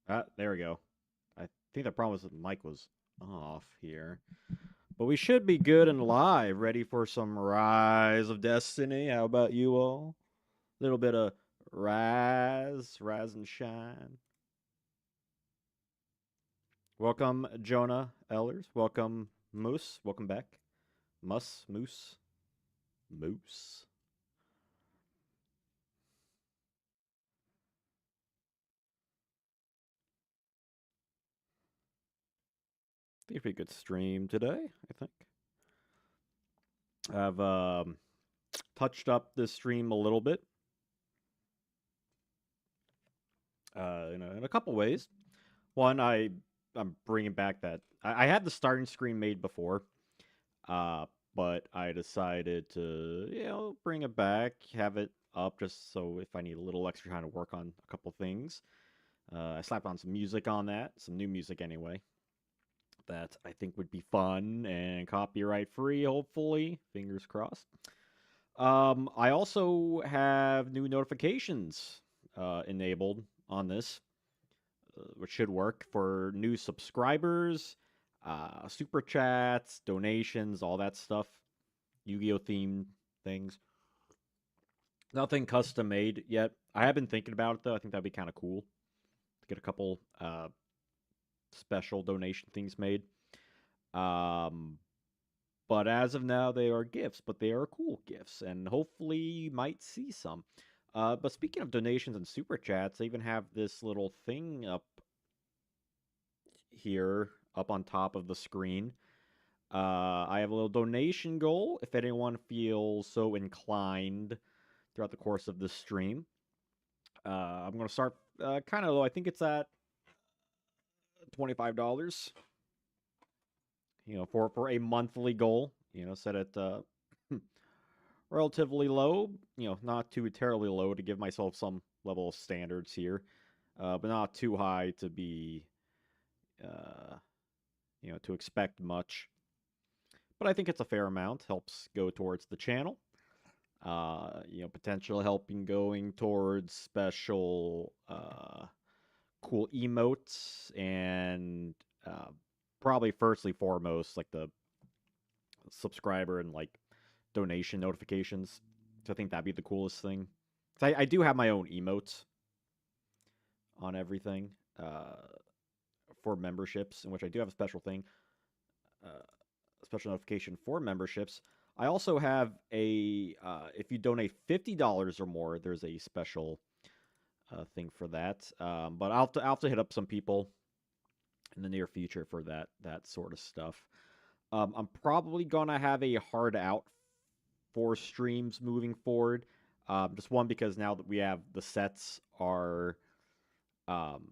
There we go. I think the problem was that the mic was off here. But we should be good and live, ready for some Rise of Destiny. How about you all? A little bit of Rise and Shine. Welcome, Jonah Ellers. Welcome, Moose. Welcome back. Moose. Moose. I think it'll be a good stream today, I think. I've touched up this stream a little bit in a couple ways. One, I'm bringing back that I had the starting screen made before, uh, but I decided to bring it back, have it up just so if I need a little extra time to work on a couple things. I slapped on some music on that, some new music anyway, that I think would be fun and copyright free. Hopefully, fingers crossed. I also have new notifications enabled on this, which should work for new subscribers, super chats, donations, all that stuff. Yu-Gi-Oh themed things. Nothing custom made yet. I have been thinking about it though. I think that'd be kind of cool to get a couple special donation things made. Um, but as of now, they are gifts, but they are cool gifts, and hopefully you might see some. But speaking of donations and super chats, I even have this little thing up here, up on top of the screen. I have a little donation goal if anyone feels so inclined throughout the course of this stream. I'm going to start kind of low. I think it's at $25. For a monthly goal. Set it relatively low. Not too terribly low to give myself some level of standards here, but not too high to be, uh, to expect much. But I think it's a fair amount. Helps go towards the channel. Potential helping going towards special cool emotes and uh, probably firstly foremost like the subscriber and like donation notifications. So I think that'd be the coolest thing. I do have my own emotes on everything for memberships, in which I do have a special thing, special notification for memberships. I also have a if you donate $50 or more, there's a special thing for that. But I'll have to hit up some people in the near future for that sort of stuff. I'm probably gonna have a hard out for streams moving forward. Just one because now that we have the sets um,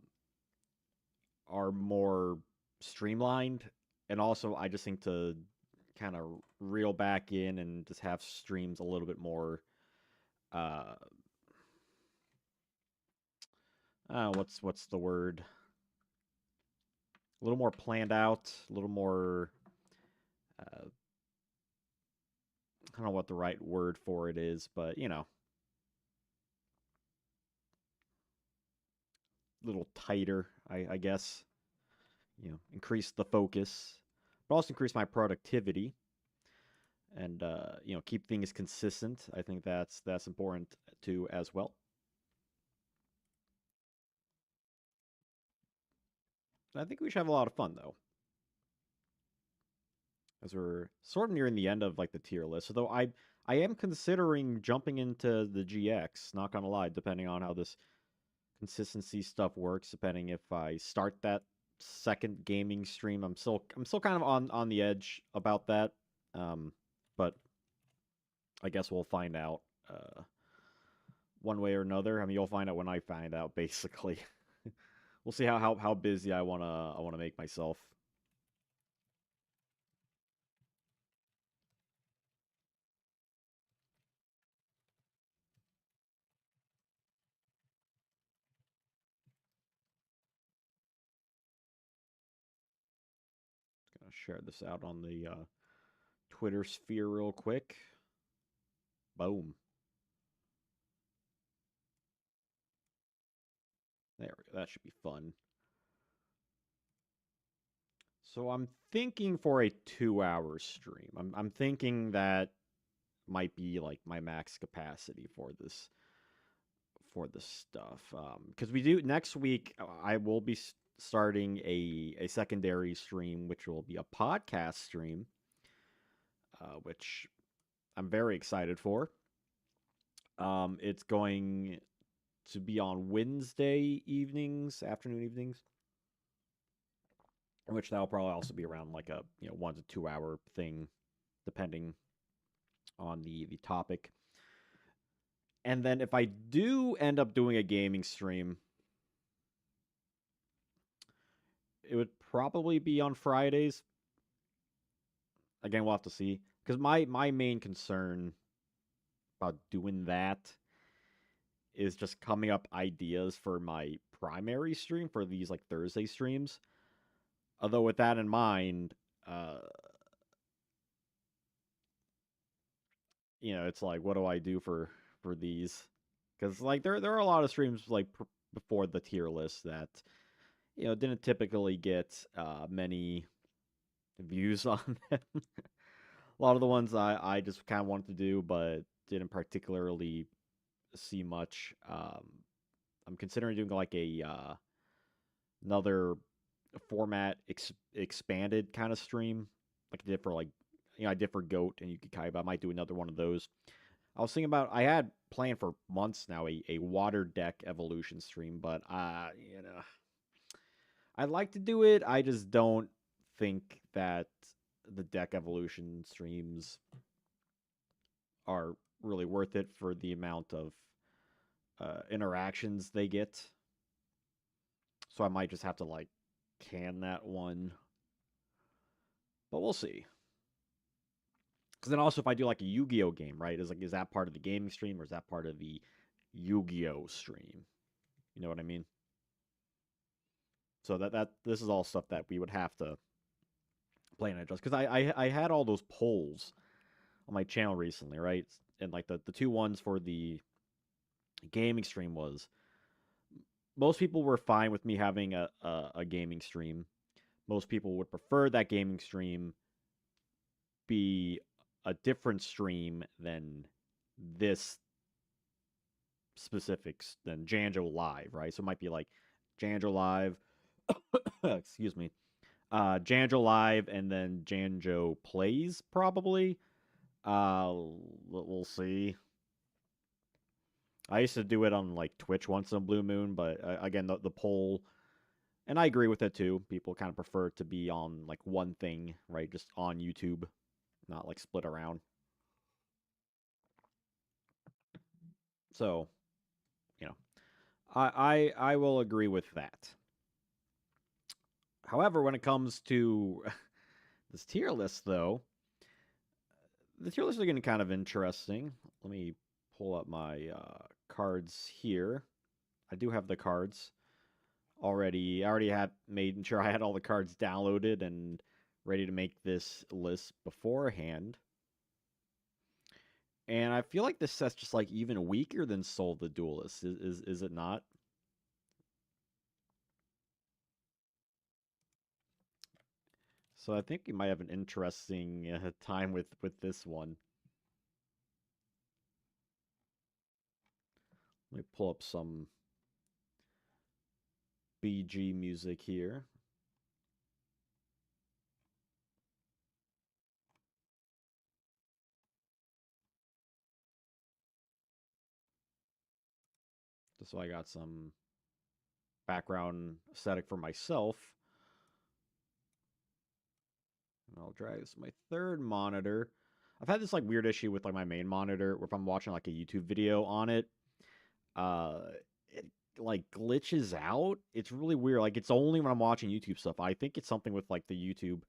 are more streamlined, and also I just think to kind of reel back in and just have streams a little bit more. Uh, what's the word? A little more planned out, a little more. I don't know what the right word for it is, but a little tighter, I guess. Increase the focus, but also increase my productivity and keep things consistent. I think that's important too as well. I think we should have a lot of fun though, as we're sort of nearing the end of like the tier list. Although I am considering jumping into the GX. Not gonna lie, depending on how this consistency stuff works. Depending if I start that second gaming stream, I'm still kind of on the edge about that. But I guess we'll find out one way or another. I mean, you'll find out when I find out. Basically, we'll see how busy I wanna make myself. Gonna share this out on the Twitter sphere real quick. Boom. There we go. That should be fun. So I'm thinking for a 2-hour stream. I'm thinking that might be like my max capacity for this stuff. Because we do next week, I will be starting a secondary stream, which will be a podcast stream, which I'm very excited for. It's going to be on Wednesday evenings, afternoon evenings, which that'll probably also be around like a 1 to 2 hour thing, depending on the topic. And then if I do end up doing a gaming stream, it would probably be on Fridays. Again, we'll have to see. Because my main concern about doing that is just coming up ideas for my primary stream for these like Thursday streams. Although with that in mind, uh, it's like, what do I do for these? Because like there are a lot of streams like before the tier list that didn't typically get many views on them. A lot of the ones I just kind of wanted to do, but didn't particularly see much. I'm considering doing like a another format expanded kind of stream, like I did for like I did for Goat and Yuki Kaiba. I might do another one of those. I was thinking about I had planned for months now a water deck evolution stream, but I'd like to do it. I just don't think that the deck evolution streams are really worth it for the amount of interactions they get. So I might just have to like can that one, but we'll see. Because then also if I do like a Yu-Gi-Oh game, right, is that part of the gaming stream or is that part of the Yu-Gi-Oh stream? You know what I mean? So that this is all stuff that we would have to play and adjust. Because I had all those polls on my channel recently, right? And like the two ones for the gaming stream was most people were fine with me having a gaming stream. Most people would prefer that gaming stream be a different stream than this specifics than Janjo Live, right? So it might be like Janjo Live, excuse me, Janjo Live, and then Janjo Plays, probably. We'll see. I used to do it on like Twitch once in a blue moon, but again, the poll, and I agree with it too. People kind of prefer to be on like one thing, right? Just on YouTube, not like split around. So, you know, I will agree with that. However, when it comes to this tier list, though, the tier lists are getting kind of interesting. Let me pull up my cards here. I do have the cards already. I already had made sure I had all the cards downloaded and ready to make this list beforehand. And I feel like this set's just like even weaker than Soul the Duelist. Is it not? So I think you might have an interesting time with this one. Let me pull up some BG music here. Just so I got some background aesthetic for myself. And I'll drag this to my third monitor. I've had this like weird issue with like my main monitor where if I'm watching like a YouTube video on it, uh it like glitches out. It's really weird. Like it's only when I'm watching YouTube stuff. I think it's something with like the YouTube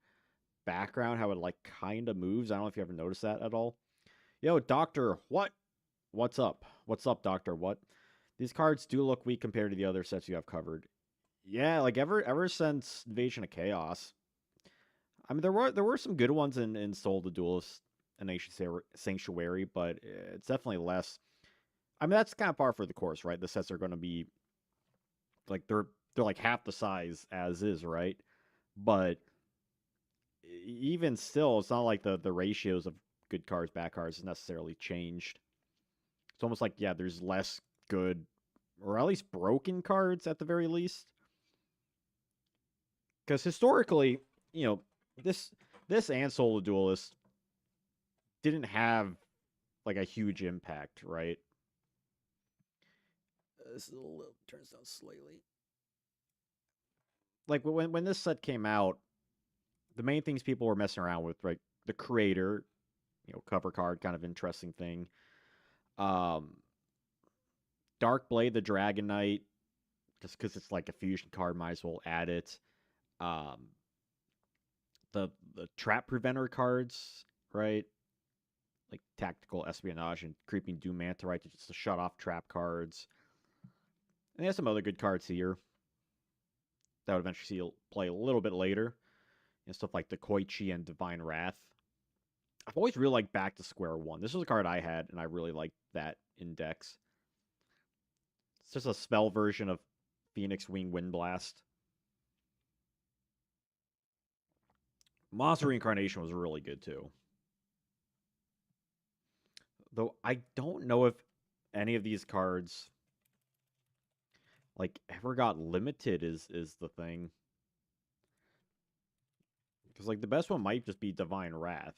background, how it like kind of moves. I don't know if you ever noticed that at all. Yo, Doctor, what? What's up? What's up, Doctor? What? These cards do look weak compared to the other sets you have covered. Yeah, like ever since Invasion of Chaos. I mean, there were some good ones in Soul the Duelist and Ancient Sanctuary, but it's definitely less. I mean, that's kind of par for the course, right? The sets are going to be like they're like half the size as is, right? But even still, it's not like the ratios of good cards, bad cards has necessarily changed. It's almost like, yeah, there's less good, or at least broken cards at the very least. Because historically, you know, this this and Solo Duelist didn't have like a huge impact, right? This is a little turns down slightly. Like when this set came out, the main things people were messing around with, right? The creator, cover card, kind of interesting thing. Um, Dark Blade, the Dragon Knight, just because it's like a fusion card, might as well add it. Um, the trap preventer cards, right? Like tactical espionage and creeping doom manta, right? Just to shut off trap cards. And there's some other good cards here that would eventually see play a little bit later. Stuff like the Koichi and Divine Wrath. I've always really liked Back to Square One. This was a card I had, and I really liked that index. It's just a spell version of Phoenix Wing Windblast. Monster Reincarnation was really good too. Though I don't know if any of these cards like ever got limited is the thing. Because like the best one might just be Divine Wrath.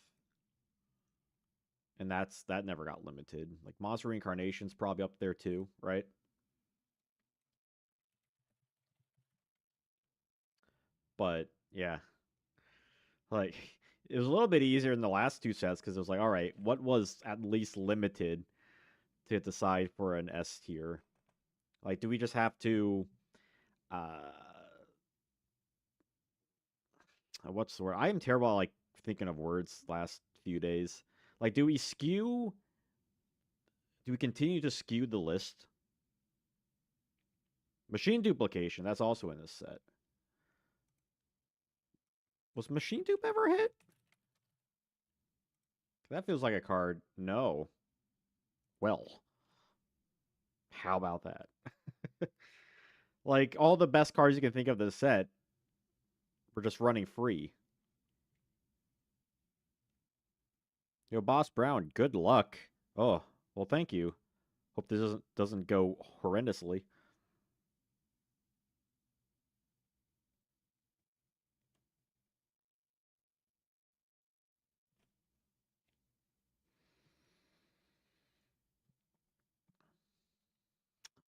And that never got limited. Like Monster Reincarnation's probably up there too, right? But yeah, like it was a little bit easier in the last two sets because it was like, all right, what was at least limited to decide for an S tier? Like, do we just have to uh what's the word? I am terrible at like thinking of words last few days. Like, do we continue to skew the list? Machine duplication, that's also in this set. Was machine dupe ever hit? That feels like a card. No. Well, how about that? Like all the best cards you can think of this set were just running free. Boss Brown, good luck. Oh, well, thank you. Hope this doesn't go horrendously.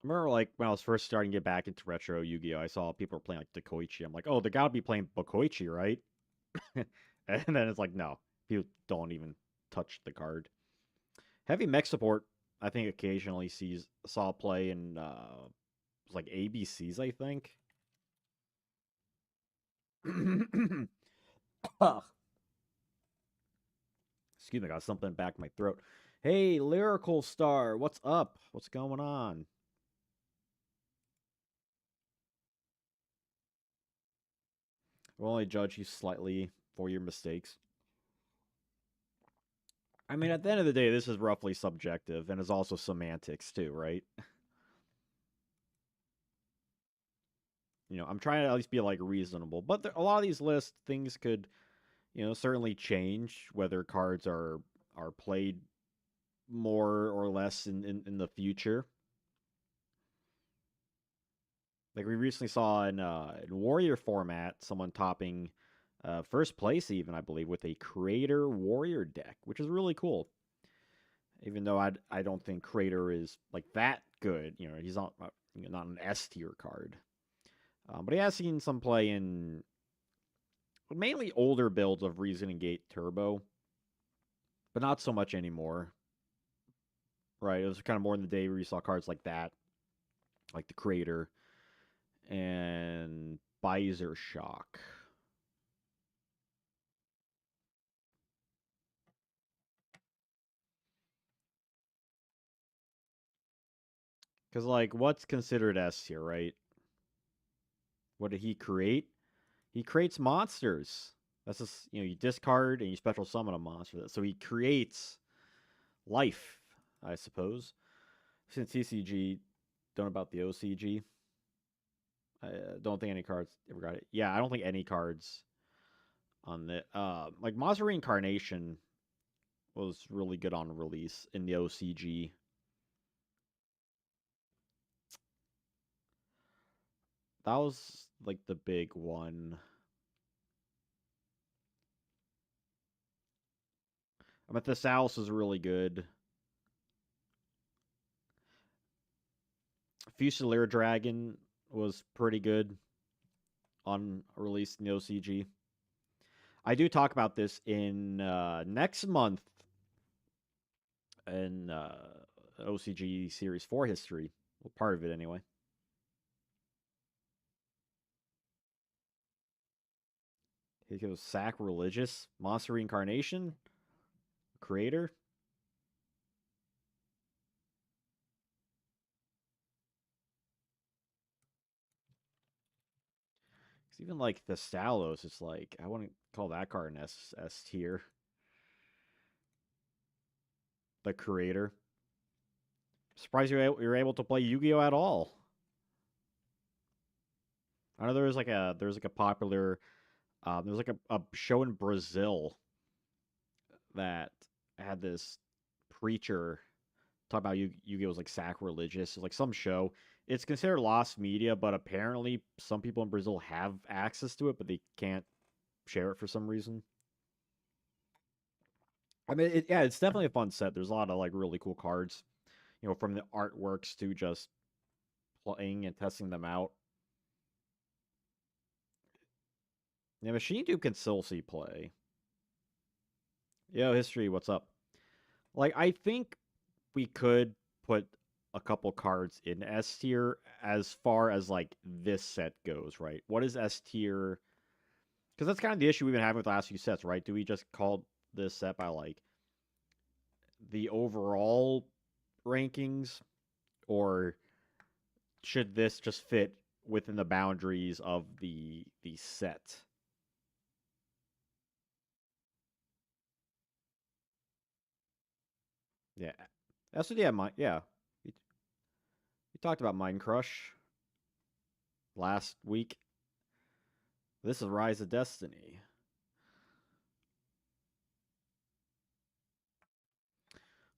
I remember like when I was first starting to get back into retro Yu-Gi-Oh, I saw people were playing like the Koichi. I'm like, oh, they gotta be playing Bokoichi, right? And then it's like, no, people don't even touch the card. Heavy mech support, I think occasionally saw play in like ABCs, I think. Excuse me, I got something back in my throat. Hey, Lyrical Star, what's up? What's going on? We'll only judge you slightly for your mistakes. I mean, at the end of the day, this is roughly subjective and is also semantics too, right? I'm trying to at least be like reasonable, but a lot of these lists, things could, certainly change whether cards are played more or less in the future. Like we recently saw in Warrior format, someone topping first place, even I believe, with a Creator Warrior deck, which is really cool. Even though I don't think Creator is like that good. He's not an S tier card, but he has seen some play in mainly older builds of Reasoning Gate Turbo, but not so much anymore. Right? It was kind of more in the day where you saw cards like that, like the Creator and Bizer Shock. Because, like, what's considered S here, right? What did he create? He creates monsters. That's just, you discard and you special summon a monster. So he creates life, I suppose. Since TCG, don't know about the OCG. I don't think any cards ever got it. Yeah, I don't think any cards on the like Monster Reincarnation was really good on release in the OCG. That was like the big one. I mean, Thesaurus was really good. Fusilier Dragon was pretty good on release in the OCG. I do talk about this in next month in OCG Series 4 history. Well, part of it anyway. He goes sacrilegious, monster reincarnation, creator. Cause even like the Stalos, it's like I wouldn't call that card an S tier. The creator. Surprised you're able to play Yu-Gi-Oh at all. I know there's like a popular there's like a show in Brazil that had this preacher talk about Yu-Gi-Oh's like sacrilegious. It's like some show. It's considered lost media, but apparently some people in Brazil have access to it, but they can't share it for some reason. I mean, yeah, it's definitely a fun set. There's a lot of like really cool cards, from the artworks to just playing and testing them out. Yeah, Machine Dupe can still see play. Yo, history, what's up? Like, I think we could put a couple cards in S tier as far as like this set goes, right? What is S tier? Because that's kind of the issue we've been having with the last few sets, right? Do we just call this set by like the overall rankings, or should this just fit within the boundaries of the set? Yeah, that's what. Yeah, we talked about Mind Crush last week. This is Rise of Destiny.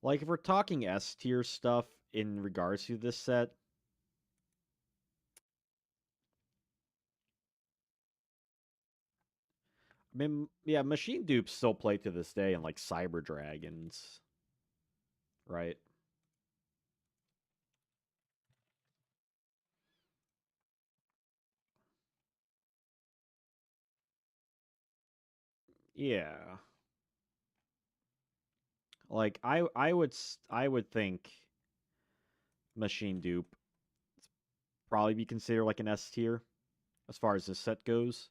Like if we're talking S tier stuff in regards to this set, I mean, yeah, Machine Dupes still play to this day in like Cyber Dragons, right? Yeah, like I would think Machine Dupe probably be considered like an S tier as far as this set goes.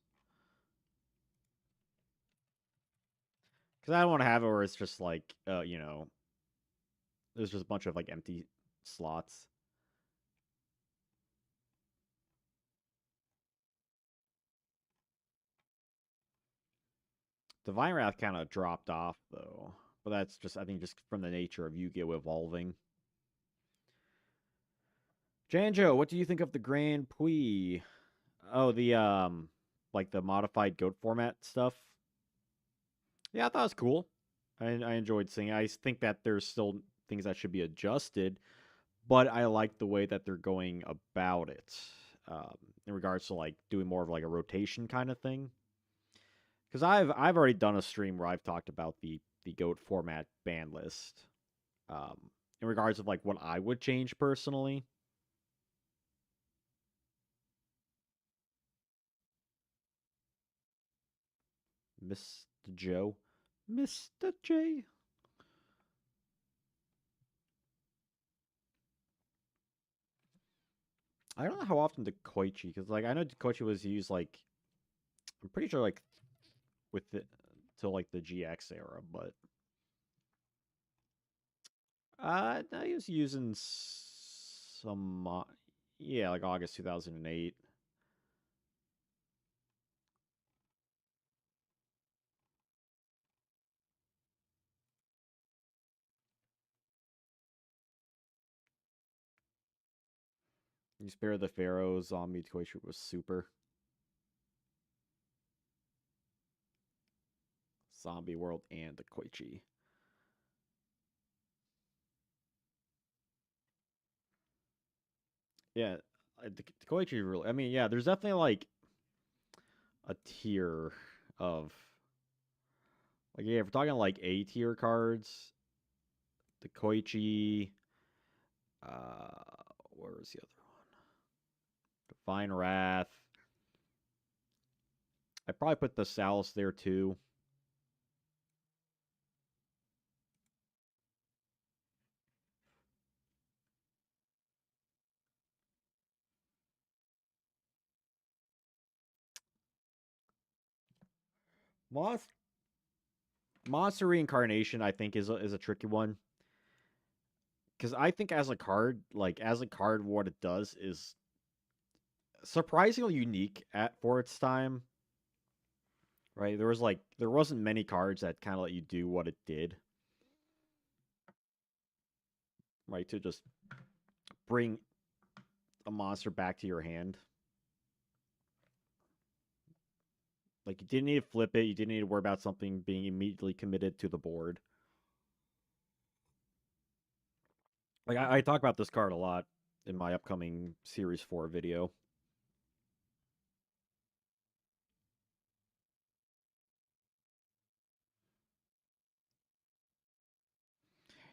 Because I don't want to have it where it's just like, there's just a bunch of like empty slots. Divine Wrath kind of dropped off though, but that's just I think just from the nature of Yu-Gi-Oh evolving. Janjo, what do you think of the Grand Prix? Oh, the like the modified goat format stuff. Yeah, I thought it was cool. I enjoyed seeing it. I think that there's still things that should be adjusted, but I like the way that they're going about it. In regards to like doing more of like a rotation kind of thing. Because I've already done a stream where I've talked about the goat format ban list. Um, in regards of like what I would change personally. Mr. Joe. Mr. J. I don't know how often the Koichi, because like I know Koichi was used like I'm pretty sure like with it till like the GX era, but no, he was using some yeah, like August 2008. You spare the Pharaohs, zombie Koichi was super. Zombie World and the Koichi. Yeah, the Koichi really. I mean, yeah, there's definitely like a tier of like yeah, if we're talking like A tier cards, the Koichi, where was the other one? Divine Wrath. I probably put the Salus there too. Moth Monster Reincarnation, I think, is a tricky one because I think as a card, what it does is surprisingly unique at for its time. Right, there wasn't many cards that kind of let you do what it did. Right, to just bring a monster back to your hand. Like you didn't need to flip it. You didn't need to worry about something being immediately committed to the board. Like I talk about this card a lot in my upcoming Series 4 video.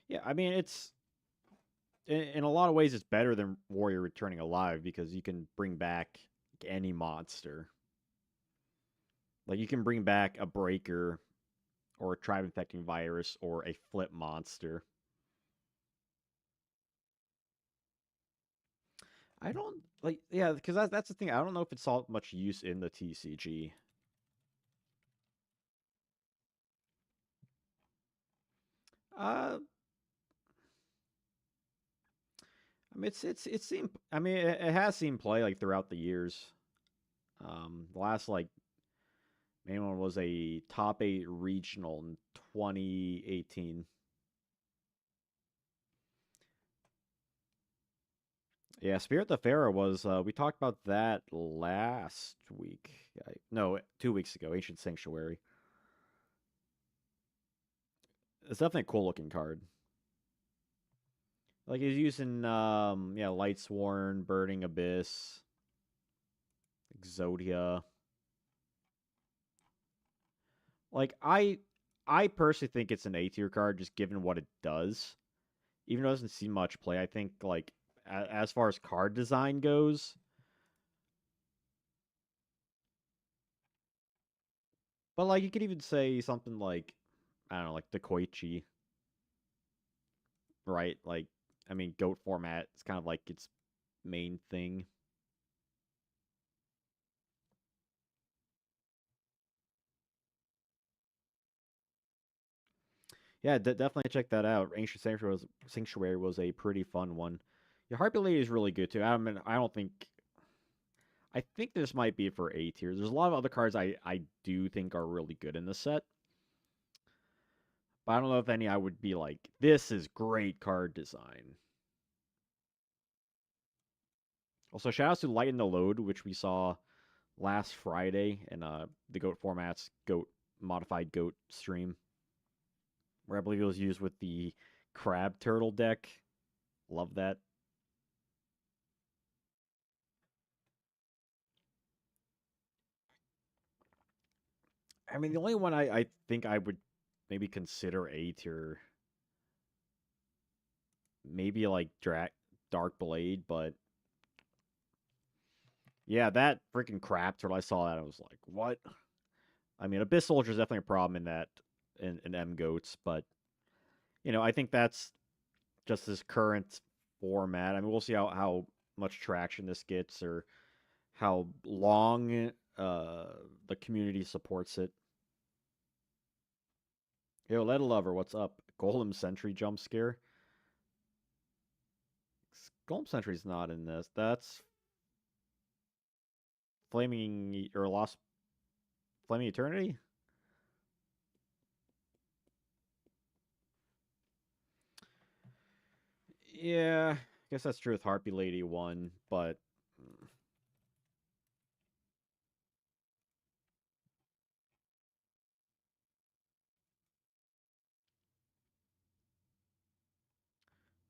Yeah, I mean in a lot of ways it's better than Warrior Returning Alive because you can bring back any monster. Like you can bring back a Breaker or a Tribe Infecting Virus or a Flip monster. I don't like yeah, because that's the thing. I don't know if it saw much use in the TCG. Uh, I mean it's seen. I mean it has seen play like throughout the years. The last like main one was a top eight regional in 2018. Yeah, Spirit the Pharaoh was. We talked about that last week. No, 2 weeks ago. Ancient Sanctuary. It's definitely a cool looking card. Like he's using yeah, Light Sworn, Burning Abyss, Exodia. Like I personally think it's an A tier card just given what it does. Even though it doesn't see much play, I think like as far as card design goes, but like you could even say something like I don't know, like the Koichi, right? Like I mean, goat format is kind of like its main thing. Yeah, definitely check that out. Ancient Sanctuary was a pretty fun one. Your Heartbeat Lady is really good too. I mean, I think this might be for A tier. There's a lot of other cards I do think are really good in the set, but I don't know if any I would be like, this is great card design. Also, shout outs to Lighten the Load, which we saw last Friday in the Goat Formats Goat Modified Goat stream, where I believe it was used with the Crab Turtle deck. Love that. I mean, the only one I think I would maybe consider A tier, maybe like Dark Blade, but yeah, that freaking crap turtle. I saw that. I was like, what? I mean, Abyss Soldier is definitely a problem in that in M Goats, but I think that's just this current format. I mean, we'll see how much traction this gets or how long the community supports it. Yo, Let Lover, what's up? Golem Sentry jump scare. Golem Sentry's not in this. That's or Lost Flaming Eternity. Yeah, I guess that's true with Harpy Lady 1, but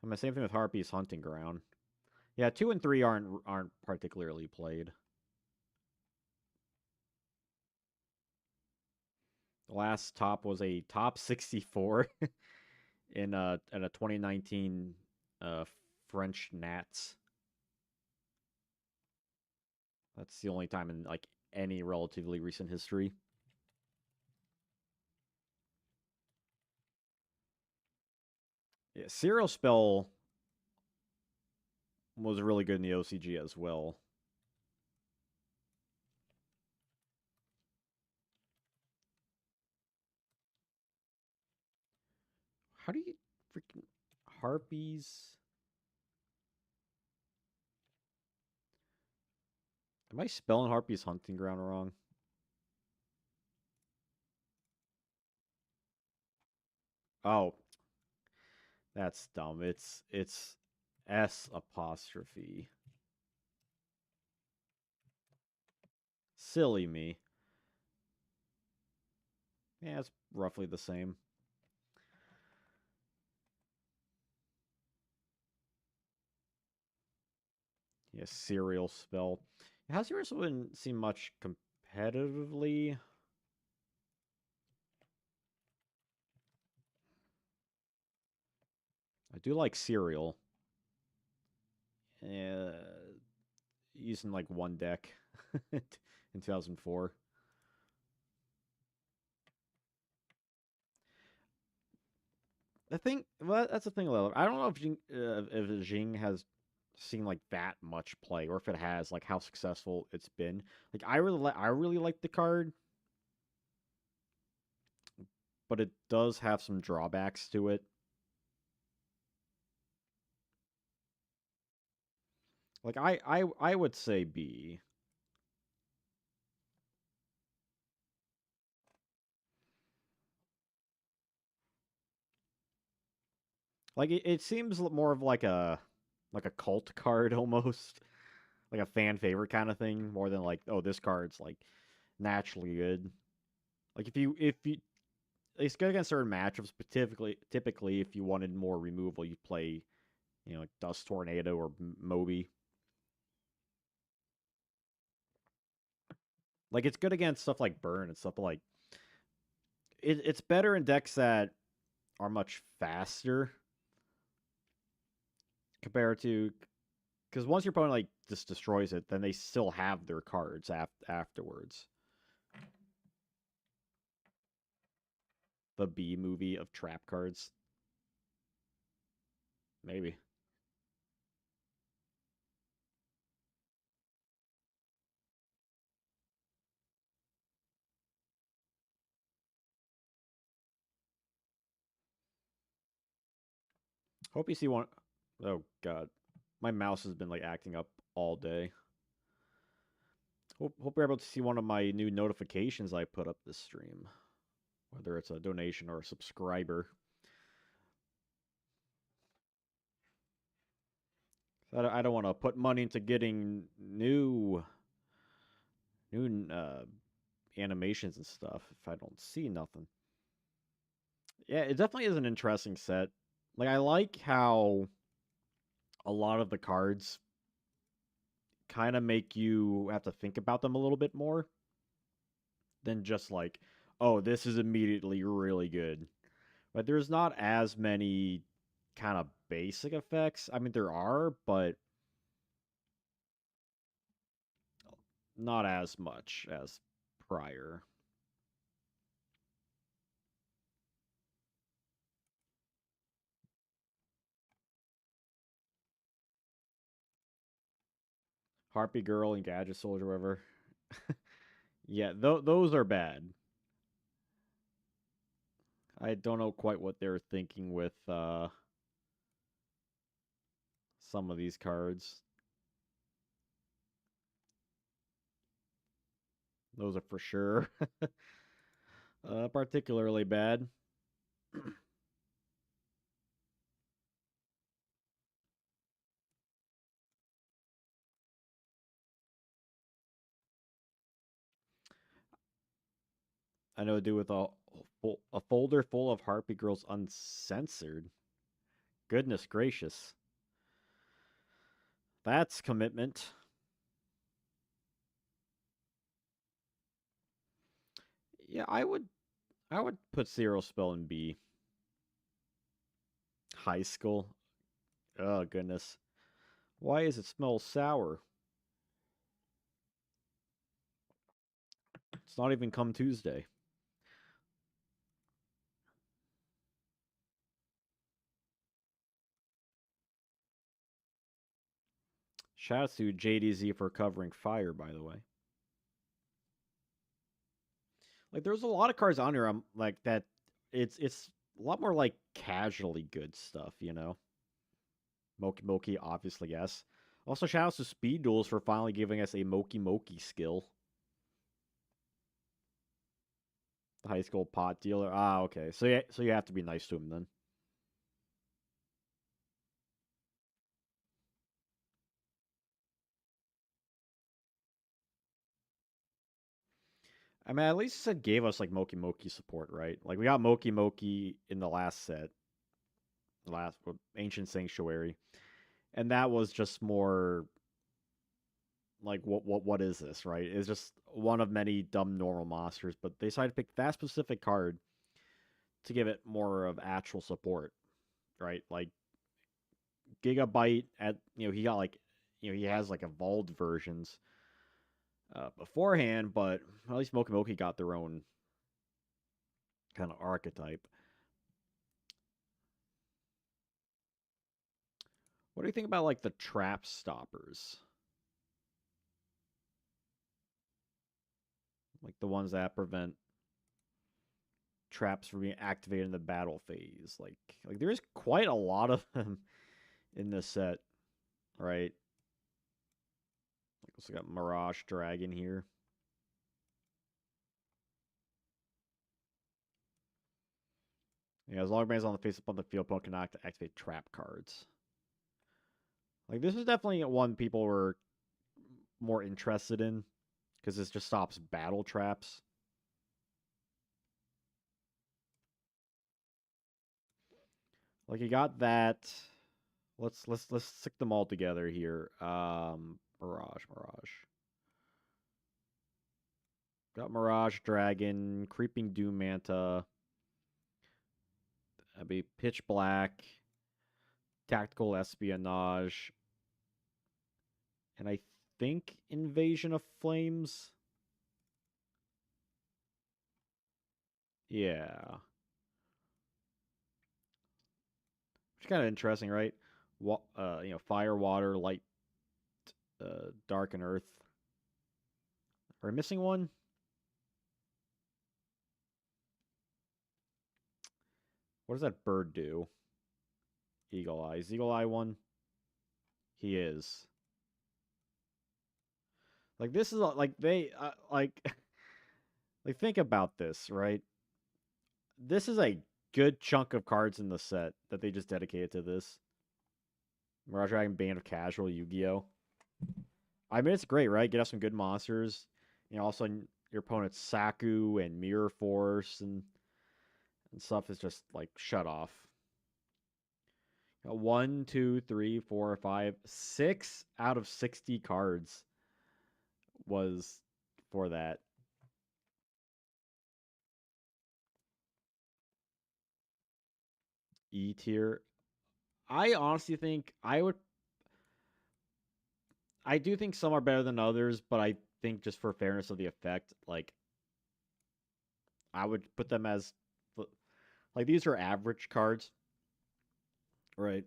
I mean, same thing with Harpy's Hunting Ground. Yeah, 2 and 3 aren't particularly played. The last top was a top 64 in a 2019 uh French Nats. That's the only time in like any relatively recent history. Yeah, Serial Spell was really good in the OCG as well. How do you freaking Harpies? Am I spelling Harpy's Hunting Ground wrong? Oh, that's dumb. It's S apostrophe. Silly me. Yeah, it's roughly the same. Yeah, serial spell. How's yours wouldn't seem much competitively? I do like serial. Uh, using like one deck in 2004. I think well, that's the thing. I don't know if Jing has seen like that much play, or if it has, like how successful it's been. Like I really like the card, but it does have some drawbacks to it. Like I would say B. Like it seems more of like a cult card almost, like a fan favorite kind of thing, more than like oh this card's like naturally good. Like if you it's good against certain matchups, but typically if you wanted more removal, you play like Dust Tornado or Moby. Like it's good against stuff like Burn and stuff, but like it's better in decks that are much faster compared to because once your opponent like just destroys it, then they still have their cards afterwards. The B movie of trap cards, maybe. Hope you see one. Oh god, my mouse has been like acting up all day. Hope you're able to see one of my new notifications I put up this stream, whether it's a donation or a subscriber. I don't want to put money into getting new animations and stuff if I don't see nothing. Yeah, it definitely is an interesting set. Like I like how a lot of the cards kind of make you have to think about them a little bit more than just like, oh, this is immediately really good. But there's not as many kind of basic effects. I mean, there are, but not as much as prior. Harpy Girl and Gadget Soldier, whatever. Yeah, those are bad. I don't know quite what they're thinking with some of these cards. Those are for sure particularly bad. I know to do with a folder full of Harpy Girls uncensored. Goodness gracious. That's commitment. Yeah, I would put Zero Spell in B. High school. Oh goodness. Why does it smell sour? It's not even come Tuesday. Shout out to JDZ for covering fire, by the way. Like there's a lot of cards on here I'm like that it's a lot more like casually good stuff, you know? Moki Moki, obviously, yes. Also, shout outs to Speed Duels for finally giving us a Moki Moki skill. The high school pot dealer. Ah, okay. So you have to be nice to him then. I mean, at least it gave us like Moki Moki support, right? Like we got Moki Moki in the last set, the last Ancient Sanctuary, and that was just more like what is this, right? It's just one of many dumb normal monsters, but they decided to pick that specific card to give it more of actual support, right? Like Gigabyte at he got like he has like evolved versions beforehand, but at least Moki Moki got their own kind of archetype. What do you think about like the trap stoppers? Like the ones that prevent traps from being activated in the battle phase. Like there's quite a lot of them in this set, right? Like we got Mirage Dragon here. Yeah, as long as on the face up on the field, opponent cannot activate trap cards. Like this is definitely one people were more interested in because this just stops battle traps. Like you got that. Let's stick them all together here. Mirage. Got Mirage Dragon, Creeping Doom Manta. That'd be Pitch Black, Tactical Espionage, and I think Invasion of Flames. Yeah, which is kind of interesting, right? Fire, water, light, dark, and earth. Are we missing one? What does that bird do? Eagle Eye. Is Eagle Eye one? He is. Like this is like they like like think about this, right? This is a good chunk of cards in the set that they just dedicated to this. Mirage Dragon, Band of Casual, Yugioh. I mean, it's great, right? Get us some good monsters. Also your opponent's Saku and Mirror Force and stuff is just like shut off. 1, 2, 3, 4, 5, 6 out of 60 cards was for that. E tier. I honestly think I do think some are better than others, but I think just for fairness of the effect, like I would put them as like these are average cards, right?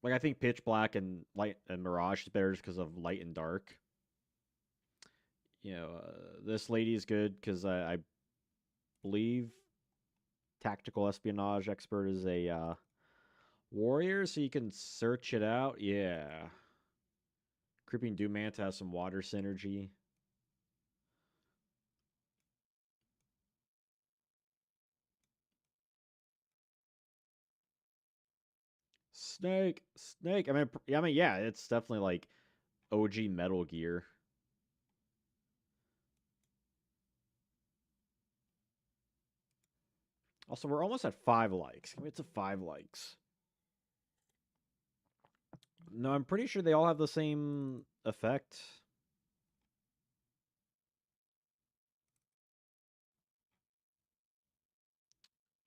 Like I think Pitch Black and Light and Mirage is better just because of Light and Dark. This lady is good because I believe Tactical Espionage Expert is a warrior, so you can search it out. Yeah, Creeping Doom Manta has some water synergy. Snake. Yeah, it's definitely like OG Metal Gear. Also, we're almost at 5 likes. Can we get to 5 likes? No, I'm pretty sure they all have the same effect.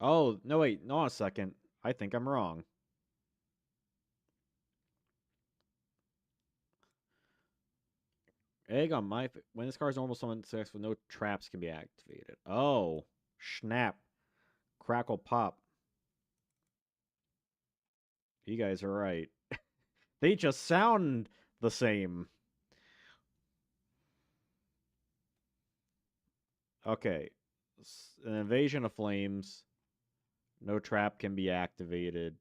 Oh, no, wait, no, a second. I think I'm wrong. Egg on my. When this card's normal summon successful, no traps can be activated. Oh, snap. Crackle pop. You guys are right. They just sound the same. Okay. An invasion of flames. No trap can be activated.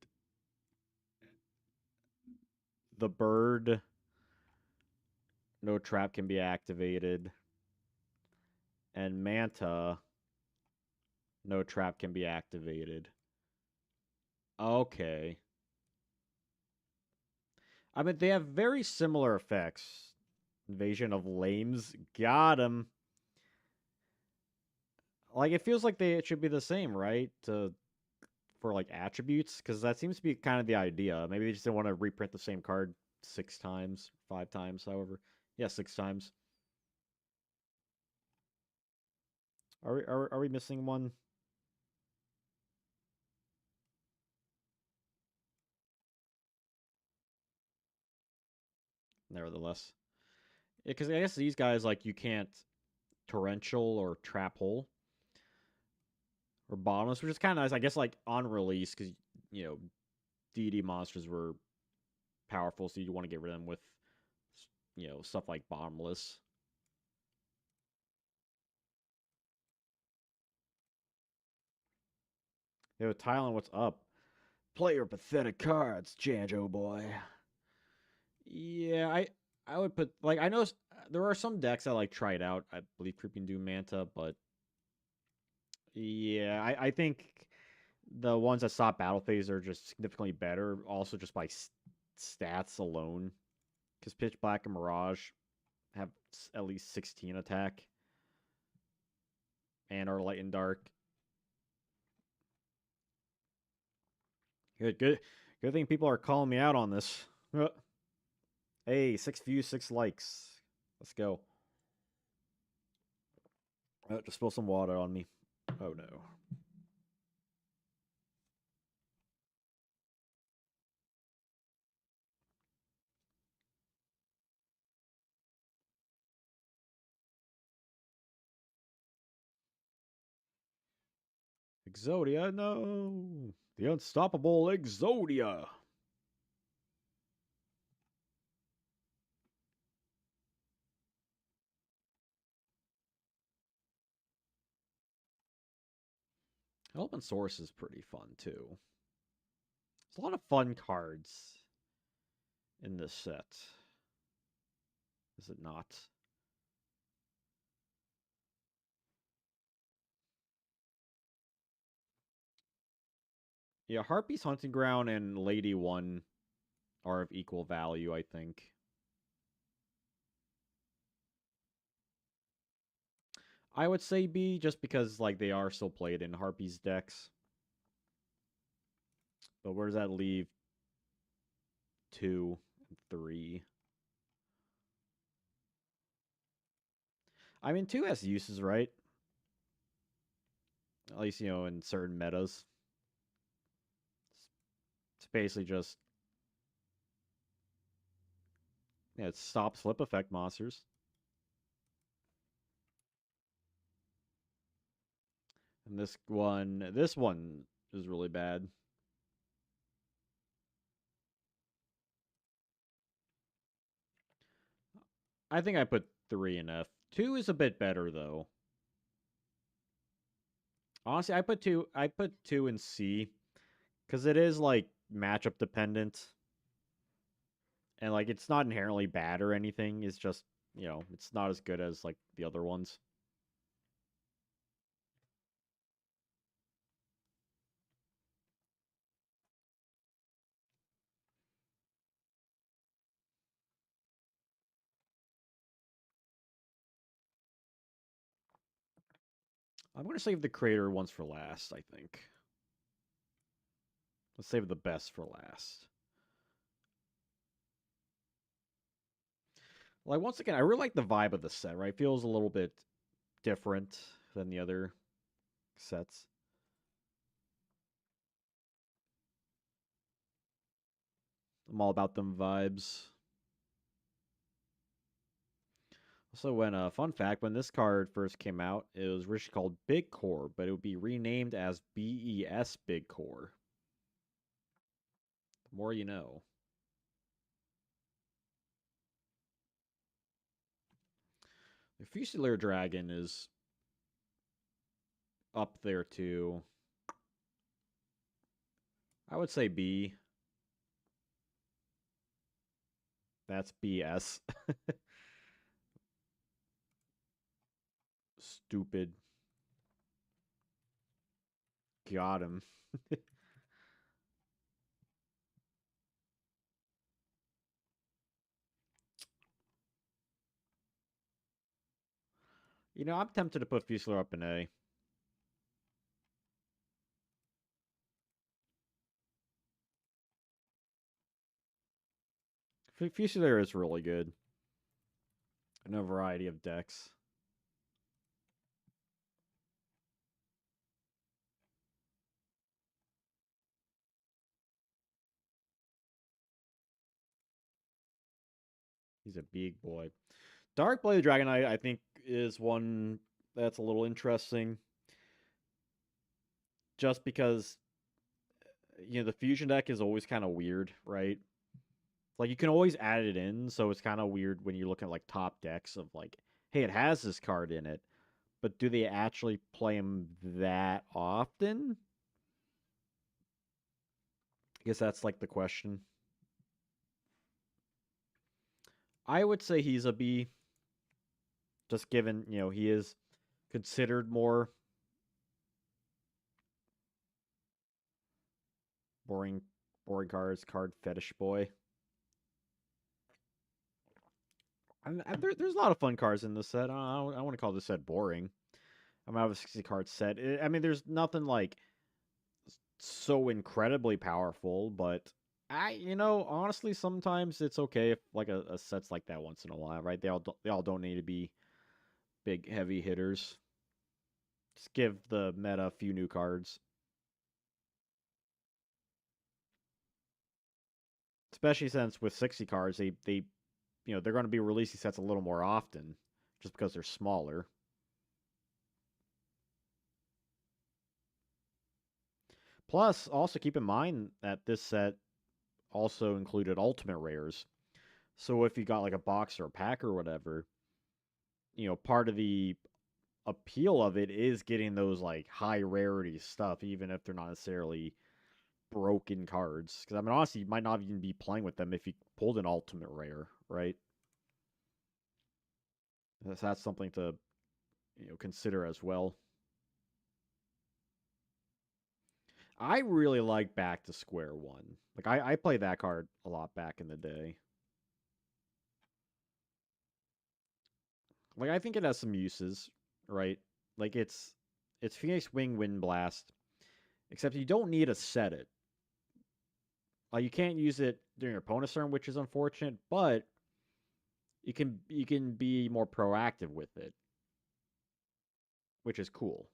The bird. No trap can be activated. And Manta. No trap can be activated. Okay. I mean, they have very similar effects. Invasion of Lames. Got him. Like, it feels like it should be the same, right? For, like, attributes? Because that seems to be kind of the idea. Maybe they just didn't want to reprint the same card 6 times, 5 times, however. Yeah, 6 times. Are we missing one? Nevertheless. Because I guess these guys, like, you can't torrential or trap hole or bottomless, which is kind of nice. I guess, like, on release, because, you know, DD monsters were powerful, so you want to get rid of them with, stuff like bottomless. Yo, Tylen, what's up? Play your pathetic cards, Janjo boy. Yeah, I would put like I know there are some decks that like try it out. I believe Creeping Doom Manta, but yeah, I think the ones that stop battle phase are just significantly better. Also, just by stats alone, because Pitch Black and Mirage have at least 16 attack and are light and dark. Good thing people are calling me out on this. Hey, 6 views, 6 likes. Let's go. Just spill some water on me. Oh no. Exodia, no. The unstoppable Exodia. Open Source is pretty fun too. There's a lot of fun cards in this set. Is it not? Yeah, Harpy's Hunting Ground and Lady One are of equal value, I think. I would say B just because like they are still played in Harpy's decks. But where does that leave 2 and 3? I mean 2 has uses, right? At least, in certain metas. It's basically just it stops flip effect monsters. And this one is really bad. I think I put 3 in F. 2 is a bit better though. Honestly, I put 2 in C because it is like matchup dependent and like it's not inherently bad or anything. It's just it's not as good as like the other ones. I'm gonna save the creator ones for last. I think let's save the best for last. Like once again, I really like the vibe of the set. Right, feels a little bit different than the other sets. I'm all about them vibes. So when fun fact, when this card first came out, it was originally called Big Core, but it would be renamed as BES Big Core. The more you know. The Fusilier Dragon is up there too. I would say B. That's BS. Stupid. Got him. You know, I'm tempted to put Fusilier up in A. Fusilier is really good in a variety of decks. He's a big boy. Dark Blade Dragon, I think, is one that's a little interesting. Just because, the fusion deck is always kind of weird, right? Like, you can always add it in, so it's kind of weird when you look at, like, top decks of, like, hey, it has this card in it, but do they actually play him that often? I guess that's, like, the question. I would say he's a B, just given, he is considered more boring, boring cards, card fetish boy. There's a lot of fun cards in this set. I don't want to call this set boring. I mean, I have a 60 card set. I mean, there's nothing like so incredibly powerful, but honestly, sometimes it's okay if like a set's like that once in a while, right? They all don't need to be big heavy hitters. Just give the meta a few new cards, especially since with 60 cards, they're going to be releasing sets a little more often, just because they're smaller. Plus, also keep in mind that this set also included ultimate rares. So if you got like a box or a pack or whatever, part of the appeal of it is getting those like high rarity stuff, even if they're not necessarily broken cards. Because I mean, honestly, you might not even be playing with them if you pulled an ultimate rare, right? That's something to consider as well. I really like Back to Square One. Like I played that card a lot back in the day. Like I think it has some uses, right? Like it's Phoenix Wing Wind Blast, except you don't need to set it. You can't use it during your opponent's turn, which is unfortunate, but you can be more proactive with it, which is cool.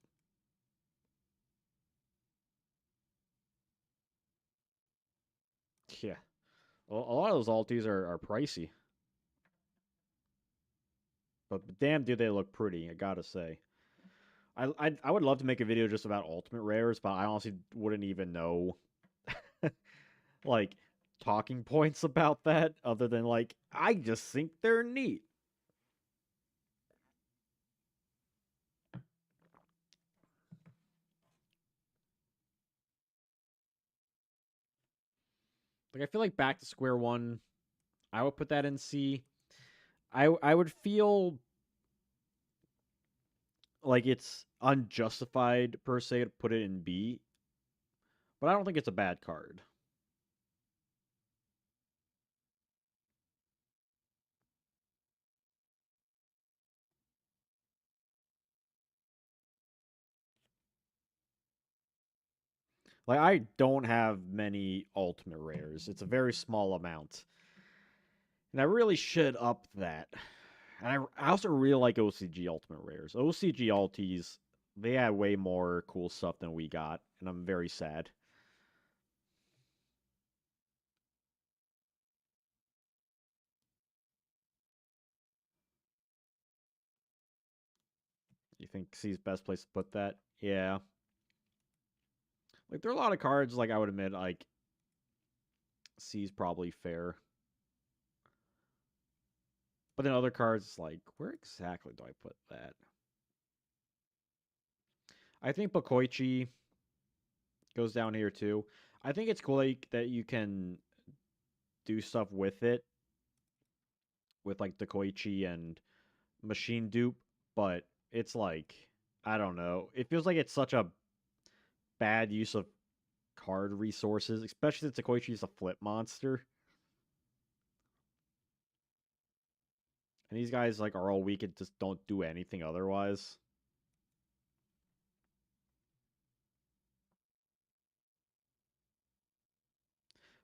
Yeah, a lot of those alties are pricey, but damn, do they look pretty? I gotta say, I would love to make a video just about ultimate rares, but I honestly wouldn't even know like talking points about that other than like I just think they're neat. Like I feel like Back to Square One, I would put that in C. I would feel like it's unjustified per se to put it in B, but I don't think it's a bad card. Like I don't have many ultimate rares. It's a very small amount. And I really should up that. And I also really like OCG Ultimate Rares. OCG Ulties, they had way more cool stuff than we got, and I'm very sad. You think C's best place to put that? Yeah. Like there are a lot of cards, like I would admit, like C's probably fair. But then other cards, like, where exactly do I put that? I think Bakoichi goes down here too. I think it's cool that you can do stuff with it, with like the Koichi and Machine Dupe, but it's like, I don't know. It feels like it's such a bad use of card resources, especially since the Koichi is a flip monster. And these guys like are all weak and just don't do anything otherwise.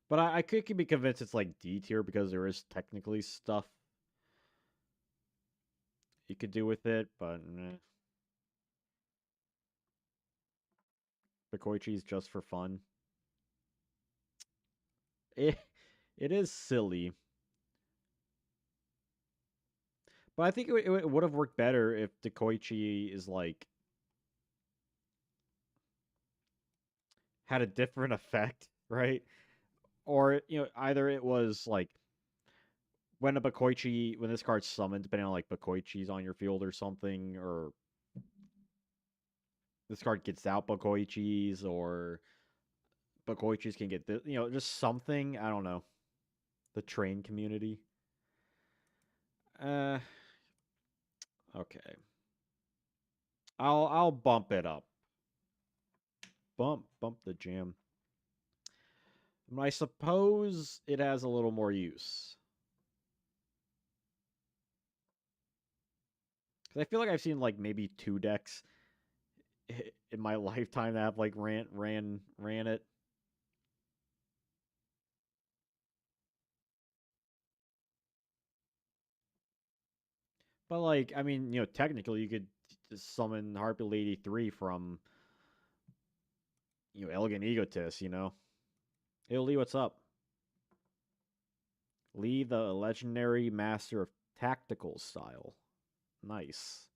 But I could be convinced it's like D tier because there is technically stuff you could do with it, but the Koichi is just for fun. It, it is silly, but I think it would have worked better if the Koichi is like had a different effect, right? Or either it was like when a Bakoichi when this card's summoned, depending on like Bakoichi's on your field or something, or this card gets out Bakoichis, or Bakoichis can get this, just something. I don't know. The train community. Uh, okay. I'll bump it up. Bump the jam. I suppose it has a little more use. Because I feel like I've seen like maybe two decks in my lifetime that have like ran it. But like, I mean, technically you could just summon Harpy Lady 3 from Elegant Egotist. Hey Lee, what's up? Lee, the legendary master of tactical style. Nice.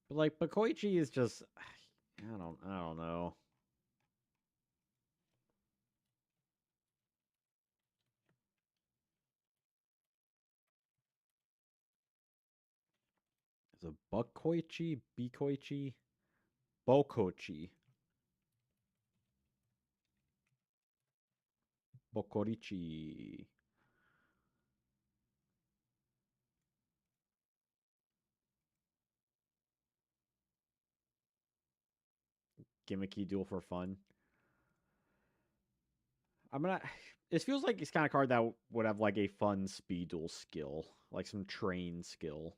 But like Bakoichi is just I don't know. Is it Bukoichi? Bikoichi? Bokochi? Bokorichi. Gimmicky duel for fun. I'm gonna. This feels like it's kind of card that would have like a fun speed duel skill, like some train skill.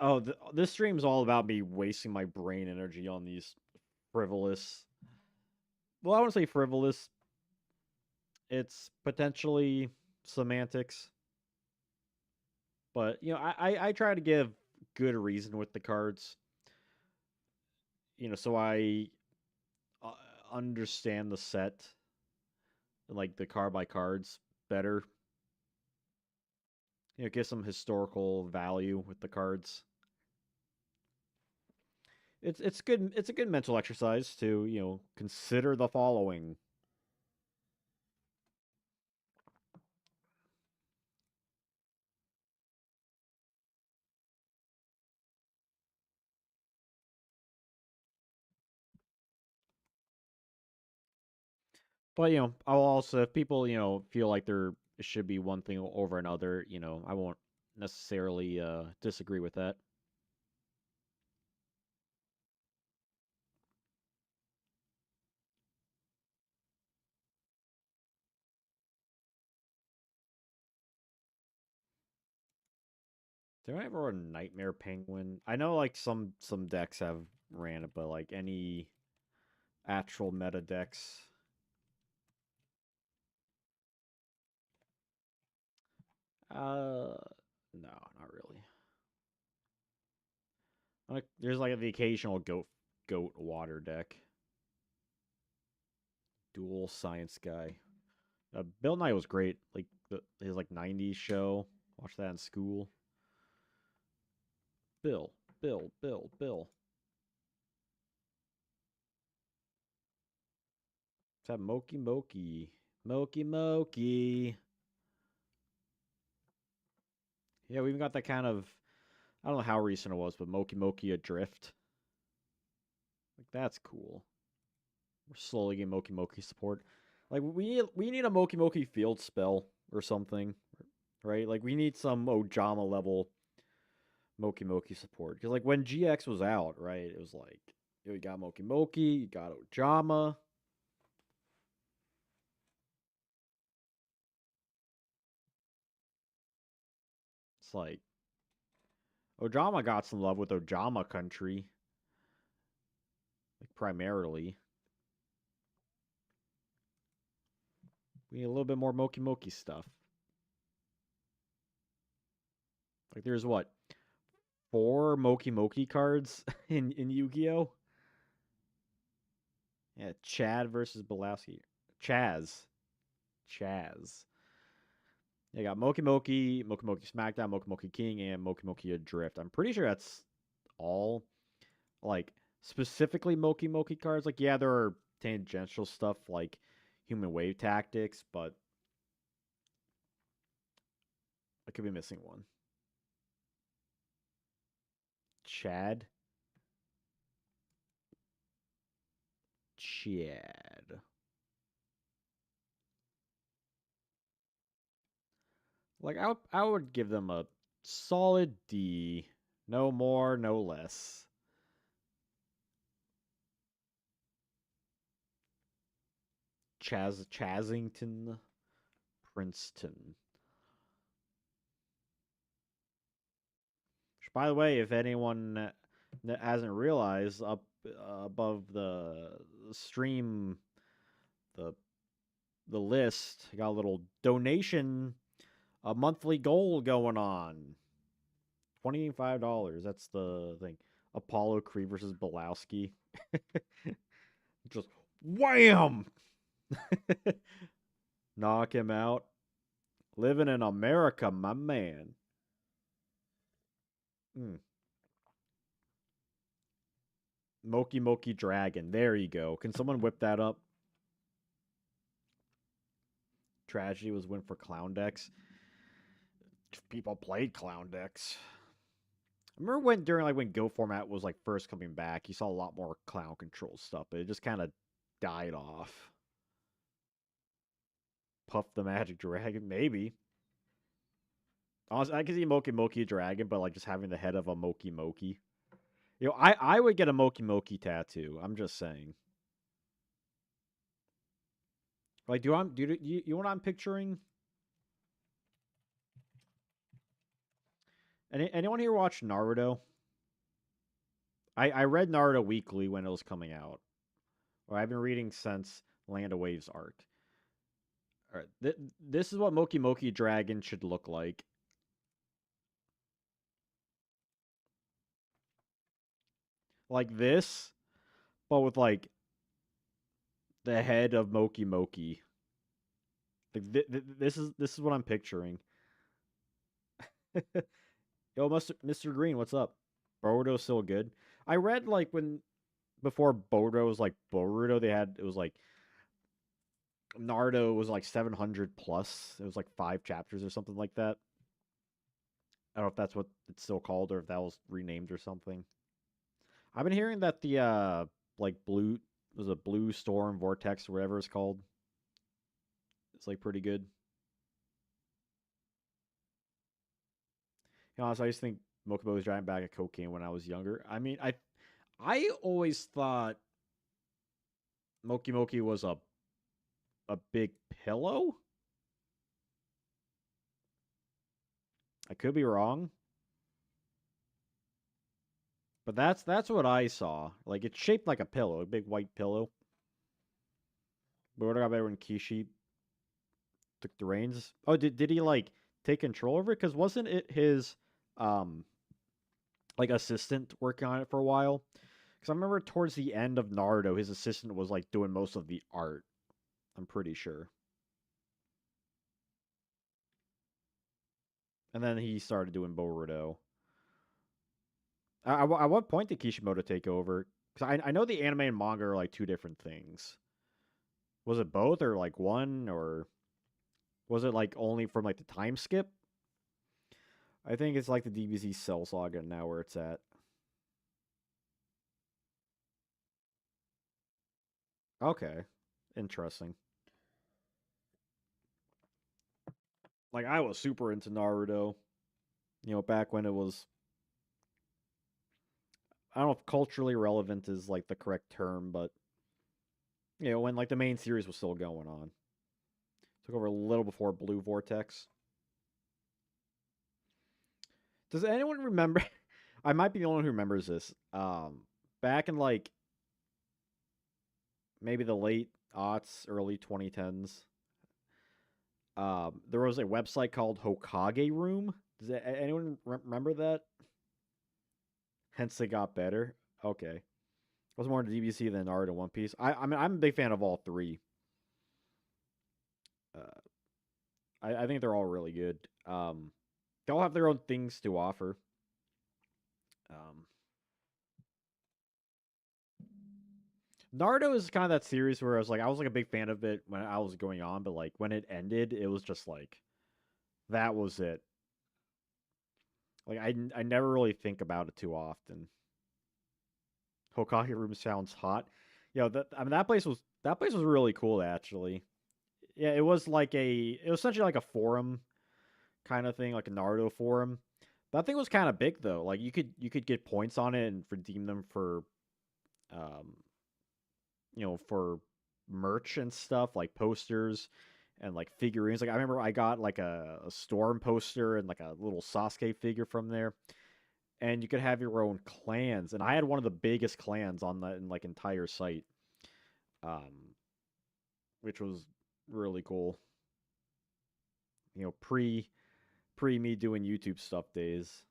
Oh, this stream's all about me wasting my brain energy on these frivolous. Well, I wouldn't say frivolous. It's potentially semantics, but I try to give good reason with the cards. So I uh, understand the set, like the card by cards better. Get some historical value with the cards. It's good. It's a good mental exercise to consider the following. But I'll also if people feel like there should be one thing over another, I won't necessarily disagree with that. Did I ever a Nightmare Penguin? I know like some decks have ran it, but like any actual meta decks. No, not really. Like, there's like the occasional goat water deck. Dual science guy. Bill Nye was great. Like his like '90s show. Watch that in school. Bill, Bill. Is that Moki Moki? Moki Moki. Yeah, we even got that kind of. I don't know how recent it was, but Moki Moki Adrift. Like that's cool. We're slowly getting Moki Moki support. Like we need a Moki Moki field spell or something, right? Like we need some Ojama level Moki Moki support because like when GX was out, right, it was like you got Moki Moki, you got Ojama. It's like Ojama got some love with Ojama Country, like primarily. We need a little bit more Moki Moki stuff. Like there's what 4 Moki Moki cards in Yu-Gi-Oh. Yeah, Chad versus Belowski. Chaz. Chaz. They got Moki Moki, Moki Moki SmackDown, Moki Moki King, and Moki Moki Adrift. I'm pretty sure that's all. Like, specifically Moki Moki cards. Like, yeah, there are tangential stuff like Human Wave Tactics, but I could be missing one. Chad? Chad. Like, I would give them a solid D. No more, no less. Chazington, Princeton. Which, by the way, if anyone hasn't realized, up above the stream, the the list, got a little donation, a monthly goal going on. $25. That's the thing. Apollo Creed versus Belowski. Just wham! Knock him out. Living in America, my man. Mm. Moki Moki Dragon. There you go. Can someone whip that up? Tragedy was win for clown decks. People played clown decks. I remember when Go format was like first coming back, you saw a lot more clown control stuff, but it just kind of died off. Puff the Magic Dragon, maybe. Honestly, I can see Moki Moki Dragon, but like just having the head of a Moki Moki. I would get a Moki Moki tattoo. I'm just saying. Like, you know what I'm picturing? Anyone here watch Naruto? I read Naruto Weekly when it was coming out, or I've been reading since Land of Waves arc. All right, this is what Moki Moki Dragon should look like. Like this, but with like the head of Moki Moki. Like this is what I'm picturing. Yo, Mr. Green, what's up? Boruto's still good. I read like when before Boruto was like Boruto, they had it was like Naruto was like 700 plus. It was like 5 chapters or something like that. I don't know if that's what it's still called or if that was renamed or something. I've been hearing that the like blue was a blue storm vortex or whatever it's called. It's like pretty good. So I used to think Mokuba was driving back of cocaine when I was younger. I mean, I always thought Moki Moki was a big pillow. I could be wrong. But that's what I saw. Like it's shaped like a pillow, a big white pillow. But what got better when Kishi took the reins? Oh, did he like take control over it? Because wasn't it his um like assistant working on it for a while? Because I remember towards the end of Naruto, his assistant was like doing most of the art. I'm pretty sure. And then he started doing Boruto. At what point did Kishimoto take over? Because I know the anime and manga are like two different things. Was it both or like one or was it like only from like the time skip? I think it's like the DBZ Cell Saga now where it's at. Okay, interesting. Like I was super into Naruto. Back when it was, I don't know if culturally relevant is like the correct term, but when like the main series was still going on. Took over a little before Blue Vortex. Does anyone remember? I might be the only one who remembers this. Back in like maybe the late aughts, early 2010s, there was a website called Hokage Room. Does anyone remember that? Hence, they got better. Okay, I was more into DBC than Naruto and One Piece. I mean, I'm a big fan of all three. Uh, I think they're all really good. They all have their own things to offer. Um, Naruto is kind of that series where I was like a big fan of it when I was going on, but like when it ended, it was just like that was it. Like I never really think about it too often. Hokage Room sounds hot. I mean that place was really cool actually. Yeah, it was essentially like a forum kind of thing, like a Naruto forum. That thing was kind of big though. Like you could get points on it and redeem them for um for merch and stuff like posters and like figurines. Like I remember I got like a Storm poster and like a little Sasuke figure from there. And you could have your own clans. And I had one of the biggest clans on the like entire site, um, which was really cool. Pre me doing YouTube stuff days.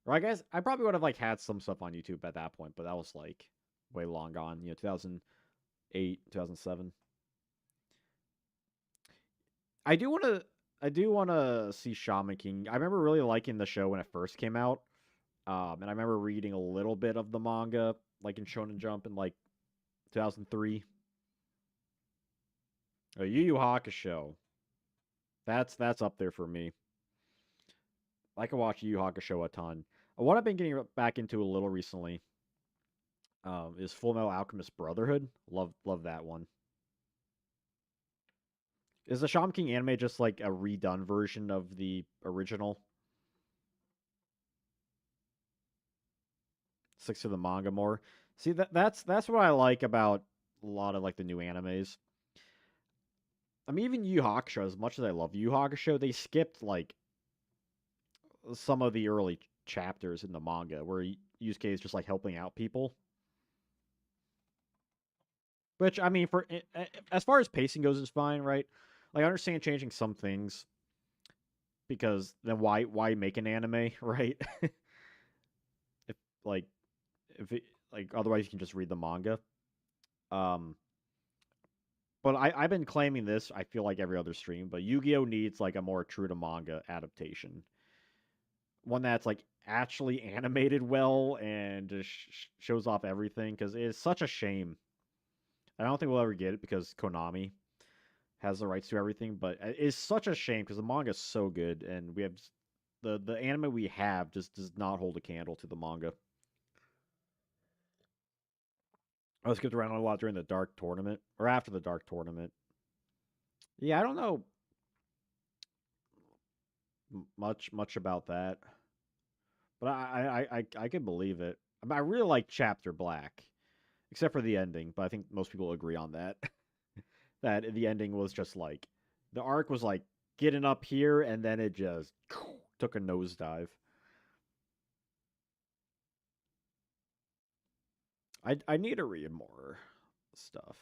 Or I guess I probably would have like had some stuff on YouTube at that point, but that was like way long gone. 2008, 2007. I do want to. I do want to see Shaman King. I remember really liking the show when it first came out, and I remember reading a little bit of the manga, like in Shonen Jump in like 2003. Yu Yu Hakusho. That's up there for me. I can watch Yu Yu Hakusho a ton. What I've been getting back into a little recently is Full Metal Alchemist Brotherhood. Love that one. Is the Shaman King anime just like a redone version of the original? Sticks to the manga more. See that's what I like about a lot of like the new animes. I mean, even Yu Yu Hakusho, as much as I love Yu Yu Hakusho, they skipped like some of the early chapters in the manga where Yusuke is just like helping out people. Which I mean, for as far as pacing goes, is fine, right? Like I understand changing some things because then why make an anime, right? if like if it, like otherwise you can just read the manga. Um, but I've been claiming this. I feel like every other stream, but Yu-Gi-Oh needs like a more true to manga adaptation, one that's like actually animated well and just shows off everything because it's such a shame. I don't think we'll ever get it because Konami has the rights to everything, but it's such a shame because the manga is so good and we have the anime we have just does not hold a candle to the manga. I skipped around a lot during the Dark Tournament or after the Dark Tournament. Yeah, I don't know much about that, but I can believe it. I mean, I really like Chapter Black, except for the ending, but I think most people agree on that. That the ending was just like the arc was like getting up here and then it just took a nosedive. I need to read more stuff.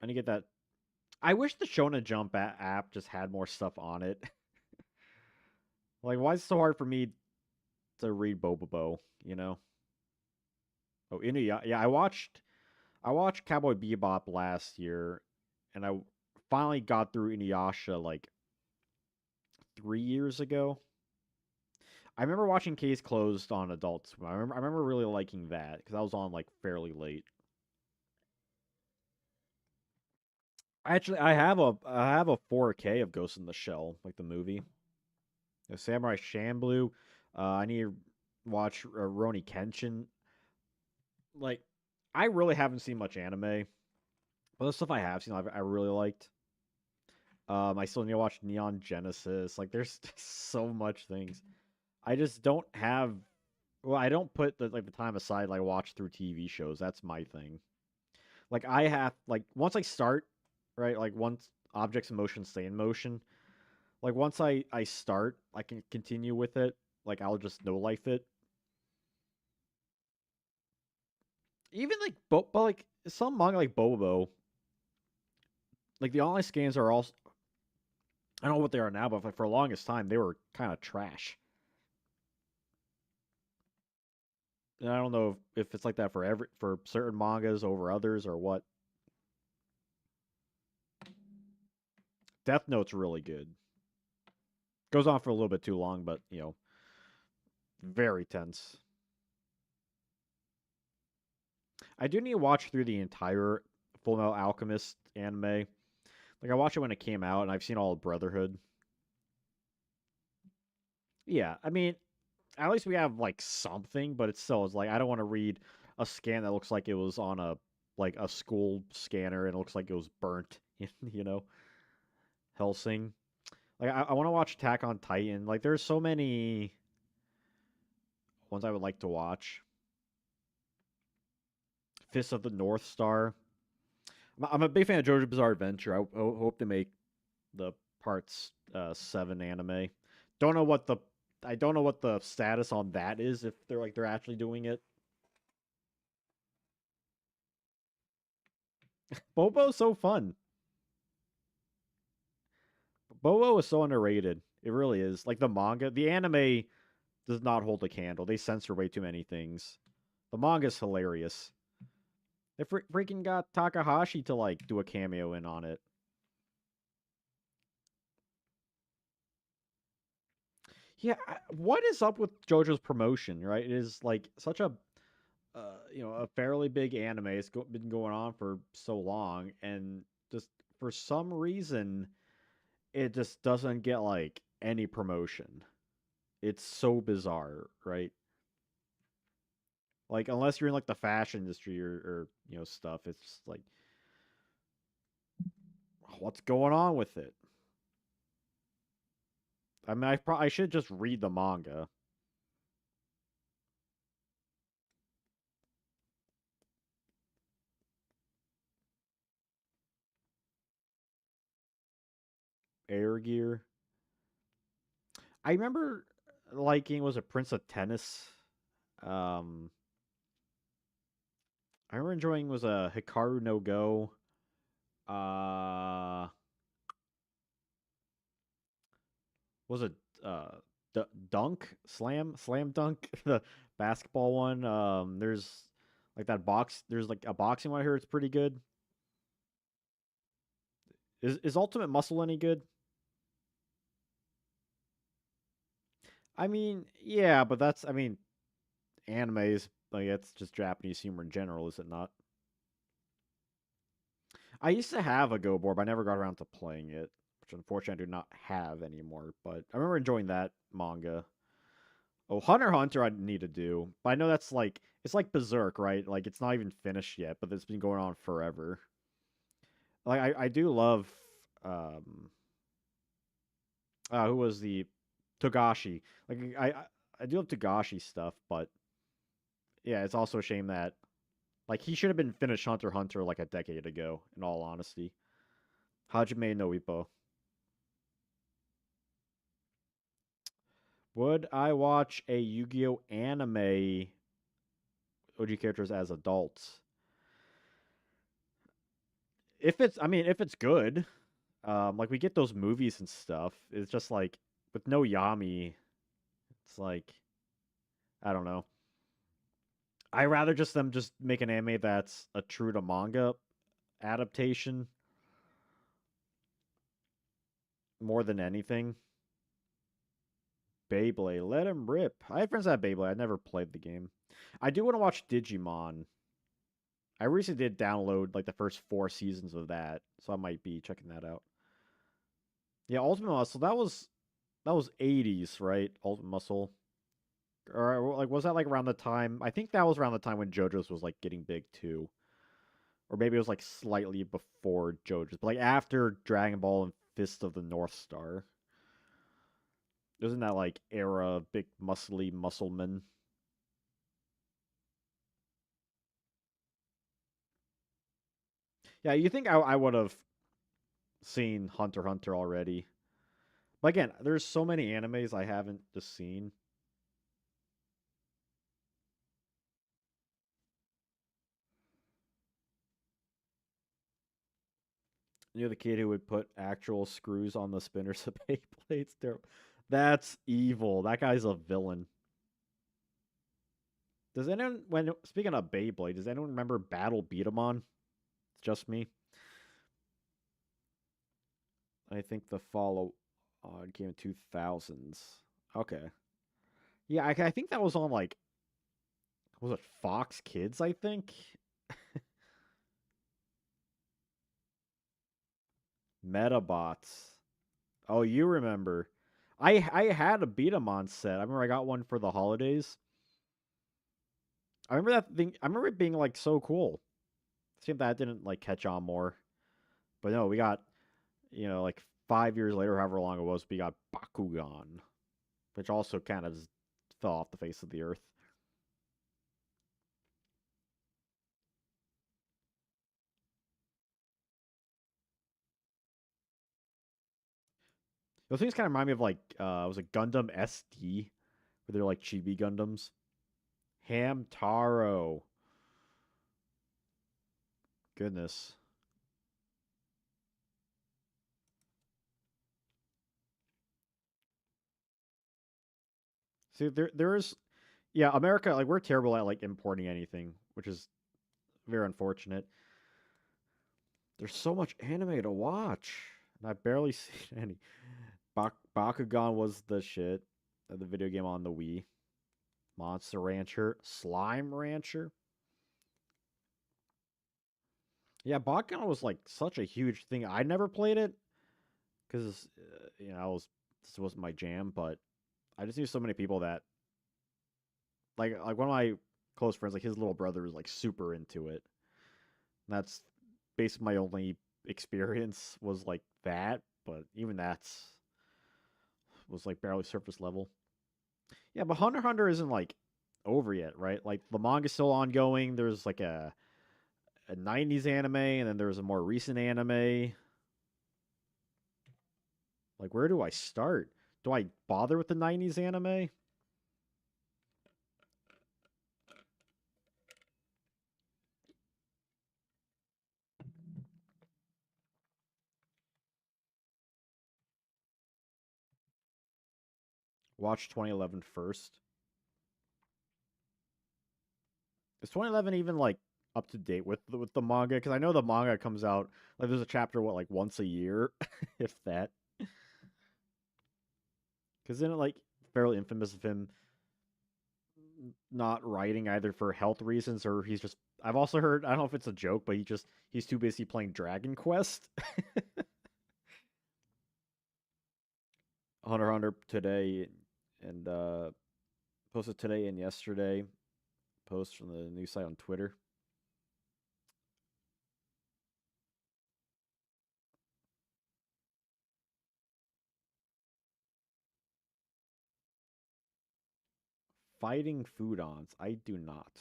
I need to get that. I wish the Shonen Jump app just had more stuff on it. Like, why is it so hard for me to read Bobobo? You know? Oh, Inuyasha. Yeah, I watched Cowboy Bebop last year, and I finally got through Inuyasha like 3 years ago. I remember watching Case Closed on Adult Swim. I remember really liking that because I was on like fairly late. Actually, I have a 4K of Ghost in the Shell, like the movie. The Samurai Shamblu. I need to watch Roni Kenshin. Like, I really haven't seen much anime, but the stuff I have seen, I really liked. I still need to watch Neon Genesis. Like, there's so much things. I just don't have. Well, I don't put the time aside like watch through TV shows. That's my thing. Like I have like once I start, right? Like once objects in motion stay in motion. Like once I start, I can continue with it. Like I'll just no life it. Even like but like some manga like Bobo, like the online scans are also I don't know what they are now, but like for the longest time they were kind of trash. And I don't know if it's like that for certain mangas over others or what. Death Note's really good. Goes on for a little bit too long, but very tense. I do need to watch through the entire Full Metal Alchemist anime. Like I watched it when it came out, and I've seen all of Brotherhood. Yeah, I mean, at least we have like something, but it's still is like I don't want to read a scan that looks like it was on a school scanner and it looks like it was burnt. You know, Helsing. Like I want to watch Attack on Titan. Like there's so many ones I would like to watch. Fist of the North Star. I'm a big fan of JoJo's Bizarre Adventure. I hope they make the parts 7 anime. Don't know what the I don't know what the status on that is if they're actually doing it. Bobo's so fun. Bobo is so underrated. It really is. Like the manga, the anime does not hold a candle. They censor way too many things. The manga's hilarious. They freaking got Takahashi to like do a cameo in on it. Yeah, what is up with JoJo's promotion? Right, it is like such a fairly big anime. It's been going on for so long, and just for some reason, it just doesn't get like any promotion. It's so bizarre, right? Like unless you're in like the fashion industry or stuff, it's just like what's going on with it? I mean, I should just read the manga. Air Gear. I remember liking was a Prince of Tennis. Um, I remember enjoying was a Hikaru no Go. Uh, was it uh dunk slam dunk the basketball one. There's like that box. There's like a boxing one I heard it's pretty good. Is Ultimate Muscle any good? I mean, yeah, but that's I mean, animes like it's just Japanese humor in general, is it not? I used to have a Go board, but I never got around to playing it, which unfortunately I do not have anymore. But I remember enjoying that manga. Oh, Hunter x Hunter I need to do, but I know that's like it's like Berserk, right? Like it's not even finished yet, but it's been going on forever. Like I do love um who was the Togashi. Like I do love Togashi stuff, but yeah, it's also a shame that like he should have been finished Hunter x Hunter like a decade ago, in all honesty. Hajime no Ippo. Would I watch a Yu-Gi-Oh anime? OG characters as adults. If it's, I mean, if it's good, like we get those movies and stuff. It's just like with no Yami, it's like I don't know. I rather just them just make an anime that's a true to manga adaptation more than anything. Beyblade, let him rip. I had friends that had Beyblade. I never played the game. I do want to watch Digimon. I recently did download like the first 4 seasons of that, so I might be checking that out. Yeah, Ultimate Muscle. That was 80s, right? Ultimate Muscle, or like was that like around the time? I think that was around the time when JoJo's was like getting big too, or maybe it was like slightly before JoJo's, but like after Dragon Ball and Fist of the North Star. Isn't that like era of big muscly musclemen? Yeah, you think I would have seen Hunter x Hunter already? But again, there's so many animes I haven't just seen. You're the kid who would put actual screws on the spinners of Beyblades. That's evil. That guy's a villain. Does anyone, when speaking of Beyblade, does anyone remember Battle Beatamon? It's just me. I think the follow on came in 2000s. Okay. Yeah, I think that was on like was it Fox Kids? I think Metabots. Oh, you remember? I had a Beatamon set. I remember I got one for the holidays. I remember that thing. I remember it being like so cool. See if that didn't like catch on more. But no, we got like 5 years later, however long it was, we got Bakugan, which also kind of fell off the face of the earth. Those things kind of remind me of like was it Gundam SD, where they're like chibi Gundams. Hamtaro, goodness. See, there's yeah, America, like we're terrible at like importing anything, which is very unfortunate. There's so much anime to watch, and I barely see any. Bakugan was the shit. The video game on the Wii. Monster Rancher, Slime Rancher. Yeah, Bakugan was like such a huge thing. I never played it because I was this wasn't my jam, but I just knew so many people that like one of my close friends, like his little brother was like super into it. And that's basically my only experience was like that, but even that's was like barely surface level. Yeah, but Hunter x Hunter isn't like over yet, right? Like the manga's still ongoing. There's like a 90s anime and then there's a more recent anime. Like where do I start? Do I bother with the 90s anime? Watch 2011 first. Is 2011 even like up to date with the manga? Because I know the manga comes out like there's a chapter what like once a year, if that. Because then it like fairly infamous of him not writing either for health reasons or he's just. I've also heard I don't know if it's a joke, but he's too busy playing Dragon Quest. Hunter x Hunter today and posted today and yesterday. Post from the news site on Twitter. Fighting Foodons. I do not.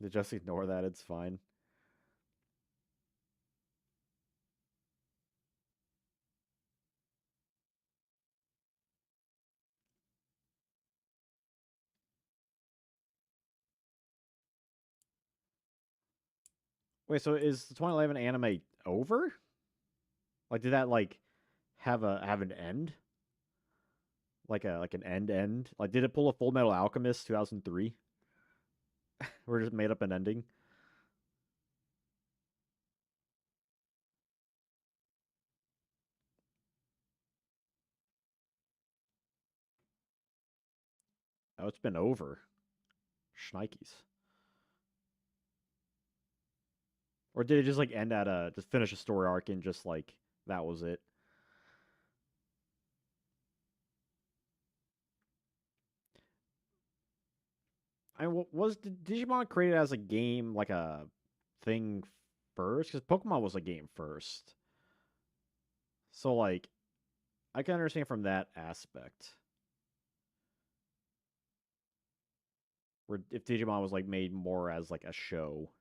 Just ignore that. It's fine. Wait, so is the 2011 anime over? Like, did that like have an end? Like an end? Like, did it pull a Full Metal Alchemist 2003? Or just made up an ending? Oh, it's been over. Shnikes. Or did it just like end at a just finish a story arc and just like that was it? Was Digimon created as a game like a thing first? Because Pokemon was a game first. So like I can understand from that aspect. Where if Digimon was like made more as like a show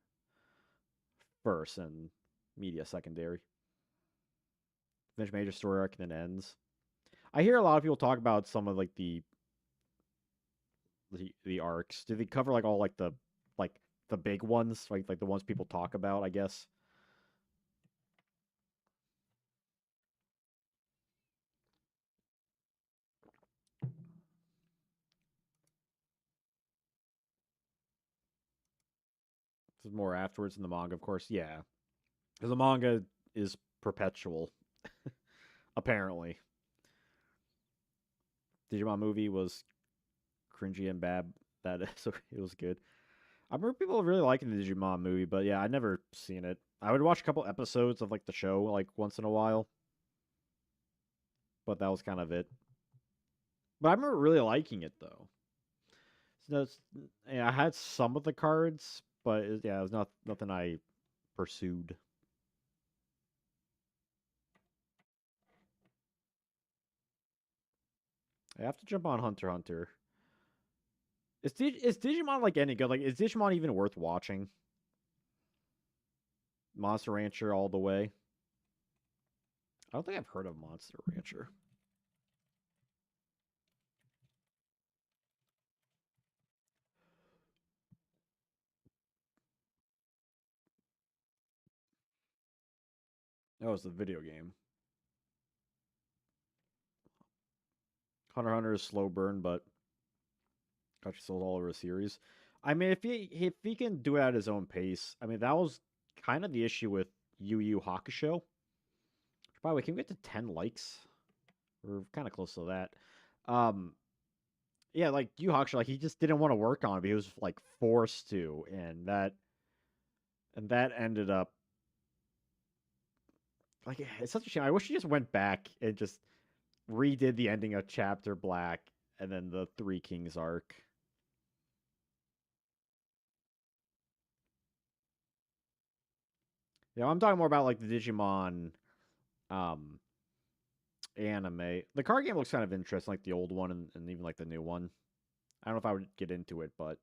first and media secondary. Finish major story arc and then ends. I hear a lot of people talk about some of like the arcs. Do they cover like all like the big ones, like the ones people talk about? I guess this is more afterwards in the manga, of course. Yeah, because the manga is perpetual. Apparently, Digimon movie was cringy and bad. That so it was good. I remember people really liking the Digimon movie, but yeah, I never seen it. I would watch a couple episodes of like the show like once in a while, but that was kind of it. But I remember really liking it though. So yeah, I had some of the cards, but yeah, it was not nothing I pursued. I have to jump on Hunter x Hunter. Is Digimon like any good? Like, is Digimon even worth watching? Monster Rancher all the way. I don't think I've heard of Monster Rancher. That was the video game. Hunter x Hunter is slow burn, but got you sold all over a series. I mean, if he can do it at his own pace, I mean that was kind of the issue with Yu Yu Hakusho. By the way, can we get to 10 likes? We're kind of close to that. Um, yeah, like Yu Hakusho, like he just didn't want to work on it. But he was like forced to, and that ended up like it's such a shame. I wish he just went back and just redid the ending of Chapter Black and then the Three Kings arc. Yeah, I'm talking more about like the Digimon um anime. The card game looks kind of interesting, like the old one and even like the new one. I don't know if I would get into it, but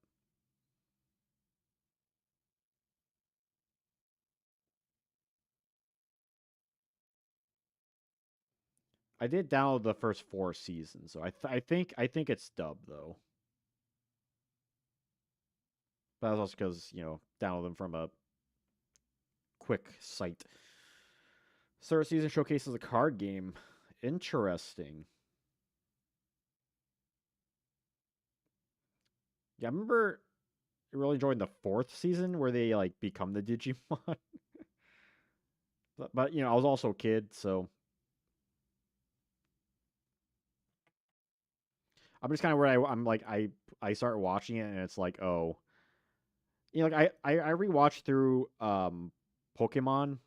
I did download the first 4 seasons, so I think it's dubbed though. But that's also because download them from a quick site. Third season showcases a card game. Interesting. Yeah, I remember really enjoying the fourth season where they like become the Digimon. But I was also a kid, so I'm just kind of where I'm like I start watching it and it's like oh, like I rewatched through Pokemon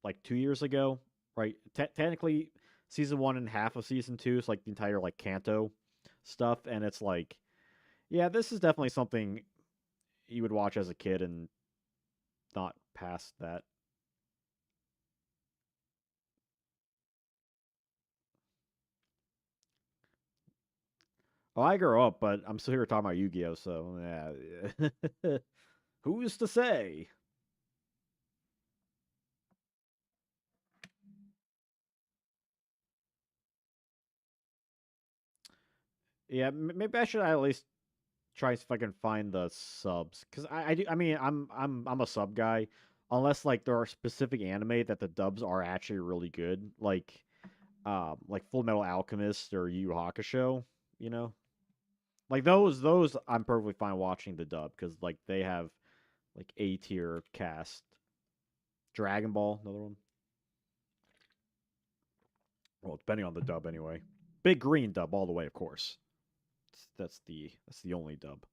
like 2 years ago, right? Technically, season one and half of season two is like the entire like Kanto stuff, and it's like yeah, this is definitely something you would watch as a kid and not past that. Well, I grew up, but I'm still here talking about Yu-Gi-Oh, so yeah. Who's to say? Yeah, maybe I should at least Try if I can find the subs because I do. I mean, I'm a sub guy, unless like there are specific anime that the dubs are actually really good, like Full Metal Alchemist or Yu Yu Hakusho. You know, like those I'm perfectly fine watching the dub because like they have like A tier cast. Dragon Ball, another one. Well, depending on the dub anyway. Big green dub all the way, of course. That's the only dub.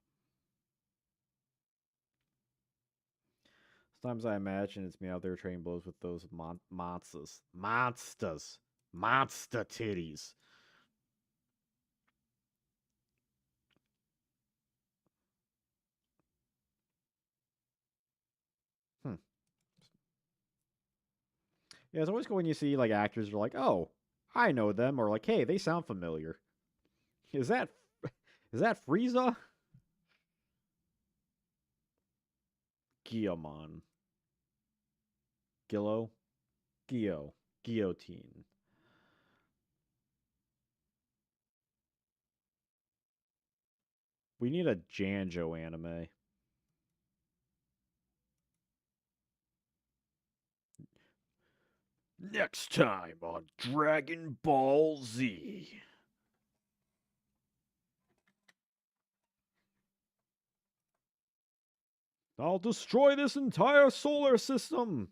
Sometimes I imagine it's me out there trading blows with those monster titties. Hmm. Yeah, it's always cool when you see like actors are like, oh, I know them, or like, hey, they sound familiar. Is that is that Frieza? Guillemon, Gillo, Gio, Guillotine. We need a Janjo anime. Next time on Dragon Ball Z. I'll destroy this entire solar system.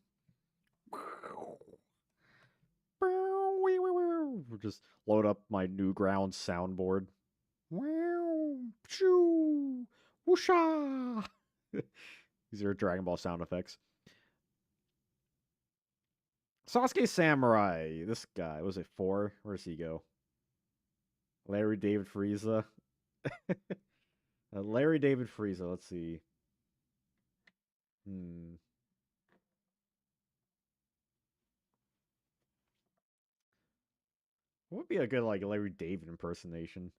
Just load up my Newgrounds soundboard. Wow, shoo, whoosha. These are Dragon Ball sound effects. Sasuke Samurai. This guy was it 4? Where does he go? Larry David Frieza. Larry David Frieza. Let's see. Hmm. What would be a good like Larry David impersonation?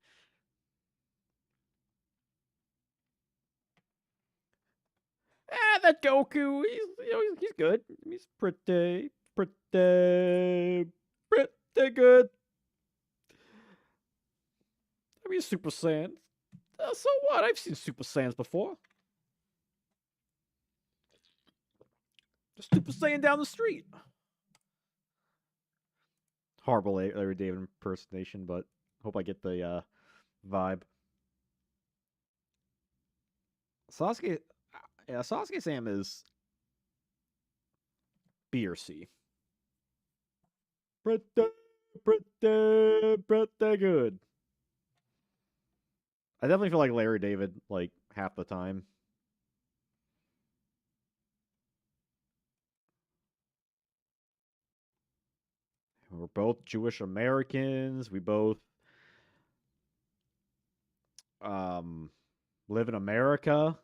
That Goku, he's good. He's pretty good. I mean, Super Saiyan. So what? I've seen Super Saiyans before. Just Super Saiyan down the street. Horrible Larry David impersonation, but hope I get the vibe. Sasuke, yeah, Sasuke Sam is B or C. Pretty good. I definitely feel like Larry David like half the time. We're both Jewish Americans. We both um live in America.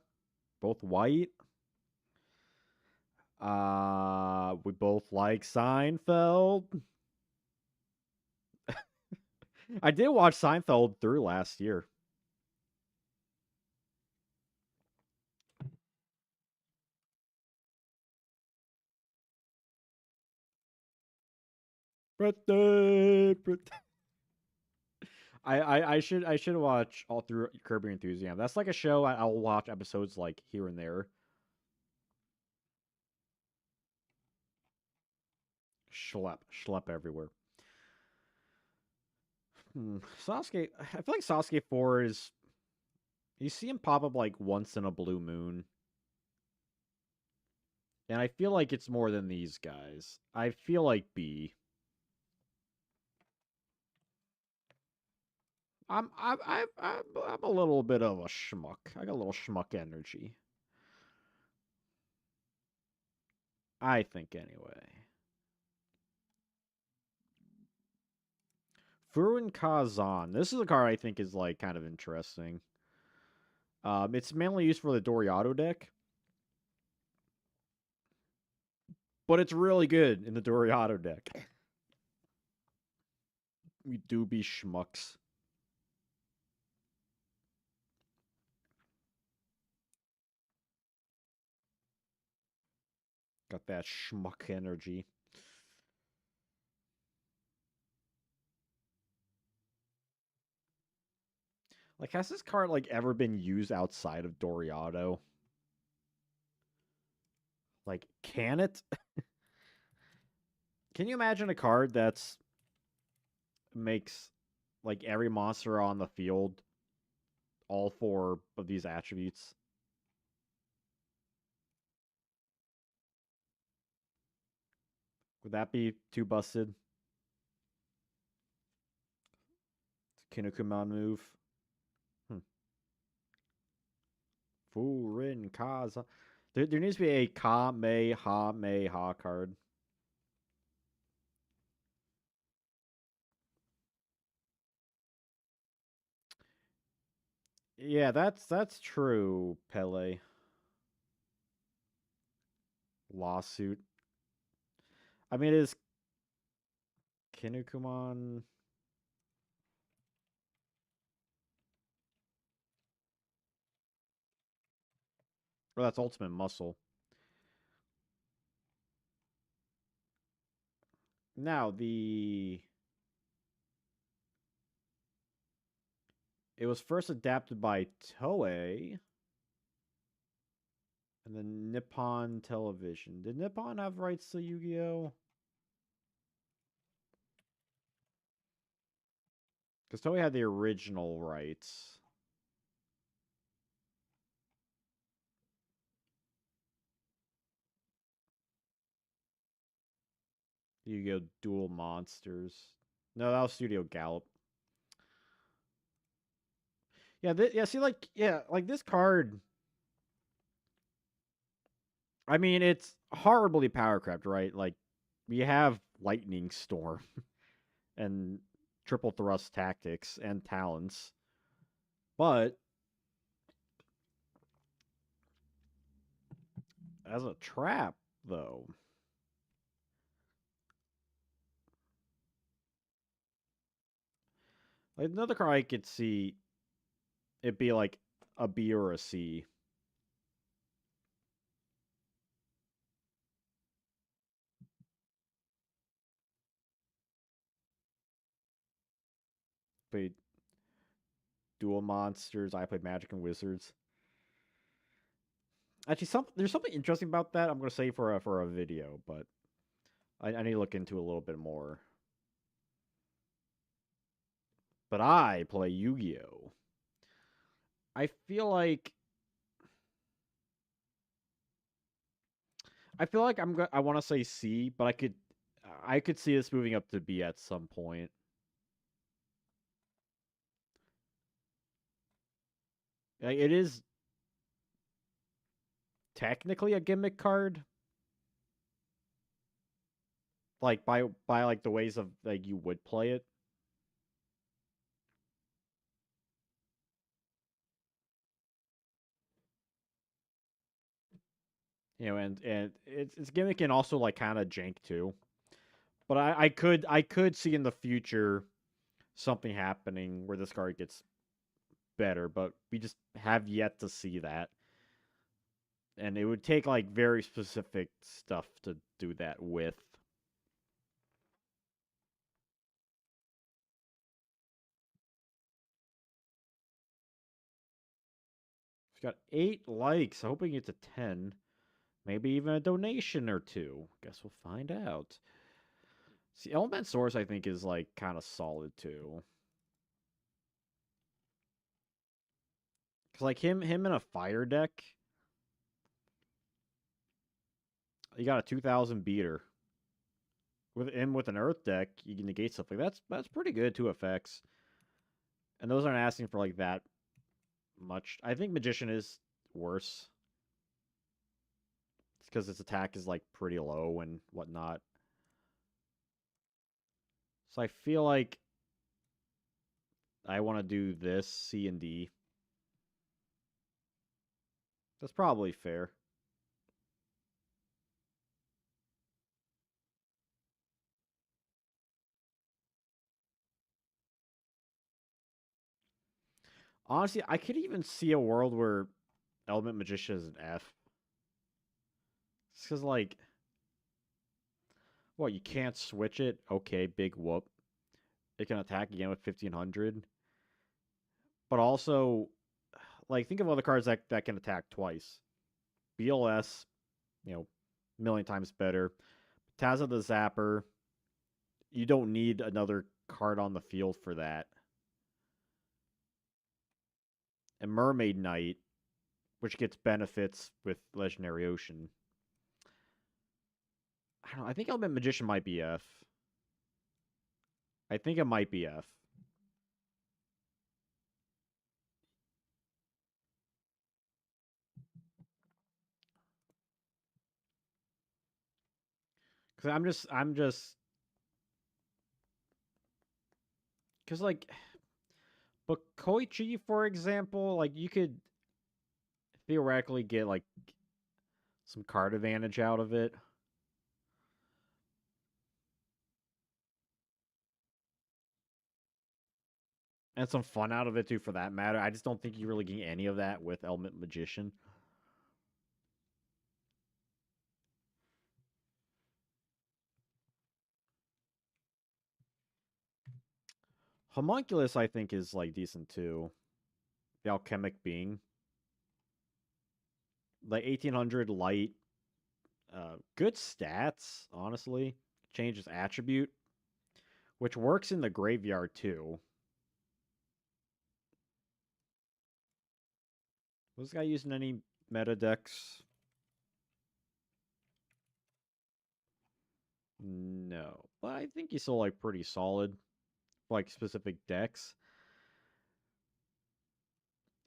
Both white. We both like Seinfeld. I did watch Seinfeld through last year. I should watch all through Curb Your Enthusiasm. That's like a show I'll watch episodes like here and there. Schlep everywhere. Sasuke, I feel like Sasuke 4 is you see him pop up like once in a blue moon, and I feel like it's more than these guys. I feel like B. I'm a little bit of a schmuck. I got a little schmuck energy. I think anyway. Furin Kazan. This is a card I think is like kind of interesting. It's mainly used for the Doriado deck, but it's really good in the Doriado deck. We do be schmucks. Got that schmuck energy. Like, has this card like ever been used outside of Doriado? Like, can it? Can you imagine a card that's makes like every monster on the field all four of these attributes? Would that be too busted? Kinnikuman move. Hmm. Furin Kaza. There needs to be a Kamehameha card. Yeah, that's true, Pele. Lawsuit. I mean, is Kinnikuman. Well, that's Ultimate Muscle. Now, it was first adapted by Toei and then Nippon Television. Did Nippon have rights to Yu-Gi-Oh? Because Toei had the original rights. Yu-Gi-Oh! Duel Monsters. No, that was Studio Gallop. Yeah, yeah. See, like this card. I mean, it's horribly power crept, right? Like, we have Lightning Storm and Triple Thrust Tactics and Talents, but as a trap, though, like another card I could see it be like a B or a C. Played Dual Monsters. I played Magic and Wizards. Actually, there's something interesting about that. I'm gonna say for a video, but I need to look into a little bit more. But I play Yu-Gi-Oh. I feel like I want to say C, but I could see this moving up to B at some point. Like, it is technically a gimmick card, like by like the ways of like you would play it. And it's gimmick and also like kind of jank too. But I could see in the future something happening where this card gets better, but we just have yet to see that. And it would take like very specific stuff to do that with. It's got 8 likes. I hope we get to 10. Maybe even a donation or two. Guess we'll find out. See, Element Source I think is like kind of solid too. Cause like him in a fire deck, you got a 2000 beater. With an earth deck, you can negate stuff like that's pretty good. 2 effects, and those aren't asking for like that much. I think Magician is worse. It's because its attack is like pretty low and whatnot. So I feel like I want to do this C and D. That's probably fair. Honestly, I could even see a world where Element Magician is an F. It's because like, what, you can't switch it? Okay, big whoop. It can attack again with 1500. but also like think of other cards that can attack twice. BLS, you know, a million times better. Tazza the Zapper, you don't need another card on the field for that. And Mermaid Knight, which gets benefits with Legendary Ocean. I don't know. I think Element Magician might be F. I think it might be F. Cause I'm just, cause like, but Koichi, for example, like you could theoretically get like some card advantage out of it and some fun out of it too, for that matter. I just don't think you really get any of that with Element Magician. Homunculus, I think, is like decent too. The Alchemic Being, like 1800 light, good stats. Honestly, changes attribute, which works in the graveyard too. Was this guy using any meta decks? No, but I think he's still like pretty solid, like specific decks.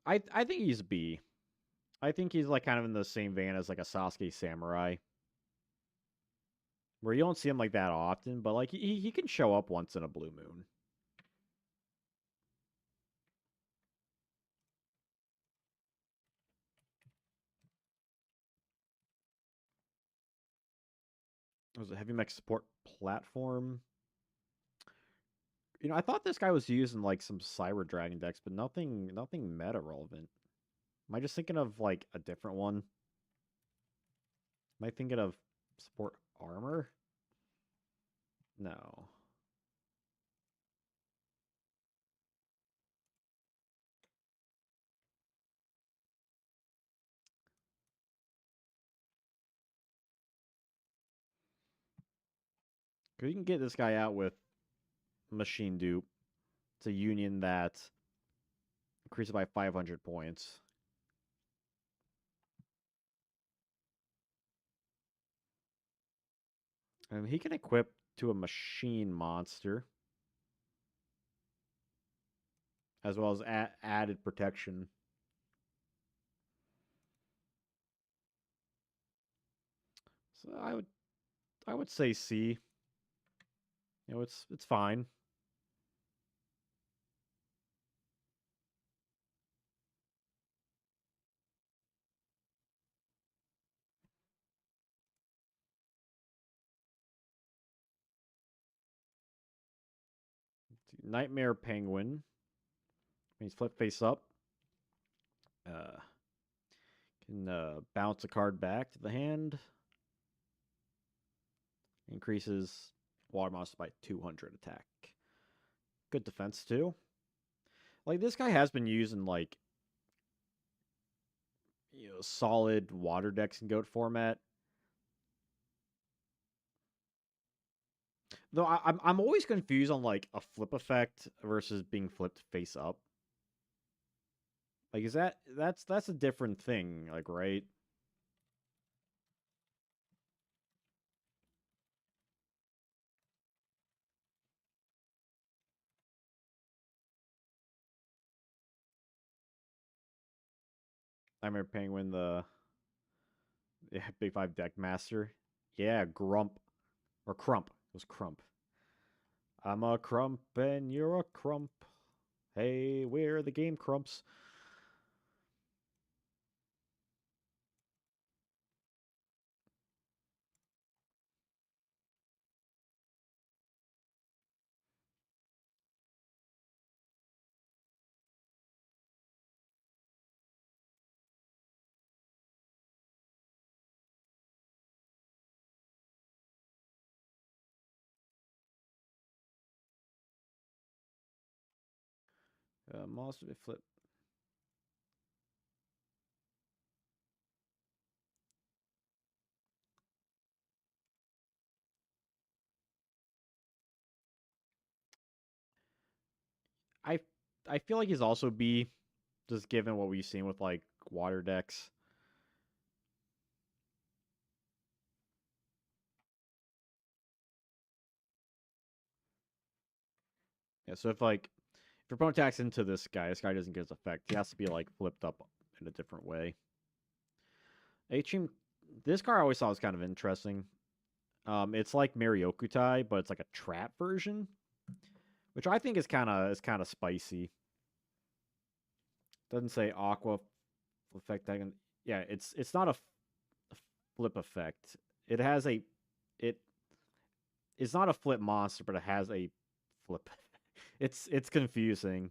I think he's B. I think he's like kind of in the same vein as like a Sasuke Samurai, where you don't see him like that often, but like he can show up once in a blue moon. It was a heavy mech support platform. I thought this guy was using like some Cyber Dragon decks, but nothing meta relevant. Am I just thinking of like a different one? Am I thinking of support armor? No. Because you can get this guy out with Machine Dupe. It's a union that increases by 500 points. And he can equip to a machine monster, as well as added protection. So I would say C. It's fine. Nightmare Penguin. He's flip face up. Uh, can bounce a card back to the hand. Increases water monster by 200 attack. Good defense too. Like this guy has been using like solid water decks in goat format. Though I'm always confused on like a flip effect versus being flipped face up. Like is that's a different thing, like right? I remember Penguin the Big Five deck master. Yeah, Grump or Crump. It was Crump. I'm a Crump and you're a Crump. Hey, we're the game Crumps. Monster flip. I I feel like he's also B, just given what we've seen with like water decks. Yeah, so if your opponent attacks into this guy doesn't get his effect. He has to be like flipped up in a different way. Atrium, this card I always thought was kind of interesting. It's like Mariokutai, but it's like a trap version, which I think is kind of spicy. Doesn't say aqua effect. Yeah, it's not a flip effect. It has a it it's not a flip monster, but it has a flip. It's confusing.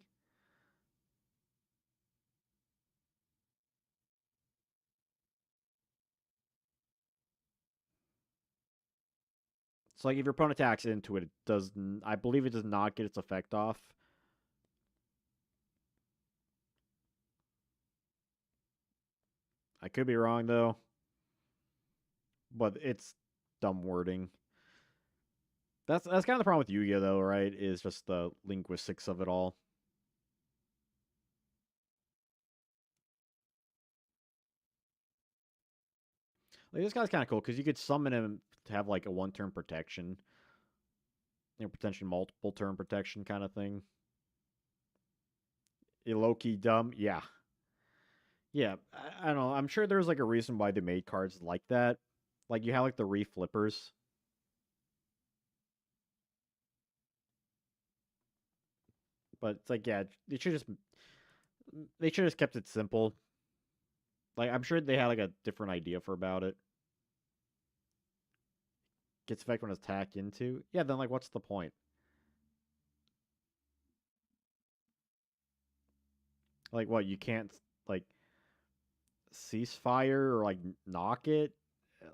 So like if your opponent attacks into it, it does. I believe it does not get its effect off. I could be wrong though, but it's dumb wording. That's kind of the problem with Yu-Gi-Oh though, right? Is just the linguistics of it all. Like this guy's kind of cool because you could summon him to have like a one-turn protection, potentially multiple turn protection kind of thing. Low key dumb, yeah, yeah. I don't know. I'm sure there's like a reason why they made cards like that. Like you have like the reflippers, but it's like yeah, they should just kept it simple. Like I'm sure they had like a different idea for about it. Gets effect when it's attacked into. Yeah, then like what's the point? Like what you can't like ceasefire or like knock it,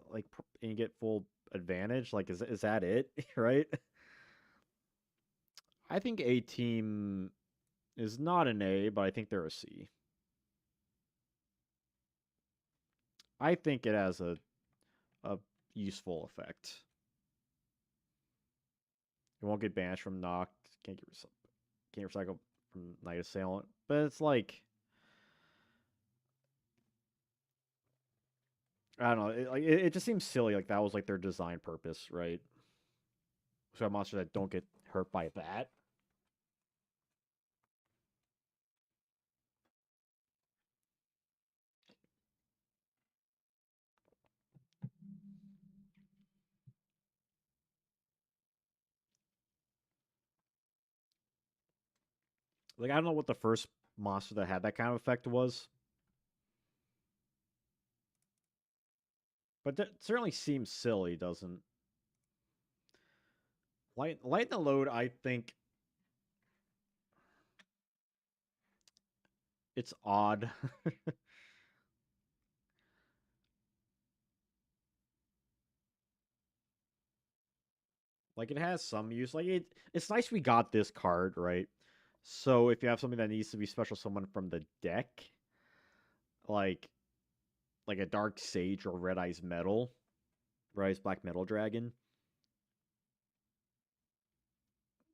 like and you get full advantage. Like is that it? Right? I think A team is not an A, but I think they're a C. I think it has a useful effect. It won't get banished from knocked. Can't recycle from Night Assailant. But it's like I don't know. It just seems silly. Like that was like their design purpose, right? So monsters that don't get hurt by that. Like I don't know what the first monster that had that kind of effect was, but that certainly seems silly, doesn't? Light the load. I think it's odd. Like it has some use. Like it's nice we got this card, right? So if you have something that needs to be special summon from the deck, like like a Dark Sage or Red Eyes Metal, Red Eyes Black Metal Dragon,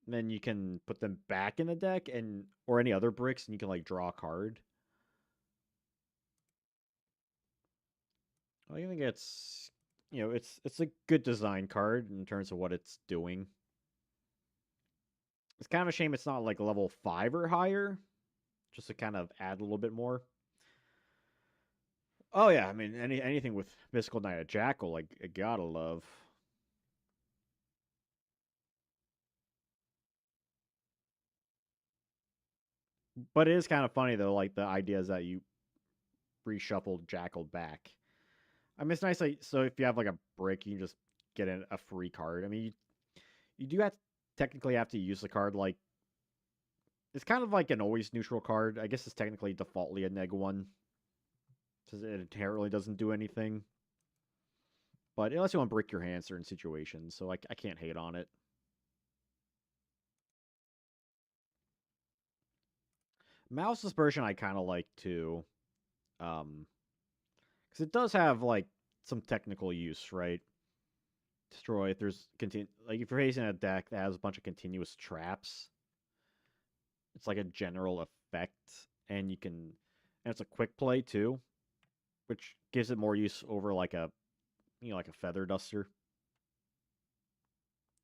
then you can put them back in the deck and or any other bricks, and you can like draw a card. I think it's a good design card in terms of what it's doing. It's kind of a shame it's not like level 5 or higher, just to kind of add a little bit more. Oh yeah, I mean anything with Mystical Knight of Jackal, like I gotta love. But it is kind of funny though, like the idea is that you reshuffle Jackal back. I mean, it's nice. Like, so if you have like a brick, you can just get a free card. I mean, you do have technically have to use the card. Like, it's kind of like an always neutral card. I guess it's technically defaultly a neg one because it inherently doesn't do anything. But unless you want to brick your hand certain situations, so I can't hate on it. Mouse dispersion I kind of like too, because it does have like some technical use, right? Destroy if there's like if you're facing a deck that has a bunch of continuous traps, it's like a general effect, and you can, and it's a quick play too, which gives it more use over like a like a feather duster.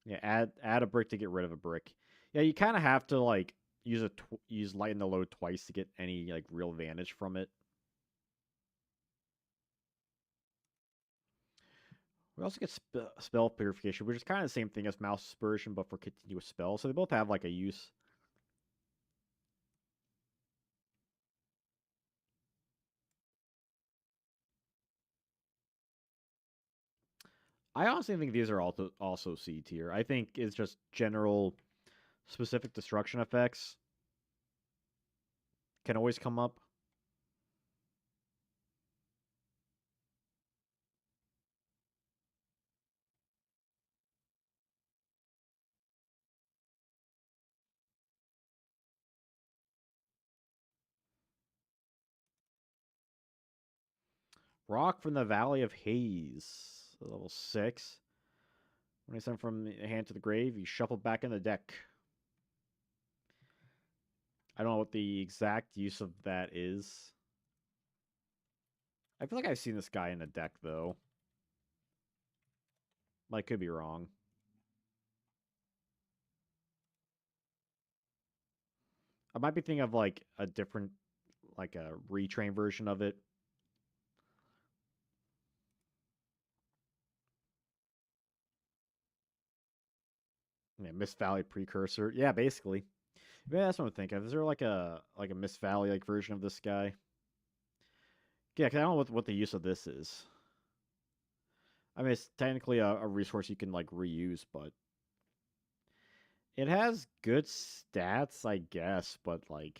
Yeah, add a brick to get rid of a brick. Yeah, you kind of have to like use lighten the load twice to get any like real advantage from it. We also get spell purification, which is kind of the same thing as mouse dispersion, but for continuous spells. So they both have like a use. I honestly think these are also C tier. I think it's just general specific destruction effects can always come up. Rock from the Valley of Haze, level 6. When I send from the hand to the grave, you shuffle back in the deck. I don't know what the exact use of that is. I feel like I've seen this guy in a deck, though. I could be wrong. I might be thinking of like a different, like a retrain version of it. Yeah, Mist Valley precursor. Yeah, basically. Yeah, that's what I'm thinking of. Is there like a Mist Valley like version of this guy? Yeah, because I don't know what the use of this is. I mean, it's technically a resource you can like reuse, but it has good stats, I guess. But like,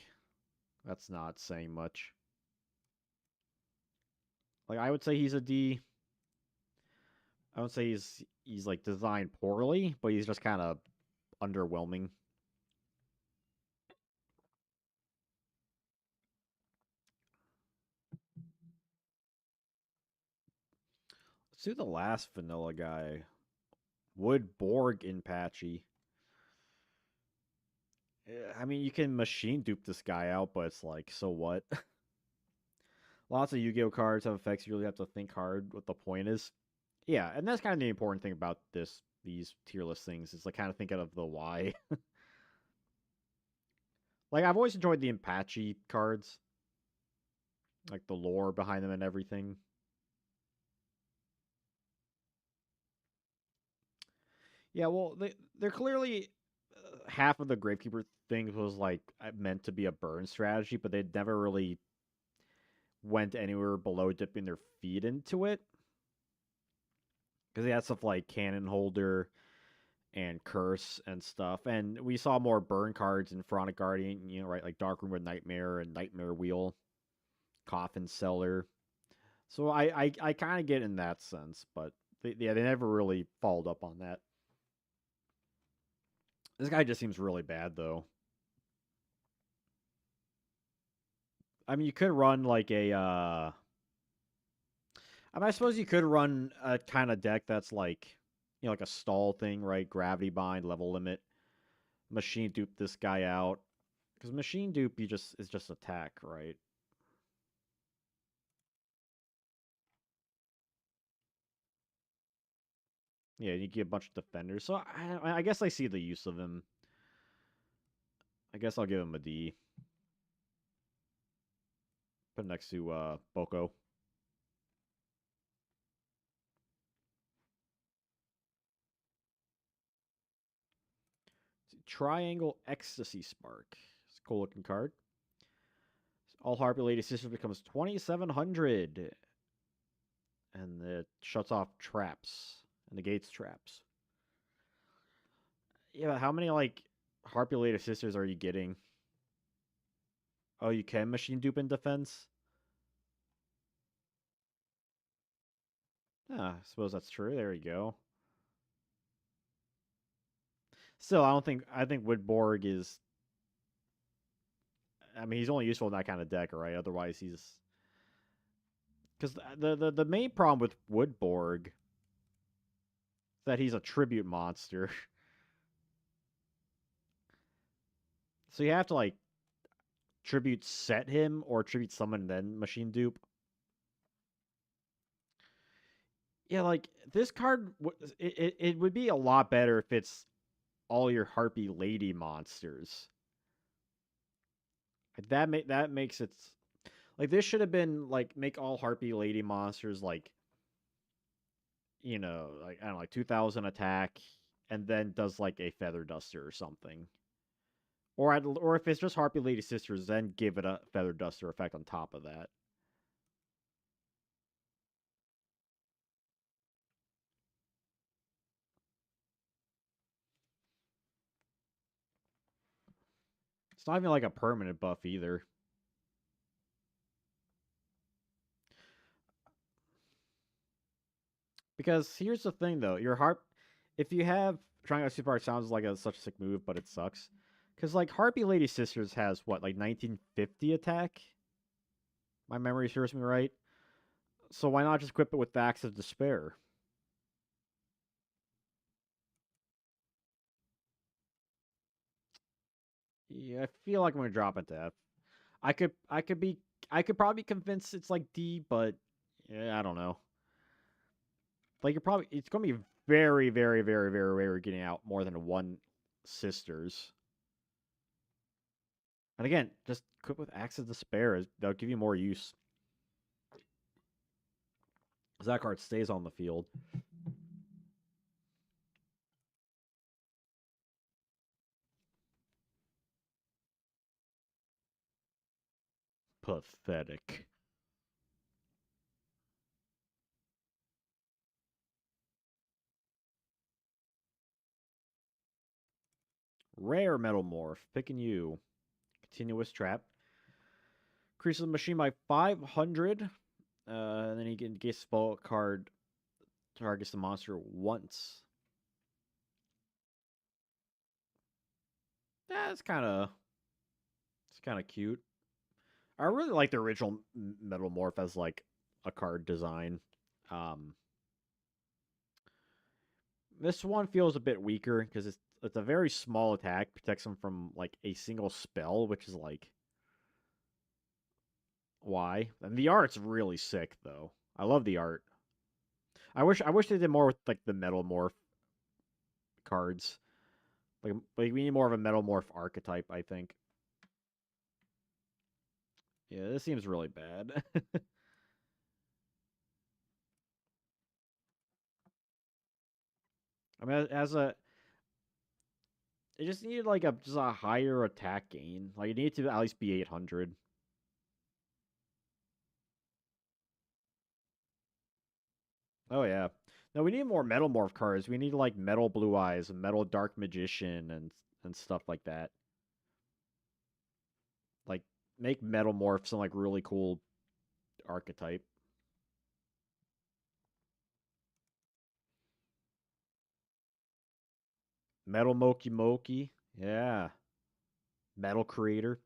that's not saying much. Like, I would say he's a D. I would say he's like designed poorly, but he's just kind of underwhelming. Let's do the last vanilla guy. Would Borg in Patchy. I mean, you can machine dupe this guy out, but it's like, so what? Lots of Yu-Gi-Oh cards have effects. You really have to think hard what the point is. Yeah, and that's kind of the important thing about these tier list things is like kind of thinking of the why. Like I've always enjoyed the Apache cards, like the lore behind them and everything. Yeah, well, they're clearly half of the Gravekeeper thing was like meant to be a burn strategy, but they never really went anywhere below dipping their feet into it because they had stuff like Cannon Holder and Curse and stuff, and we saw more burn cards in Pharaonic Guardian, right, like Dark Room with Nightmare and Nightmare Wheel, Coffin Cellar. So I kind of get in that sense, but yeah, they never really followed up on that. This guy just seems really bad though. I mean, you could run like a. I mean, I suppose you could run a kind of deck that's like, like a stall thing, right? Gravity bind, level limit, machine dupe this guy out. Because machine dupe, you just is just attack, right? Yeah, you get a bunch of defenders. So I guess I see the use of him. I guess I'll give him a D. Put him next to Boko. Triangle Ecstasy Spark. It's a cool looking card. All Harpy Lady Sisters becomes 2,700. And it shuts off traps. And negates traps. Yeah, how many, like, Harpy Lady Sisters are you getting? Oh, you can machine dupe in defense? Ah, I suppose that's true. There you go. Still, I don't think. I think Woodborg is. I mean, he's only useful in that kind of deck, right? Otherwise, he's because the main problem with Woodborg is that he's a tribute monster. So you have to like tribute set him or tribute summon then machine dupe. Yeah, like this card, it would be a lot better if it's all your Harpy Lady monsters. That makes it like this should have been like make all Harpy Lady monsters like like I don't know, like 2000 attack, and then does like a Feather Duster or something. Or if it's just Harpy Lady Sisters, then give it a Feather Duster effect on top of that. It's not even like a permanent buff either. Because here's the thing though, your harp, if you have Triangle Super Art sounds like such a sick move, but it sucks. Because like Harpy Lady Sisters has what like 1950 attack. My memory serves me right. So why not just equip it with Axe of Despair? Yeah, I feel like I'm gonna drop it to F. I could probably convince it's like D, but yeah, I don't know. Like it's gonna be very, very, very, very rare getting out more than one sisters. And again, just equip with Axe of Despair. They'll give you more use. Because that card stays on the field. Pathetic. Rare Metal Morph. Picking you. Continuous Trap. Increases the machine by 500. And then he can get spell card targets the monster once. Yeah, it's kind of cute. I really like the original Metal Morph as like a card design. Um, this one feels a bit weaker because it's a very small attack, protects him from like a single spell, which is like why. And the art's really sick though. I love the art. I wish they did more with like the Metal Morph cards. Like we need more of a Metal Morph archetype. I think. Yeah, this seems really bad. I mean, as a it just needed like a just a higher attack gain. Like it needed to at least be 800. Oh yeah. No, we need more Metal Morph cards. We need like Metal Blue Eyes, Metal Dark Magician, and stuff like that. Like make Metal Morph some like really cool archetype. Metal Moki Moki, yeah. Metal Creator.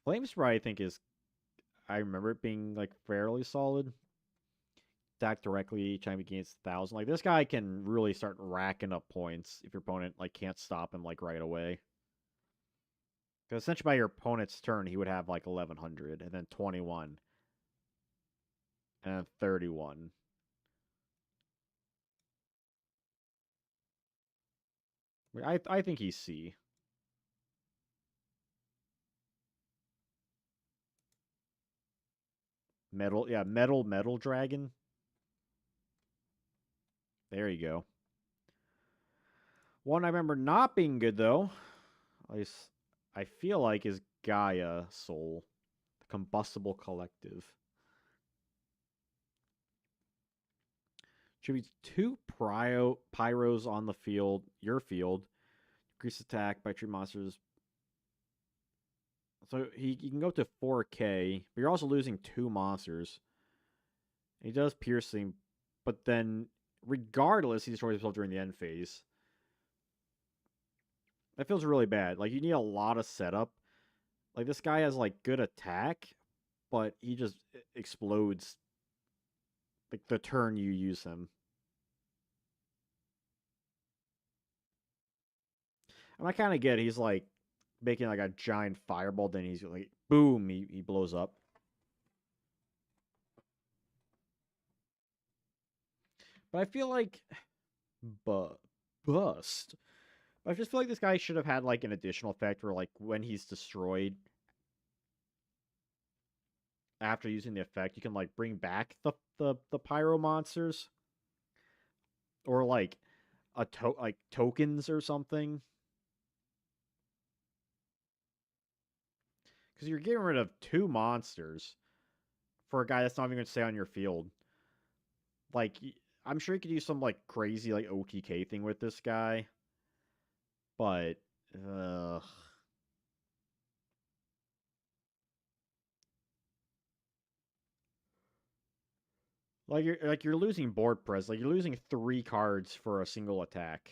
Flame Spray, I think is I remember it being like fairly solid. Attack directly, chime against 1,000. Like this guy can really start racking up points if your opponent like can't stop him like right away. Because essentially by your opponent's turn, he would have like 1,100, and then 21, and then 31. I think he's C. Metal, yeah, metal dragon. There you go. One I remember not being good though, at least I feel like, is Gaia Soul, the Combustible Collective. Tributes two pyros on the field, your field. Increase attack by tree monsters. So he can go to 4K, but you're also losing two monsters. He does piercing, but then regardless, he destroys himself during the end phase. That feels really bad. Like you need a lot of setup, Like this guy has like good attack, but he just explodes like the turn you use him. And I kind of get it. He's like making like a giant fireball, then he's like boom, he blows up. But I feel like bu- bust. I just feel like this guy should have had like an additional effect where like when he's destroyed after using the effect, you can like bring back the pyro monsters or like like tokens or something. Because you're getting rid of two monsters for a guy that's not even going to stay on your field. Like, I'm sure you could use some like crazy like OTK thing with this guy, but you're losing board press. Like you're losing three cards for a single attack.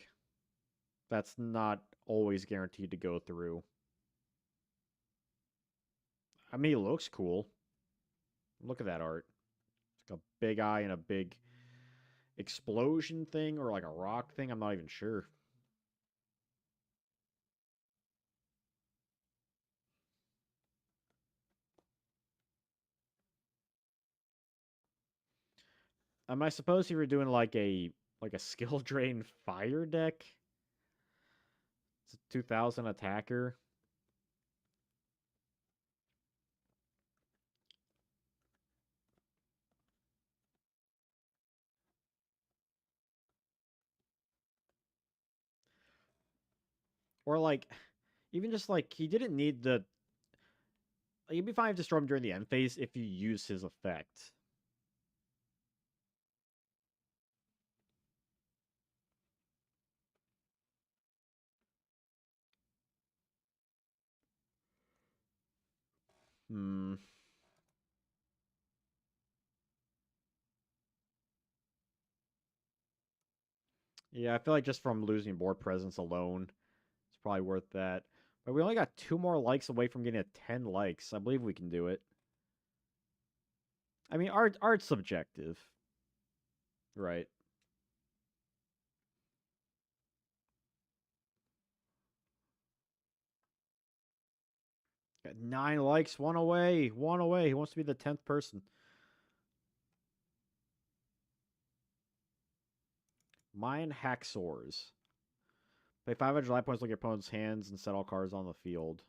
That's not always guaranteed to go through. I mean, it looks cool. Look at that art. It's like a big eye and a big explosion thing or like a rock thing. I'm not even sure. I suppose if you were doing like a skill drain fire deck, it's a 2000 attacker. Or like even just like he didn't need the like, you'd be fine to destroy him during the end phase if you use his effect. Hmm. Yeah, I feel like just from losing board presence alone, it's probably worth that. But we only got two more likes away from getting a 10 likes. I believe we can do it. I mean, art's subjective, right? Got 9 likes, one away, one away. He wants to be the 10th person. Mine Hacksaws. Pay 500 life points, look at your opponent's hands, and set all cards on the field.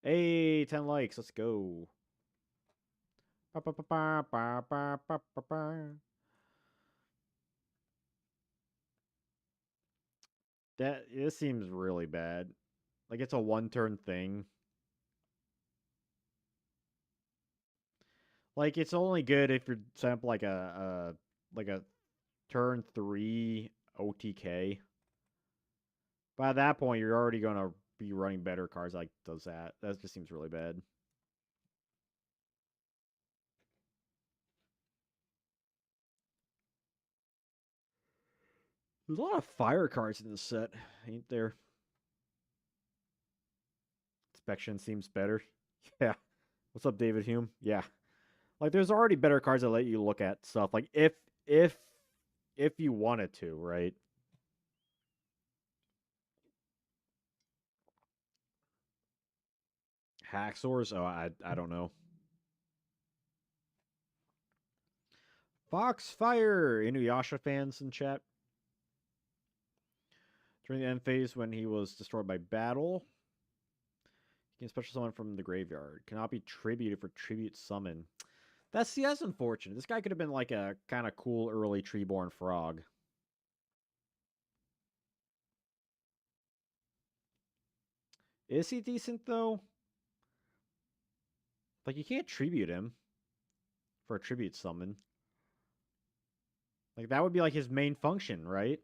Hey, 10 likes. Let's go. Ba, ba, ba, ba, ba, ba, ba, ba, ba. This seems really bad. Like it's a one turn thing. Like it's only good if you're set up like a turn 3 OTK. By that point, you're already gonna be running better cards like does that. That just seems really bad. There's a lot of fire cards in this set, ain't there? Inspection seems better. Yeah. What's up, David Hume? Yeah. Like there's already better cards that let you look at stuff. Like if if you wanted to, right? Hacksaws? Oh, I don't know. Foxfire! Inuyasha fans in chat. During the end phase, when he was destroyed by battle, you can special summon from the graveyard. Cannot be tributed for tribute summon. That's unfortunate. This guy could have been like a kind of cool early treeborn frog. Is he decent though? Like you can't tribute him for a tribute summon. Like that would be like his main function, right?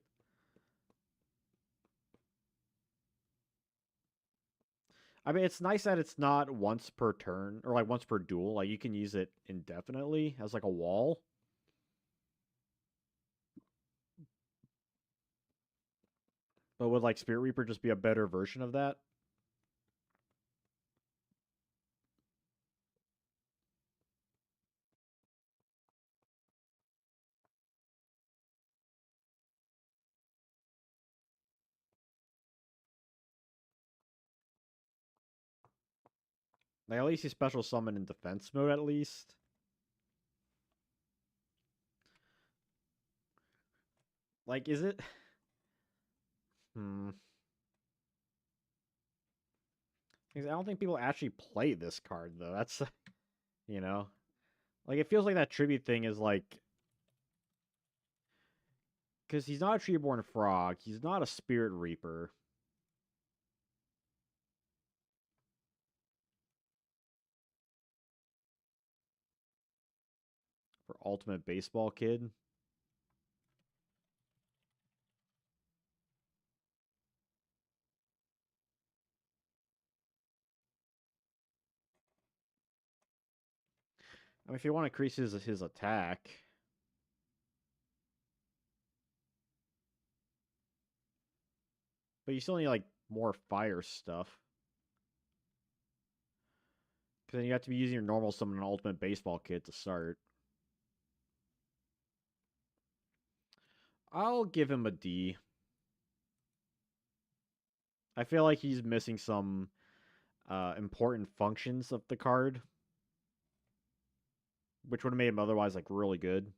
I mean, it's nice that it's not once per turn or like once per duel. Like you can use it indefinitely as like a wall. But would like Spirit Reaper just be a better version of that? Like at least he's special summon in defense mode at least. Like, is it? Hmm. I don't think people actually play this card though. That's you know, like it feels like that tribute thing is like because he's not a Treeborn Frog, he's not a Spirit Reaper. For Ultimate Baseball Kid. I mean, if you want to increase his attack, but you still need like more fire stuff. Because then you have to be using your normal summon and Ultimate Baseball Kid to start. I'll give him a D. I feel like he's missing some important functions of the card, which would have made him otherwise like really good.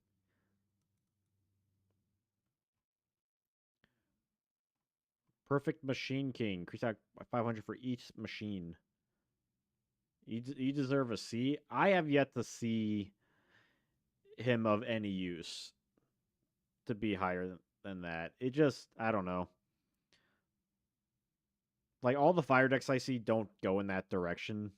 Perfect Machine King. Increase out 500 for each machine. You deserve a C. I have yet to see him of any use to be higher than that. It just, I don't know. Like, all the fire decks I see don't go in that direction.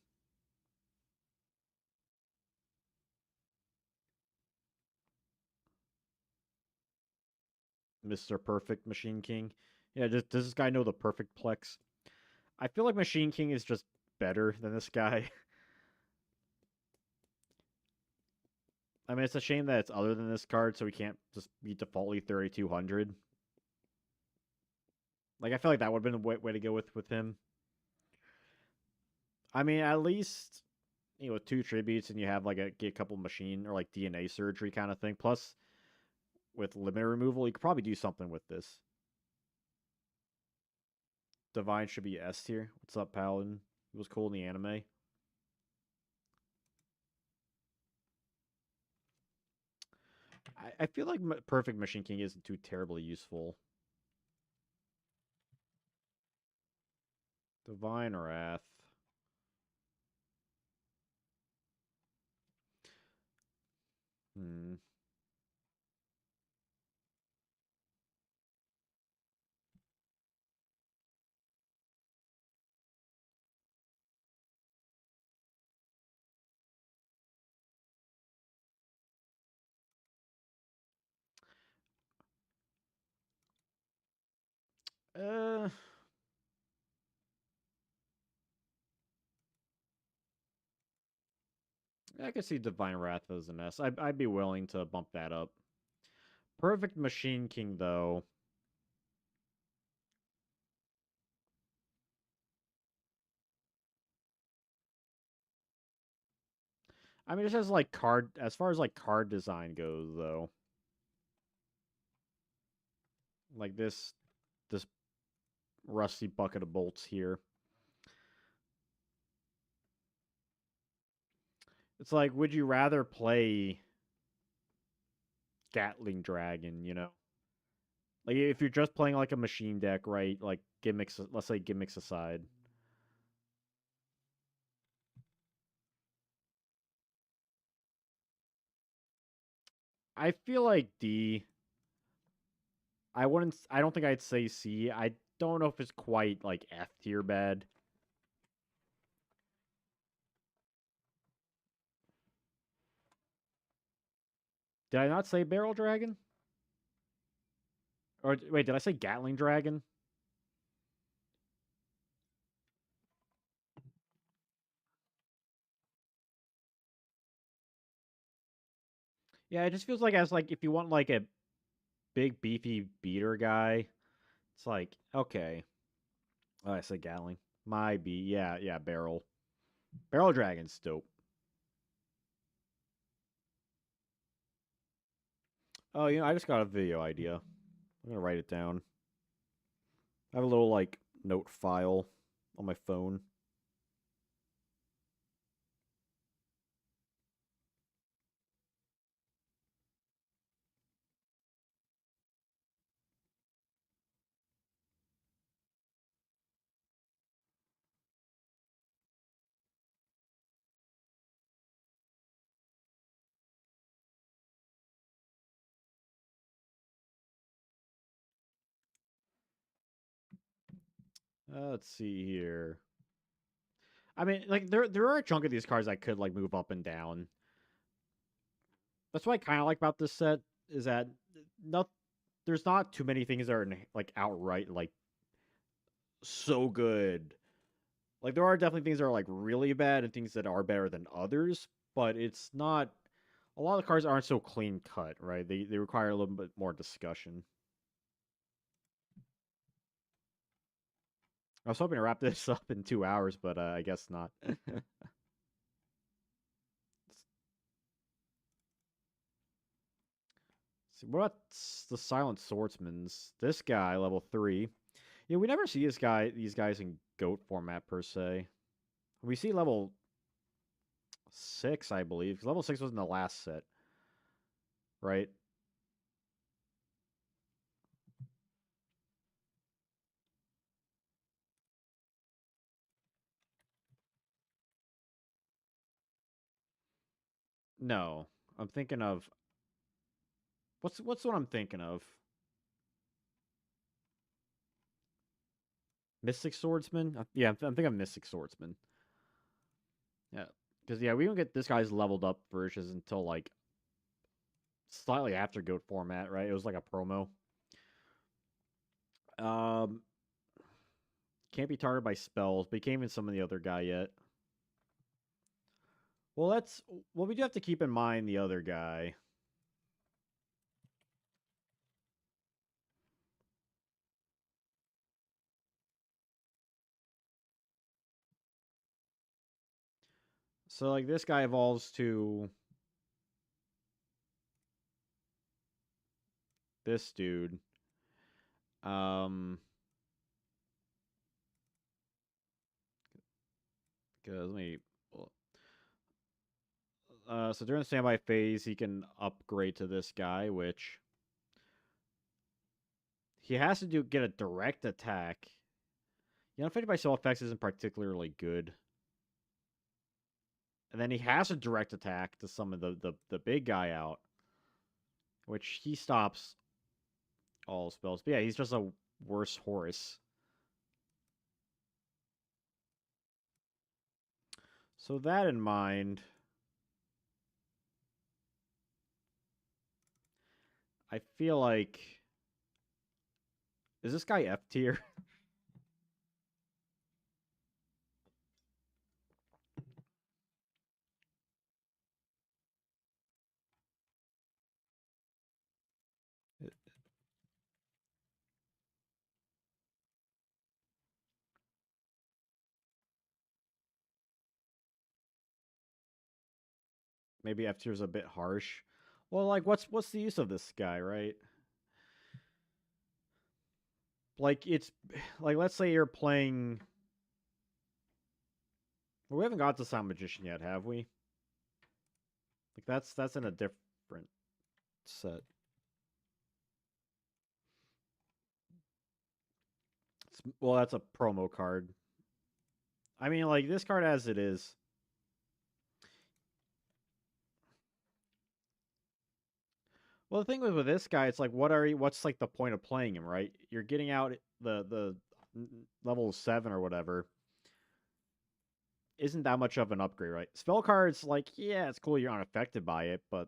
Mr. Perfect Machine King. Yeah, does this guy know the perfect plex? I feel like Machine King is just better than this guy. I mean, it's a shame that it's other than this card, so we can't just be defaultly 3200. Like, I feel like that would have been a way to go with him. I mean, at least, with two tributes and you have like get a couple machine or like DNA surgery kind of thing. Plus, with limit removal, you could probably do something with this. Divine should be S tier. What's up, Paladin? It was cool in the anime. I feel like Perfect Machine King isn't too terribly useful. Divine Wrath. Hmm. Uh, I could see Divine Wrath as an S. I'd be willing to bump that up. Perfect Machine King, though. I mean, just as like as far as like card design goes, though. Like this rusty bucket of bolts here. It's like, would you rather play Gatling Dragon, Like, if you're just playing like a machine deck, right? Like, gimmicks, let's say gimmicks aside. I feel like D. I don't think I'd say C. I don't know if it's quite like F tier bad. Did I not say Barrel Dragon? Or wait, did I say Gatling Dragon? Yeah, it just feels like as like if you want like a big beefy beater guy, it's like okay. Oh, I said Gatling. My B, yeah, Barrel. Barrel Dragon's dope. Oh, I just got a video idea. I'm gonna write it down. I have a little like note file on my phone. Let's see here. I mean, like there are a chunk of these cards I could like move up and down. That's what I kind of like about this set is that not there's not too many things that are like outright like so good. Like there are definitely things that are like really bad and things that are better than others, but it's not. A lot of the cards aren't so clean cut, right? They require a little bit more discussion. I was hoping to wrap this up in 2 hours, but I guess not. See, what about the Silent Swordsmans? This guy, level 3. Yeah, we never see these guys in goat format per se. We see level 6, I believe. 'Cause level 6 was in the last set, right? No, I'm thinking of what's what I'm thinking of. Mystic Swordsman. Yeah, I'm thinking of Mystic Swordsman. Yeah, because yeah, we don't get this guy's leveled up versions until like slightly after goat format, right? It was like a promo. Um, can't be targeted by spells, but he can't even summon the other guy yet. Well, we do have to keep in mind the other guy. So like this guy evolves to this dude. Um, cause let me. So during the standby phase, he can upgrade to this guy, which he has to do get a direct attack. You know, affected by spell effects isn't particularly good. And then he has a direct attack to summon the big guy out, which he stops all spells. But yeah, he's just a worse horse. So that in mind, I feel like is this guy F tier? Maybe F tier is a bit harsh. Well, like what's the use of this guy, right? Like it's like let's say you're playing. Well, we haven't got to Sound Magician yet, have we? Like that's in a different set. Well, that's a promo card. I mean, like this card as it is. Well, the thing with this guy, it's like, what's like the point of playing him, right? You're getting out the level 7 or whatever. Isn't that much of an upgrade, right? Spell cards, like, yeah, it's cool you're unaffected by it, but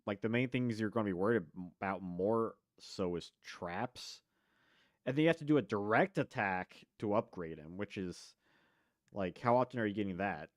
like the main things you're going to be worried about more so is traps, and then you have to do a direct attack to upgrade him, which is like, how often are you getting that?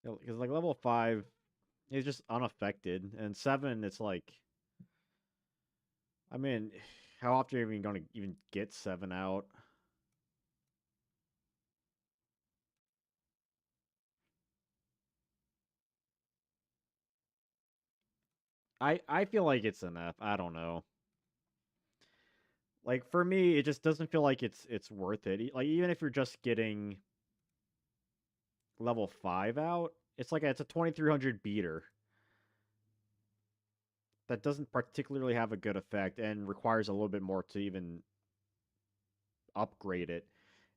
Because like level 5 is just unaffected, and 7 it's like, I mean, how often are you even going to even get 7 out? I feel like it's enough. I don't know. Like for me, it just doesn't feel like it's worth it. Like even if you're just getting level 5 out, it's like it's a 2300 beater. that doesn't particularly have a good effect and requires a little bit more to even upgrade it.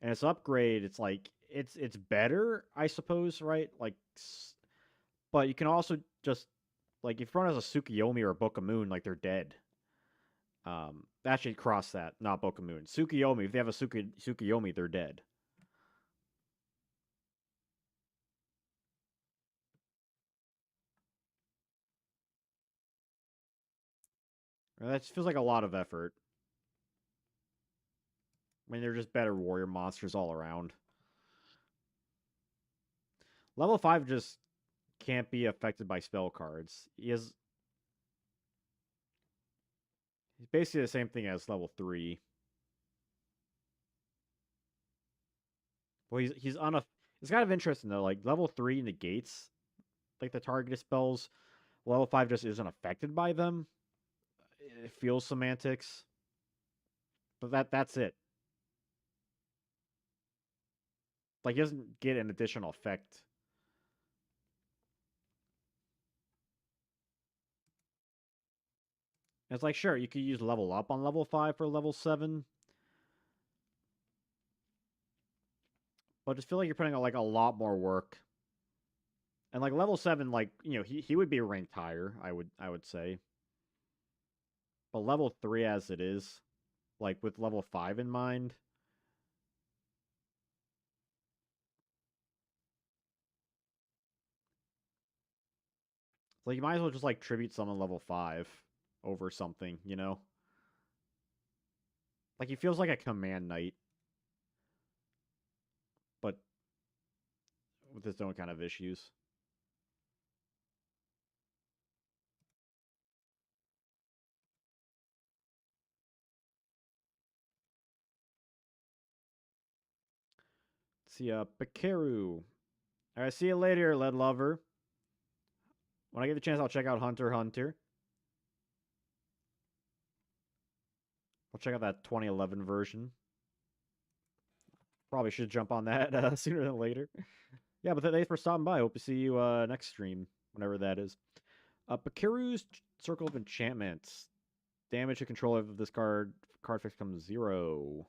And its upgrade, it's like it's better, I suppose, right? Like, but you can also just like if you run as a Tsukiyomi or a Bokamoon, like they're dead. Actually, cross that, not Bokamoon. Tsukiyomi, if they have a Tsukiyomi, they're dead. And that feels like a lot of effort. I mean, they're just better warrior monsters all around. Level 5 just can't be affected by spell cards. He's basically the same thing as level 3. Well, he's on a. It's kind of interesting though. Like level 3 negates like the targeted spells. Level 5 just isn't affected by them. It feels semantics, but that's it. Like he doesn't get an additional effect. And it's like sure you could use level up on level 5 for level 7, but I just feel like you're putting like a lot more work. And like level 7, like he would be ranked higher. I would say, but level 3 as it is, like with level 5 in mind, it's like you might as well just like tribute summon level 5 over something. Like he feels like a command knight, but with his own kind of issues. Let's see, Pikaru. All right, see you later, Lead Lover. When I get the chance, I'll check out Hunter x Hunter. I'll check out that 2011 version. Probably should jump on that sooner than later. Yeah, but thanks for stopping by. Hope to see you next stream, whenever that is. Pikaru's Circle of Enchantments. Damage to control of this card effect becomes 0.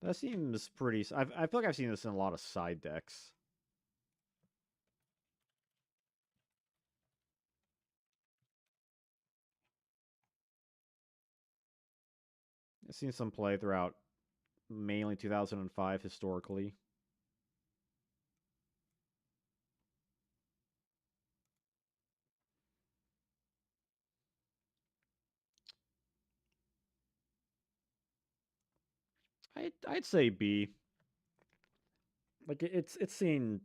That seems pretty. I feel like I've seen this in a lot of side decks. I've seen some play throughout mainly 2005 historically. I'd say B. Like it's seen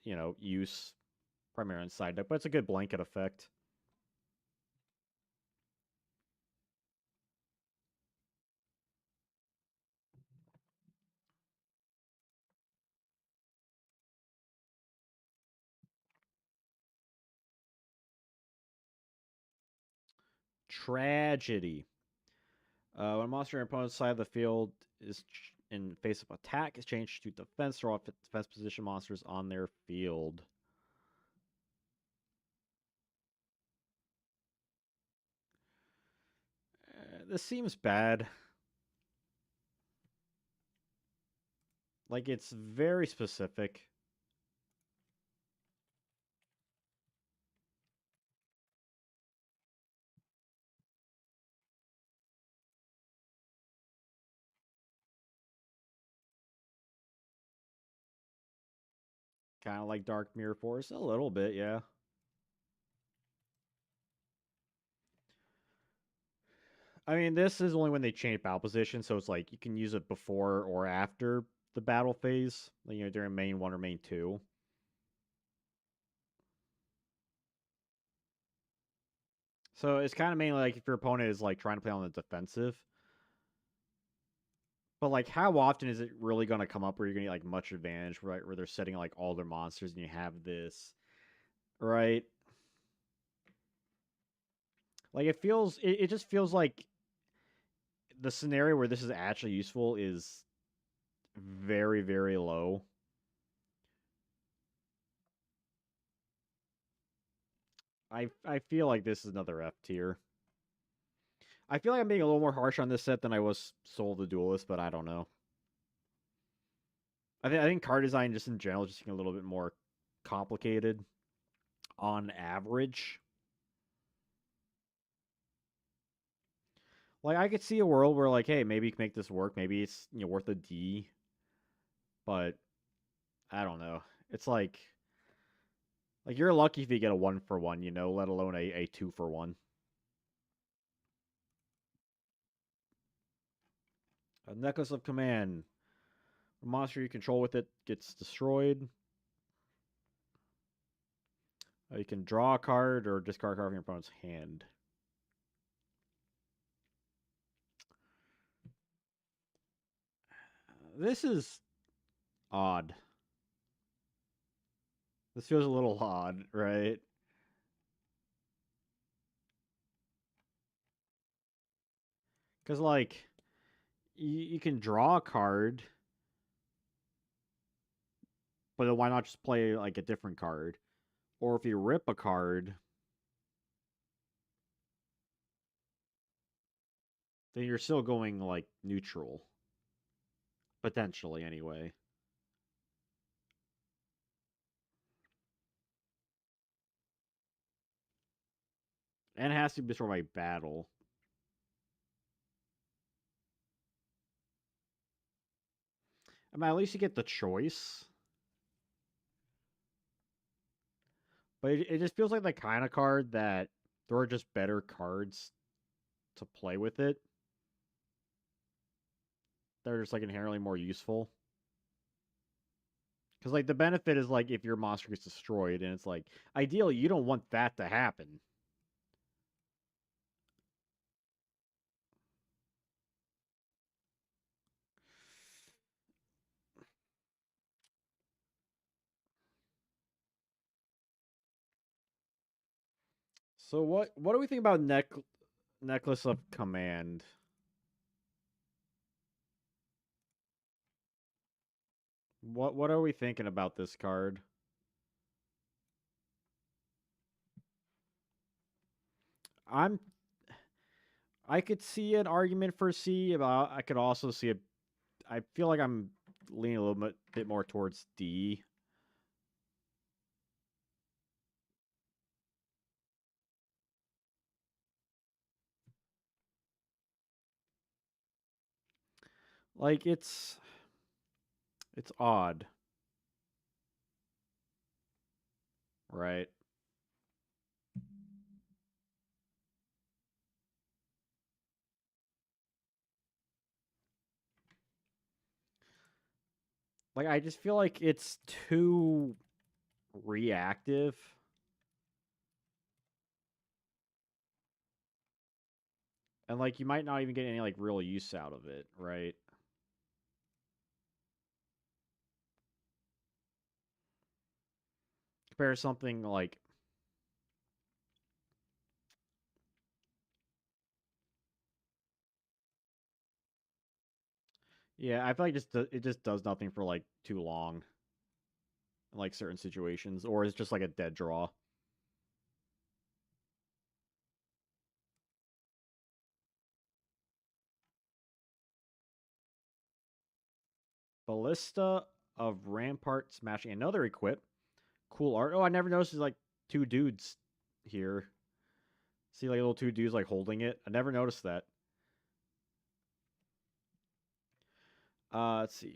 use primarily in side deck, but it's a good blanket effect. Tragedy. When a monster in opponent's side of the field is in face of attack, is changed to defense. Throw off defense position monsters on their field. This seems bad. Like it's very specific. Kind of like Dark Mirror Force, a little bit, yeah. I mean, this is only when they change battle position, so it's like you can use it before or after the battle phase, during main 1 or main 2. So it's kind of mainly like if your opponent is like trying to play on the defensive. But like, how often is it really going to come up where you're going to get like much advantage, right? Where they're setting like all their monsters and you have this, right? Like it just feels like the scenario where this is actually useful is very, very low. I feel like this is another F tier. I feel like I'm being a little more harsh on this set than I was Soul the Duelist, but I don't know. I think card design just in general is just a little bit more complicated on average. Like I could see a world where like, hey, maybe you can make this work. Maybe it's worth a D, but I don't know. It's like you're lucky if you get a 1-for-1, let alone a 2-for-1. A Necklace of Command. A monster you control with it gets destroyed. You can draw a card or discard a card from your opponent's hand. This is odd. This feels a little odd, right? Because, like, you can draw a card, but why not just play, like, a different card? Or if you rip a card, then you're still going, like, neutral. Potentially, anyway. And it has to be destroyed by battle. I mean, at least you get the choice. But it just feels like the kind of card that there are just better cards to play with it. They're just, like, inherently more useful. Because, like, the benefit is, like, if your monster gets destroyed, and it's like, ideally, you don't want that to happen. So what do we think about Necklace of Command? What are we thinking about this card? I'm I could see an argument for C, but I could also see it. I feel like I'm leaning a little bit more towards D. Like it's odd, right? Like I just feel like it's too reactive, and like you might not even get any like real use out of it, right? Compare to something like, yeah, I feel like it just does nothing for like too long in like certain situations, or it's just like a dead draw. Ballista of Rampart smashing another equip. Cool art. Oh, I never noticed there's like two dudes here. See like little two dudes like holding it. I never noticed that. Let's see.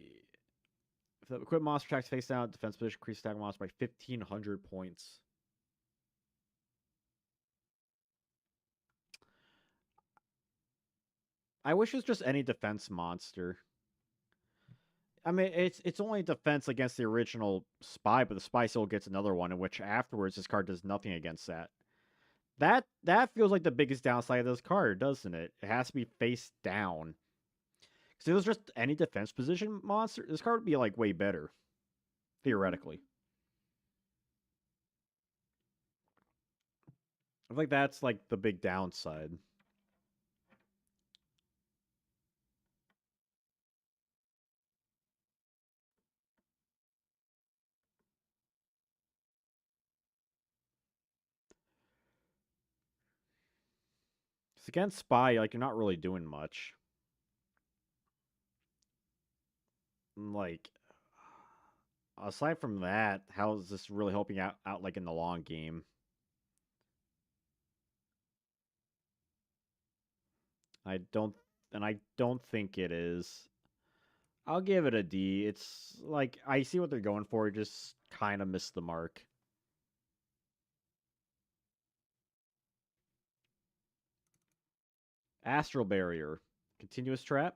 If the equip monster attacks face down, defense position increase attack monster by 1,500 points. I wish it's just any defense monster. I mean, it's only defense against the original spy, but the spy still gets another one, in which afterwards this card does nothing against that. That feels like the biggest downside of this card, doesn't it? It has to be face down. Because if it was just any defense position monster, this card would be like way better, theoretically. I feel like that's like the big downside. against Spy, like you're not really doing much. Like aside from that, how is this really helping out like in the long game? I don't and I don't think it is. I'll give it a D. It's like I see what they're going for, just kind of missed the mark. Astral Barrier. Continuous trap.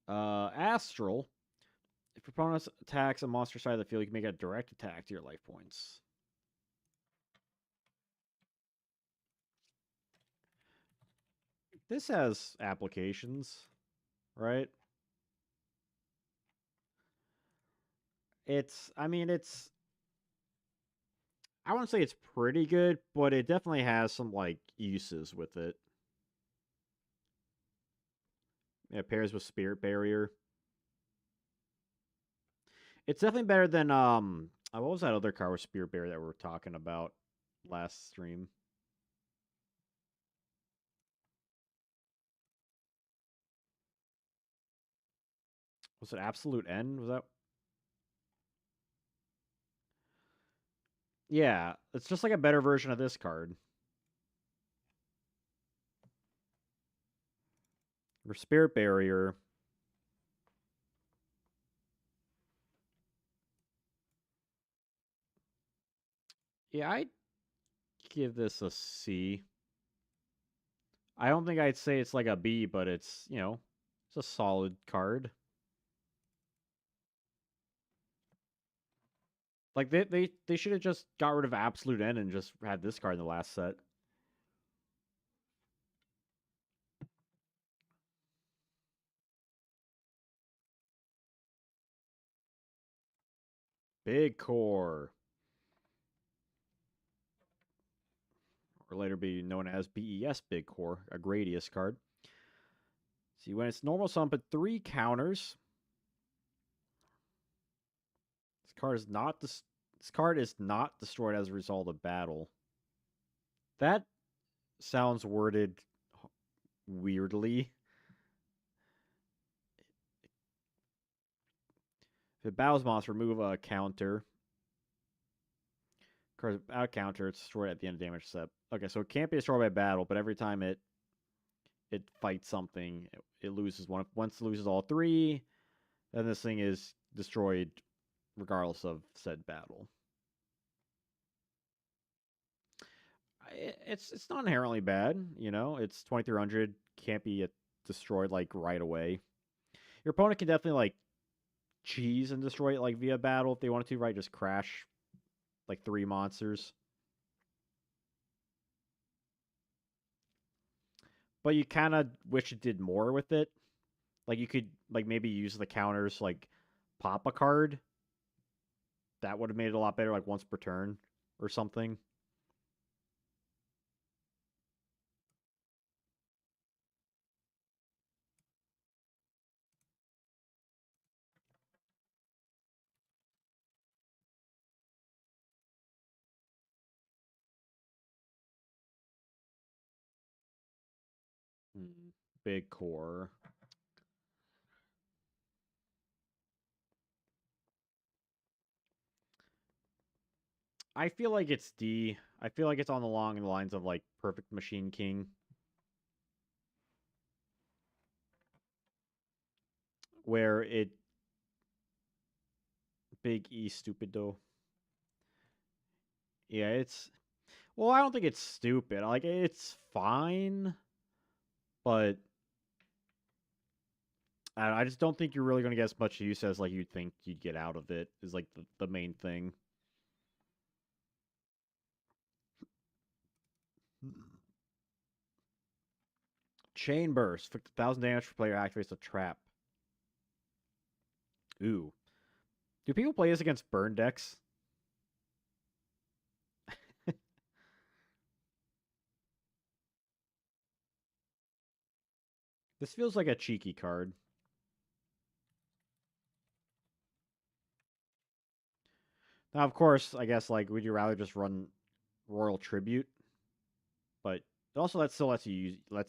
Astral. If your opponent attacks a monster side of the field, you can make a direct attack to your life points. This has applications, right? I mean, I wouldn't say it's pretty good, but it definitely has some, like, uses with it. It pairs with Spirit Barrier. It's definitely better than, what was that other card with Spirit Barrier that we were talking about last stream? Was it Absolute End? Was that? Yeah, it's just like a better version of this card. Or Spirit Barrier. Yeah, I'd give this a C. I don't think I'd say it's like a B, but it's a solid card. Like they should have just got rid of Absolute End and just had this card in the last set. Big Core, or later be known as BES Big Core, a Gradius card. See, when it's normal summon, put 3 counters. This card is not destroyed as a result of battle. That sounds worded weirdly. If it battles monster, remove a counter. Card out counter, it's destroyed at the end of damage step. Okay, so it can't be destroyed by battle, but every time it fights something, it loses one. Once it loses all 3, then this thing is destroyed regardless of said battle. It's not inherently bad, It's 2300, can't be destroyed like right away. Your opponent can definitely like cheese and destroy it like via battle if they wanted to, right? Just crash like 3 monsters. But you kind of wish it did more with it. Like you could like maybe use the counters like pop a card. That would have made it a lot better, like once per turn or something. Hmm. Big core. I feel like it's D. I feel like it's on the long lines of like Perfect Machine King, where it big E stupido. Yeah, it's well, I don't think it's stupid. Like it's fine, but I just don't think you're really going to get as much use as like you'd think you'd get out of it. Is like the main thing. Chain burst, 1,000 damage for player activates a trap. Ooh, do people play this against burn decks? This feels like a cheeky card. Now, of course, I guess like would you rather just run Royal Tribute? But It also that still lets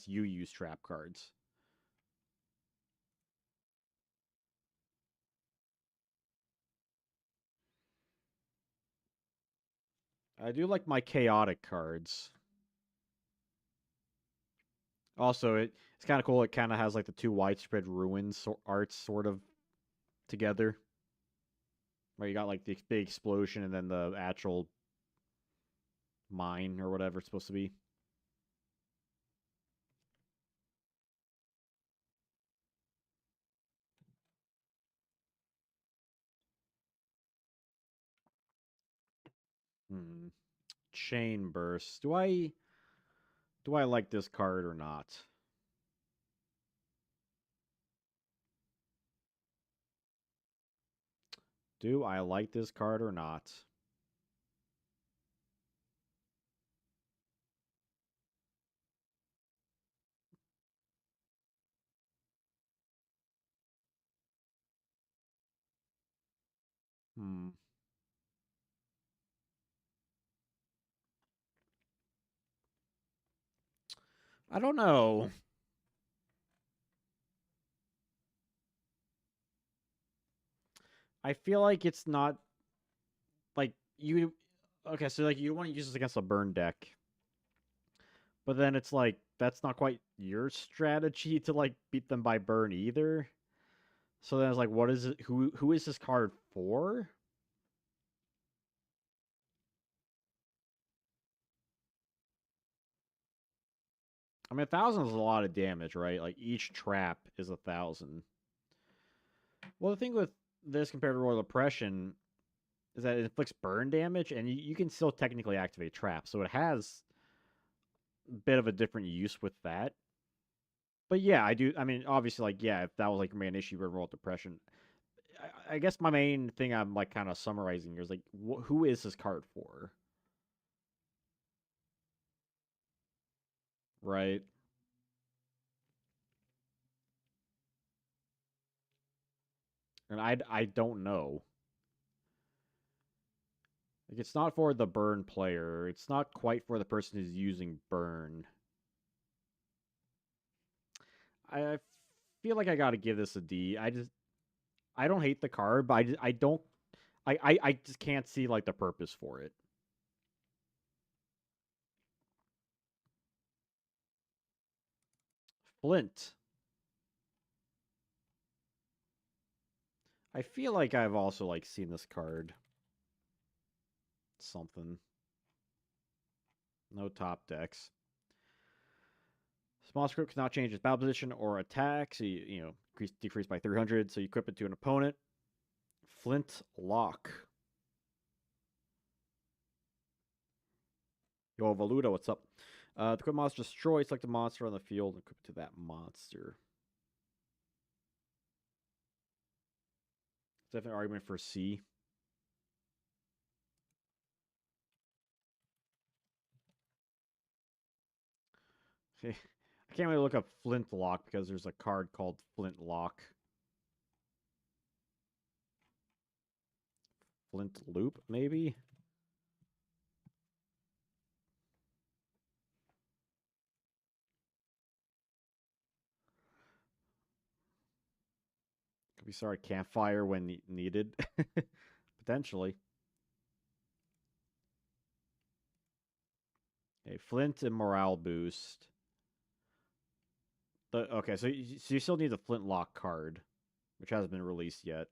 you use trap cards. I do like my chaotic cards. Also, it's kind of cool. It kind of has like the two widespread ruins arts sort of together, where you got like the big explosion and then the actual mine or whatever it's supposed to be. Hmm. Chain burst. Do I like this card or not? Do I like this card or not? Hmm. I don't know. I feel like it's not like you. Okay, so like you want to use this against a burn deck, but then it's like that's not quite your strategy to like beat them by burn either. So then it's like, what is it? Who is this card for? I mean, 1,000 is a lot of damage, right? Like each trap is 1,000. Well, the thing with this compared to Royal Oppression is that it inflicts burn damage, and you can still technically activate traps, so it has a bit of a different use with that. But yeah, I do. I mean, obviously, like yeah, if that was like your main issue with Royal Depression, I guess my main thing I'm like kind of summarizing here is like, who is this card for, right? And I don't know. Like, it's not for the burn player. It's not quite for the person who's using burn. I feel like I got to give this a D. I don't hate the card, but I don't I just can't see like the purpose for it. Flint. I feel like I've also like seen this card. Something. No top decks. Small script cannot change its battle position or attack, so decrease by 300. So you equip it to an opponent. Flint Lock. Yo, Valuda, what's up? The equip monster destroy. Select a monster on the field and equip it to that monster. Definite argument for C. I can't really look up Flintlock because there's a card called Flintlock. Flint Loop, maybe? Could be sorry, campfire when needed. Potentially. A Flint and morale boost. Okay, so you still need the Flintlock card, which hasn't been released yet.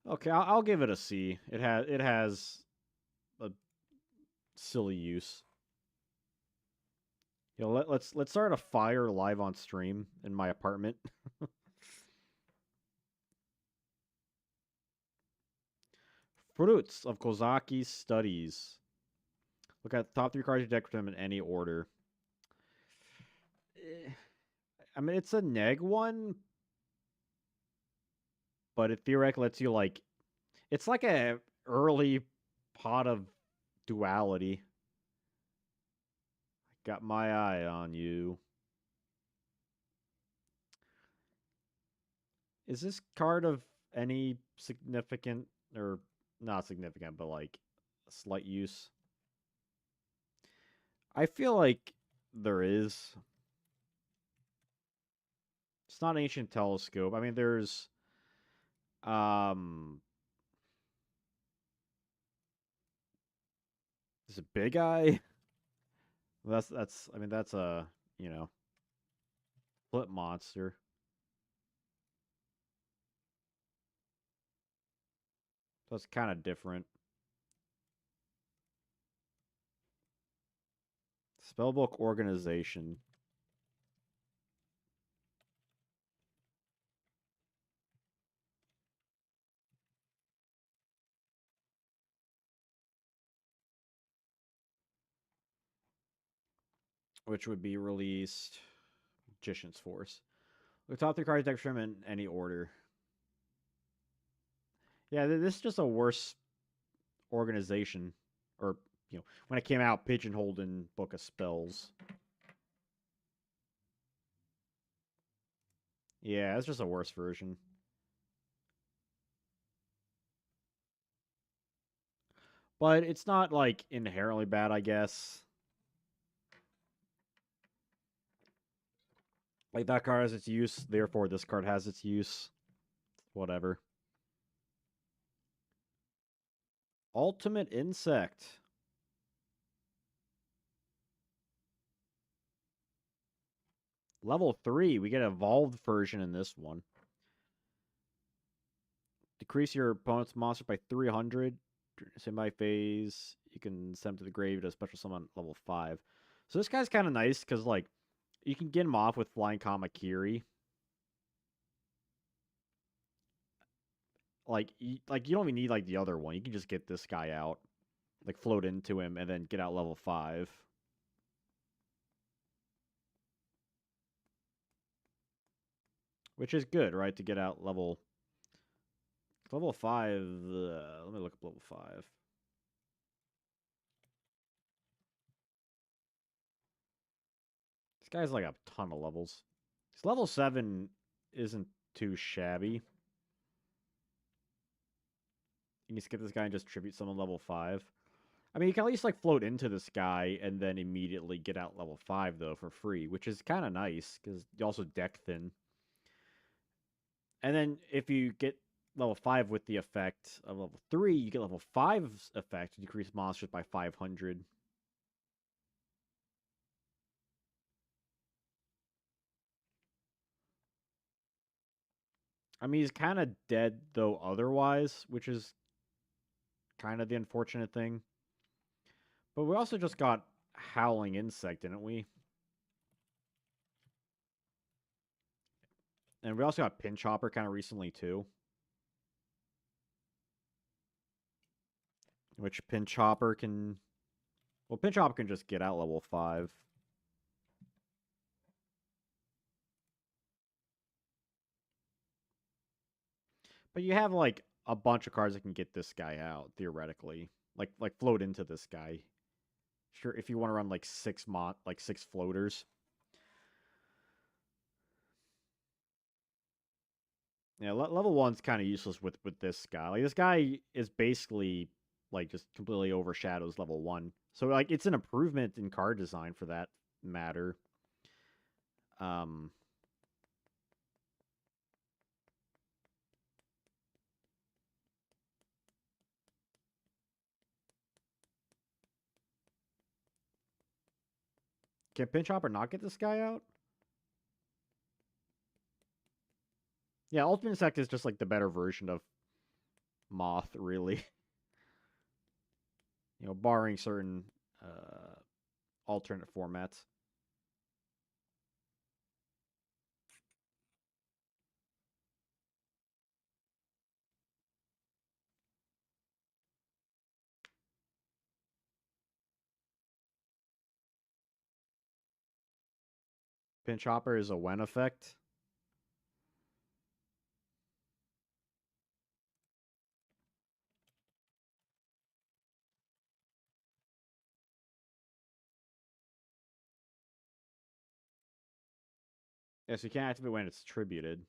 Okay, I'll give it a C. It has a silly use. Let's start a fire live on stream in my apartment. Fruits of Kozaki's studies. Look at the top three cards of your deck for them in any order. I mean, it's a neg one, but it theoretically lets you like. It's like a early pot of duality. Got my eye on you. Is this card of any significant or not significant, but like slight use. I feel like there is. It's not an ancient telescope. I mean, there's um, there's a big eye. That's. I mean, that's a you know flip monster. So it's kind of different. Spellbook organization, which would be released. Magician's Force. The top three cards deck from in any order. Yeah, this is just a worse organization, or when it came out, pigeonholed in Book of Spells. Yeah, it's just a worse version. But it's not like inherently bad, I guess. Like that card has its use, therefore this card has its use. Whatever. Ultimate Insect. Level 3. We get an evolved version in this one. Decrease your opponent's monster by 300. Semi phase. You can send him to the grave to a special summon level 5. So this guy's kind of nice because, like, you can get him off with Flying Kamakiri. Like you don't even need like the other one. You can just get this guy out, like float into him, and then get out level 5. Which is good, right? To get out level 5. Let me look up level 5. This guy's like a ton of levels. This level 7 isn't too shabby. You can skip this guy and just tribute summon level 5. I mean, you can at least like float into this guy and then immediately get out level 5 though for free, which is kind of nice because you also deck thin. And then if you get level 5 with the effect of level 3, you get level 5's effect to decrease monsters by 500. I mean, he's kind of dead though otherwise, which is kind of the unfortunate thing. But we also just got Howling Insect, didn't we? And we also got Pinch Hopper kind of recently too. Which Pinch Hopper can... Well, Pinch Hopper can just get out level 5. But you have like a bunch of cards that can get this guy out theoretically, like float into this guy. Sure, if you want to run like six floaters. Yeah, level 1's kind of useless with this guy. Like this guy is basically like just completely overshadows level 1. So like it's an improvement in card design for that matter. Um can Pinch Hopper not get this guy out? Yeah, Ultimate Insect is just like the better version of Moth, really. Barring certain alternate formats. Pinch Hopper is a when effect. Yes, you can't activate when it's tributed.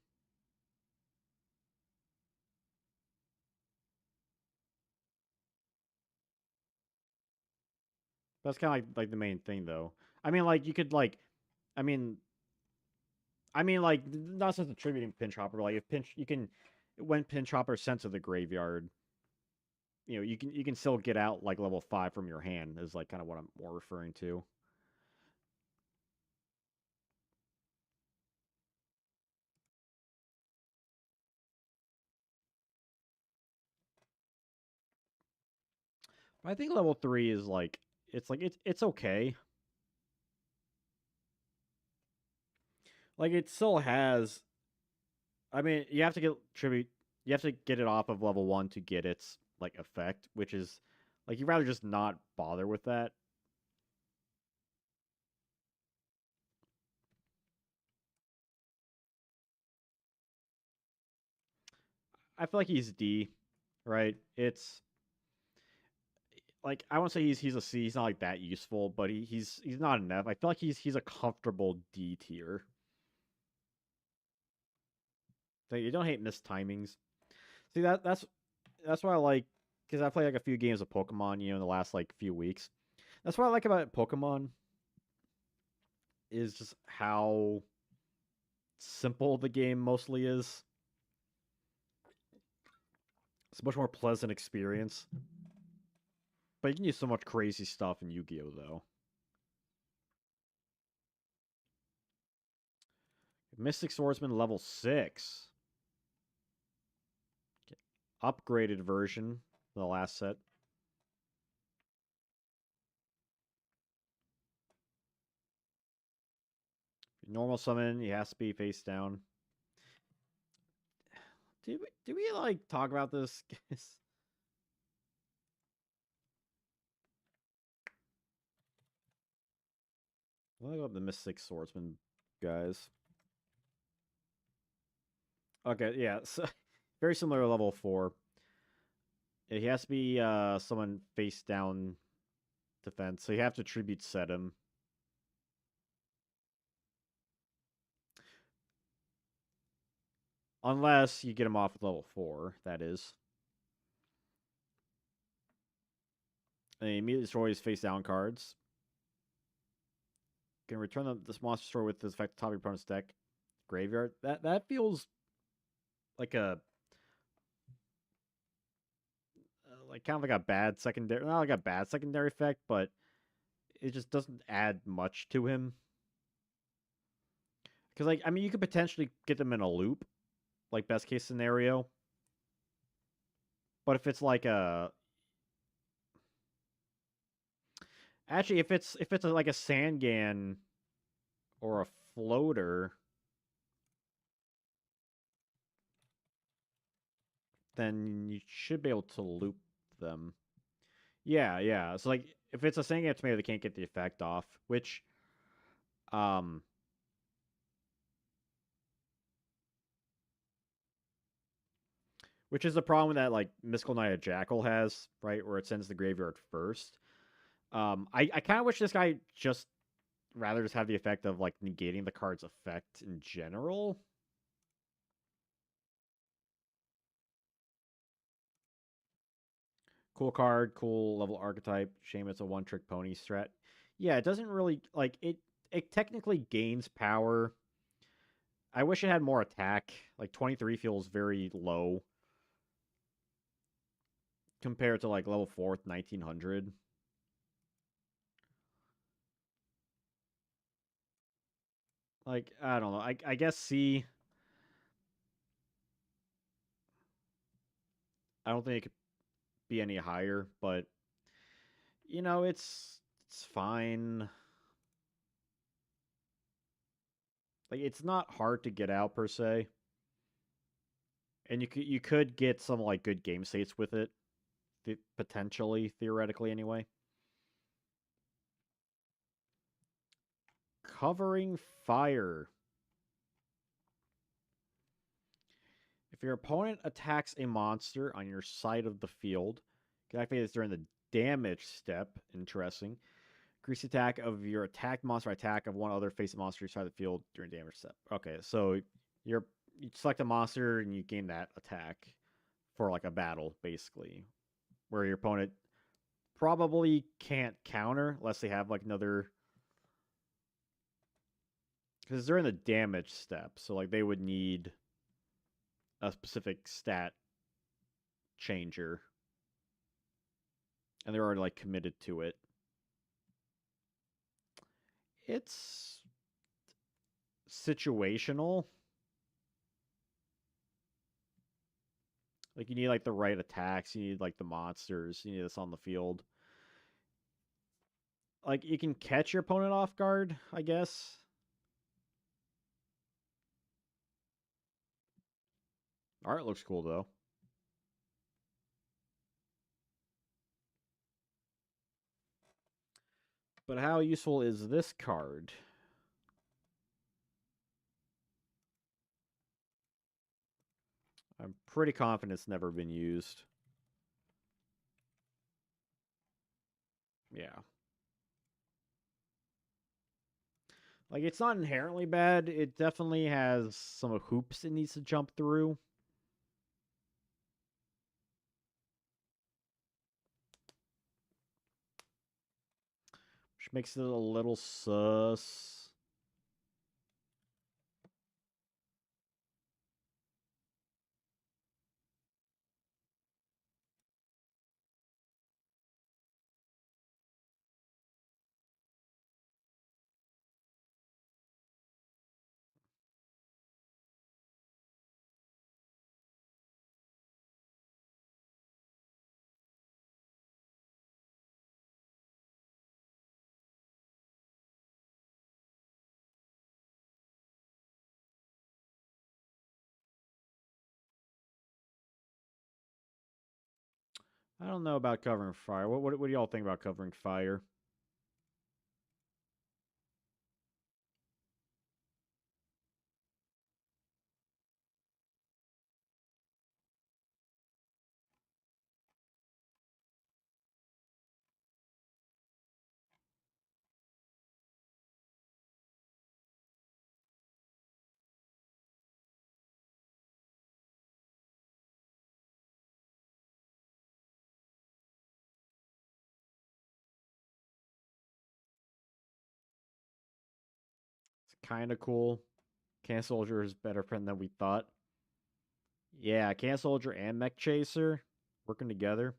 That's kind of like the main thing, though. I mean, like you could like, I mean, like not just attributing Pinch Hopper. Like if Pinch, you can when Pinch Hopper sent to the graveyard, you can still get out like level 5 from your hand. Is like kind of what I'm more referring to. But I think level 3 is like it's okay. Like it still has. I mean, you have to get tribute. You have to get it off of level 1 to get its like effect, which is like you'd rather just not bother with that. I feel like he's D, right? It's like I won't say he's a C. He's not like that useful, but he's not enough. I feel like he's a comfortable D tier. So you don't hate missed timings. See that's why I like because I play like a few games of Pokemon, in the last like few weeks. That's what I like about Pokemon is just how simple the game mostly is. It's a much more pleasant experience. But you can use so much crazy stuff in Yu-Gi-Oh though. Mystic Swordsman level 6. Upgraded version, the last set. Normal summon, he has to be face down. Did we like talk about this? Let me go up the Mystic Swordsman guys. Okay, yeah, so very similar to level 4. He has to be someone face down defense, so you have to tribute set him. Unless you get him off with level 4, that is. And he immediately destroys face down cards. Can return this monster store with this effect top of your opponent's deck. Graveyard. That feels like a like kind of like a bad secondary, not like a bad secondary effect, but it just doesn't add much to him. Because like I mean, you could potentially get them in a loop, like best case scenario. But if it's like a actually if it's like a Sangan or a floater, then you should be able to loop them. Yeah, yeah. So like if it's a Sangan tomato, they can't get the effect off, um which is the problem that like Mystical Knight of Jackal has, right? Where it sends the graveyard first. I kind of wish this guy just rather just have the effect of like negating the card's effect in general. Cool card, cool level archetype. Shame it's a one trick pony strat. Yeah, it doesn't really like it. It technically gains power. I wish it had more attack. Like 23 feels very low compared to like level 4 with 1900. Like I don't know. I guess C. I don't think it could be any higher, but it's fine. Like it's not hard to get out per se, and you could get some like good game states with it, potentially theoretically anyway. Covering fire. If your opponent attacks a monster on your side of the field, can activate this during the damage step. Interesting. Increase the attack of your attack monster attack of one other face monster side of the field during damage step. Okay, so you're you select a monster and you gain that attack for like a battle, basically, where your opponent probably can't counter unless they have like another, because they're in the damage step, so like they would need a specific stat changer, and they're already like committed to it. It's situational. Like you need like the right attacks, you need like the monsters, you need this on the field. Like you can catch your opponent off guard, I guess. Art looks cool though. But how useful is this card? I'm pretty confident it's never been used. Yeah. Like it's not inherently bad. It definitely has some hoops it needs to jump through. Which makes it a little sus. I don't know about covering fire. What do y'all think about covering fire? It's kind of cool. Can Soldier is better friend than we thought. Yeah, Can Soldier and Mech Chaser working together.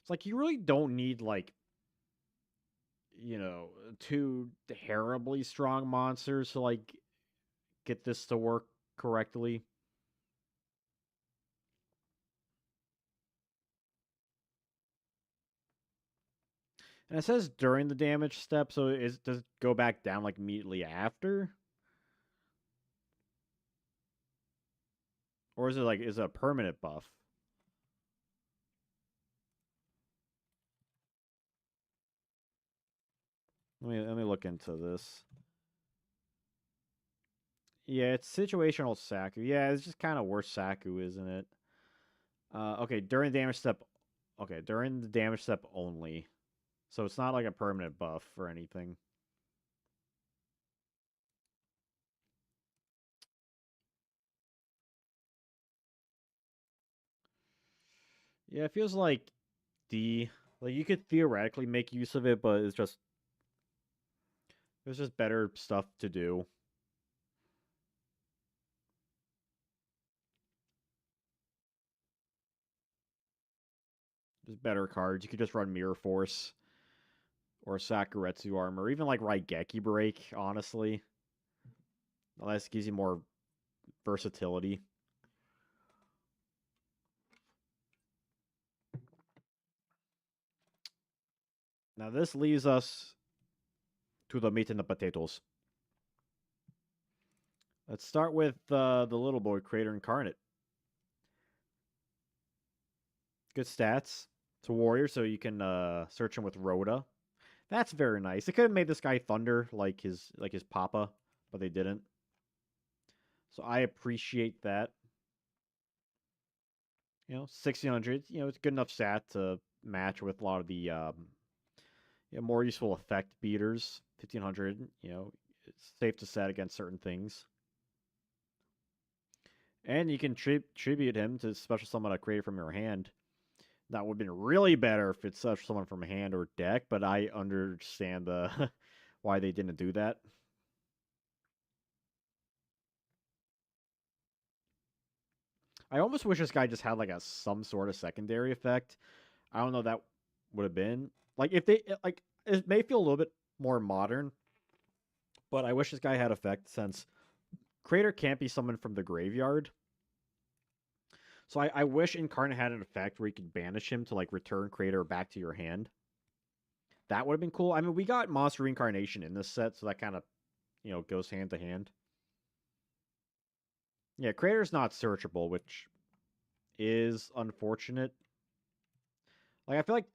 It's like you really don't need like, two terribly strong monsters to like get this to work correctly. And it says during the damage step, so does it go back down like immediately after? Or is it a permanent buff? Let me look into this. Yeah, it's situational Saku. Yeah, it's just kind of worse Saku, isn't it? Okay, during the damage step. Okay, during the damage step only. So it's not like a permanent buff or anything. Yeah, it feels like D. Like you could theoretically make use of it, but there's just better stuff to do. There's better cards. You could just run Mirror Force or Sakuretsu Armor, or even like Raigeki Break, honestly. Unless it gives you more versatility. Now this leads us to the meat and the potatoes. Let's start with the little boy, Creator Incarnate. Good stats. It's a warrior, so you can search him with Rhoda. That's very nice. They could have made this guy Thunder like his papa, but they didn't. So I appreciate that. 1600. It's good enough stat to match with a lot of the more useful effect beaters. 1500. It's safe to set against certain things. And you can tribute him to special summon a created from your hand. That would have been really better if it's such someone from hand or deck, but I understand the why they didn't do that. I almost wish this guy just had like a some sort of secondary effect. I don't know that would have been like if they like it may feel a little bit more modern, but I wish this guy had effect since Crater can't be summoned from the graveyard. So I wish Incarnate had an effect where you could banish him to like return Crater back to your hand. That would have been cool. I mean, we got Monster Reincarnation in this set, so that kind of goes hand to hand. Yeah, Crater's not searchable, which is unfortunate. Like I feel like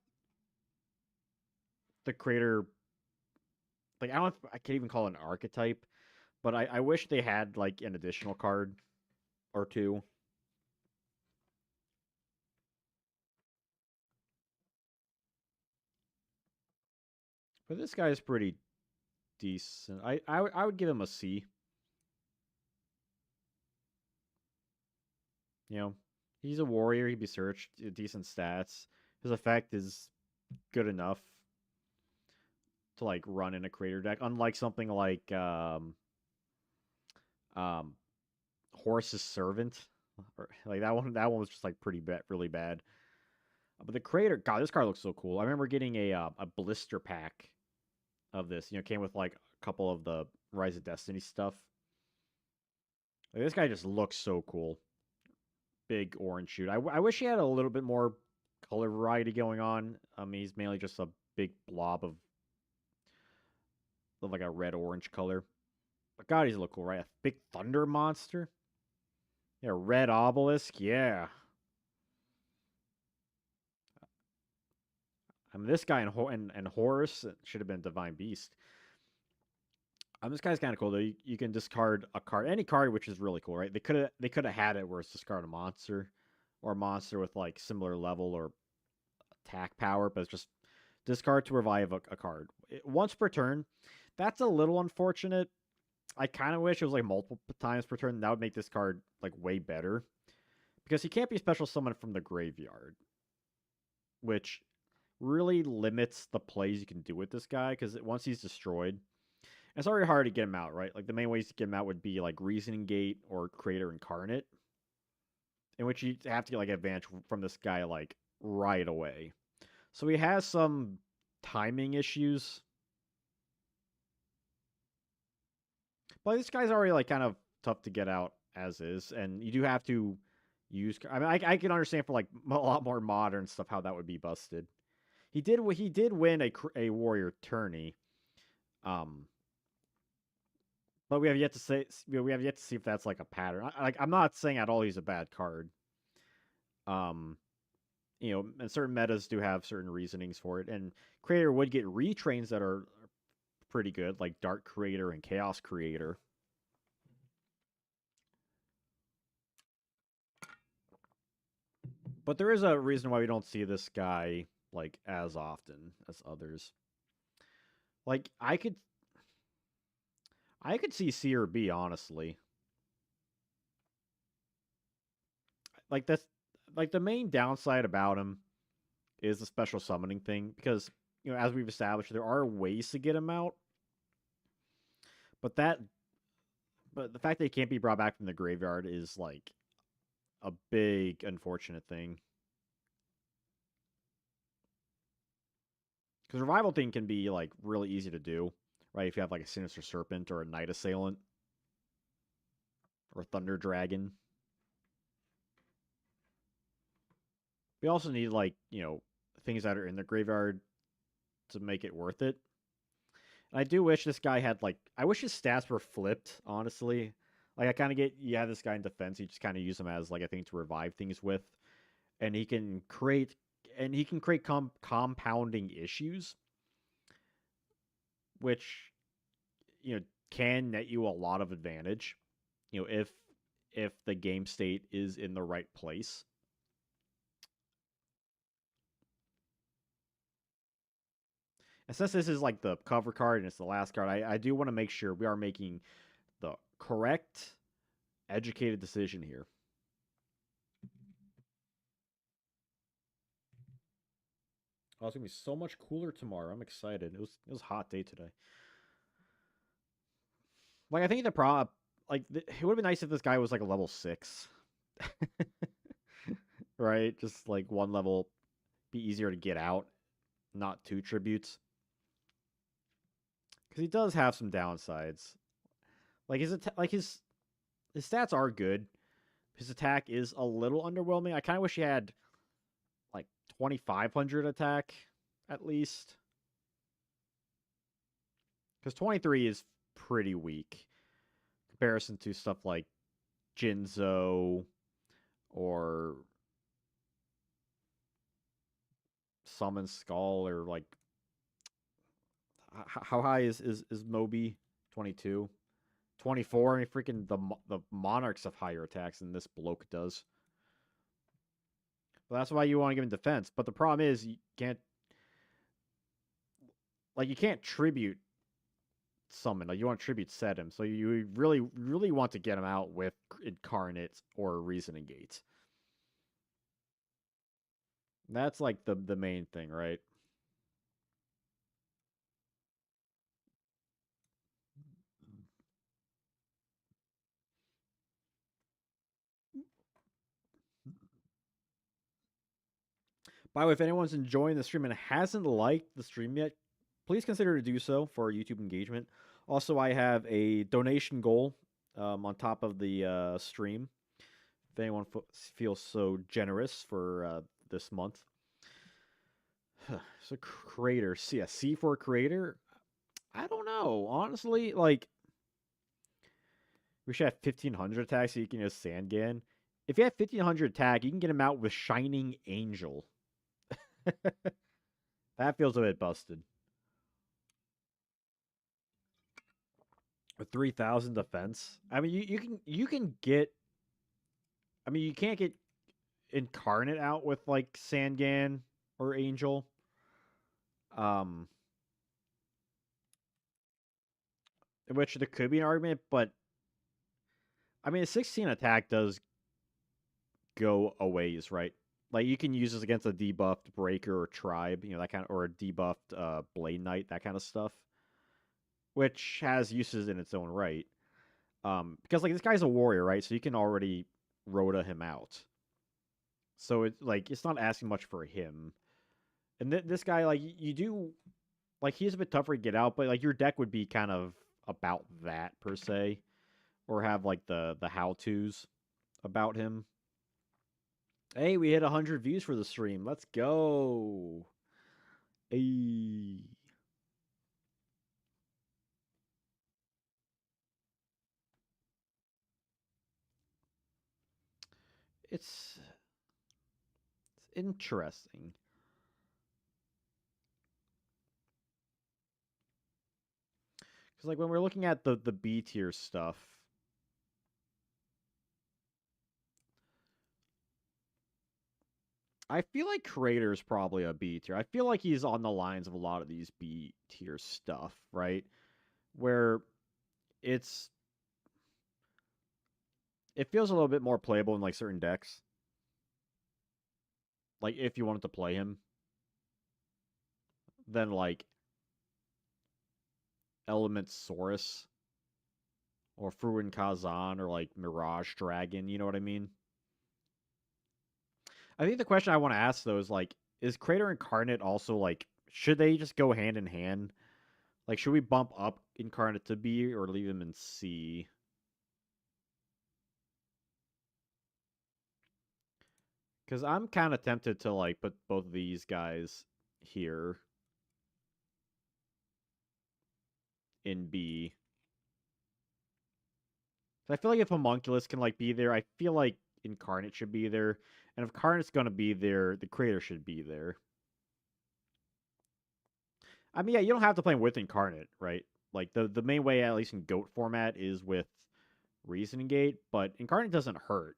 the Crater, like I can't even call it an archetype, but I wish they had like an additional card or two. But this guy is pretty decent. I would give him a C. You know, he's a warrior. He'd be searched. Decent stats. His effect is good enough to like run in a Crater deck. Unlike something like um Horse's Servant, or like that one. That one was just like pretty bad, really bad. But the Crater, God, this card looks so cool. I remember getting a blister pack of this. Came with like a couple of the Rise of Destiny stuff. Like, this guy just looks so cool. Big orange shoot. I wish he had a little bit more color variety going on. He's mainly just a big blob of like a red orange color. But God, he's look cool, right? A big thunder monster. Yeah, red obelisk. Yeah. I mean, this guy and Horus should have been Divine Beast. This guy's kind of cool though. You can discard a card, any card, which is really cool, right? They could have had it where it's discard a monster, or a monster with like similar level or attack power, but it's just discard to revive a card once per turn. That's a little unfortunate. I kind of wish it was like multiple times per turn. That would make this card like way better because he can't be special summoned from the graveyard, which really limits the plays you can do with this guy. Because once he's destroyed, it's already hard to get him out, right? Like the main ways to get him out would be like Reasoning Gate or Crater Incarnate, in which you have to get like advantage from this guy like right away. So he has some timing issues. But this guy's already like kind of tough to get out as is, and you do have to use. I mean, I can understand for like a lot more modern stuff how that would be busted. He did win a warrior tourney, um, but we have yet to say we have yet to see if that's like a pattern. I'm not saying at all he's a bad card. Um, and certain metas do have certain reasonings for it, and Creator would get retrains that are pretty good, like Dark Creator and Chaos Creator. But there is a reason why we don't see this guy like as often as others. Like I could see C or B honestly. Like that's like the main downside about him is the special summoning thing because as we've established there are ways to get him out, but the fact that he can't be brought back from the graveyard is like a big unfortunate thing. Because revival thing can be like really easy to do, right? If you have like a Sinister Serpent or a Night Assailant or Thunder Dragon. We also need like things that are in the graveyard to make it worth it. And I do wish this guy had like I wish his stats were flipped. Honestly, like I kind of get you have this guy in defense. You just kind of use him as like a thing to revive things with, and he can create compounding issues, which can net you a lot of advantage. If the game state is in the right place. And since this is like the cover card and it's the last card, I do want to make sure we are making the correct, educated decision here. Oh, it's gonna be so much cooler tomorrow. I'm excited. It was a hot day today. Like I think the prop, it would have been nice if this guy was like a level 6, right? Just like one level, be easier to get out, not two tributes, because he does have some downsides. Like his stats are good. His attack is a little underwhelming. I kind of wish he had like 2,500 attack at least, because 23 is pretty weak comparison to stuff like Jinzo or Summon Skull or like how high is Moby? 22, 24. I mean, freaking the monarchs have higher attacks than this bloke does. But that's why you want to give him defense. But the problem is you can't tribute summon. Like you want to tribute set him. So you really want to get him out with incarnate or reasoning gates. That's like the main thing, right? By the way, if anyone's enjoying the stream and hasn't liked the stream yet, please consider to do so for YouTube engagement. Also, I have a donation goal on top of the stream. If anyone feels so generous for this month, so creator, yeah, C for creator. I don't know, honestly. Like, we should have 1,500 attack so you can use Sangan. If you have 1,500 attack, you can get him out with Shining Angel. That feels a bit busted. With 3,000 defense, I mean, you can get. I mean, you can't get Incarnate out with like Sangan or Angel. Um, which there could be an argument, but I mean, a 16 attack does go a ways, right? Like you can use this against a debuffed Breaker or Tribe, that kind of, or a debuffed Blade Knight, that kind of stuff, which has uses in its own right. Because like this guy's a warrior, right? So you can already Rhoda him out. So it's not asking much for him. And this guy, like you do, like he's a bit tougher to get out, but like your deck would be kind of about that per se, or have like the how tos about him. Hey, we hit 100 views for the stream. Let's go. Hey. It's interesting. Because like when we're looking at the B tier stuff, I feel like Creator's probably a B tier. I feel like he's on the lines of a lot of these B tier stuff, right? Where it's it feels a little bit more playable in like certain decks. Like if you wanted to play him, than like Element Saurus or Fruin Kazan or like Mirage Dragon. You know what I mean? I think the question I want to ask though is like, is Crater Incarnate also like, should they just go hand in hand? Like, should we bump up Incarnate to B or leave him in C? Because I'm kind of tempted to like put both of these guys here in B. I feel like if Homunculus can like be there, I feel like Incarnate should be there, and if Incarnate's gonna be there, the Creator should be there. I mean, yeah, you don't have to play with Incarnate, right? Like the main way, at least in Goat format, is with Reasoning Gate, but Incarnate doesn't hurt.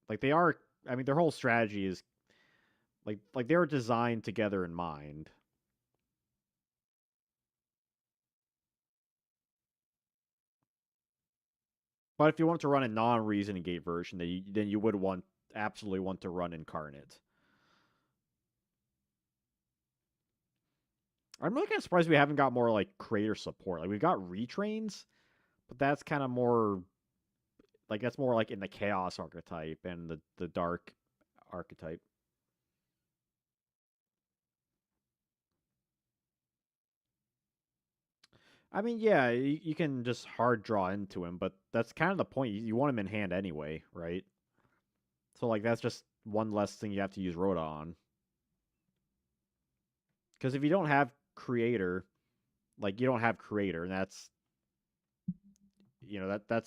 Like they are, I mean, their whole strategy is like they were designed together in mind. But if you want to run a non-Reasoning Gate version, then you would absolutely want to run Incarnate. I'm really kind of surprised we haven't got more like creator support. Like we've got retrains, but that's kind of more like that's more like in the chaos archetype and the dark archetype. I mean, yeah, you can just hard draw into him, but that's kind of the point. You want him in hand anyway, right? So like that's just one less thing you have to use Rhoda on. Because if you don't have creator, like you don't have creator, and that's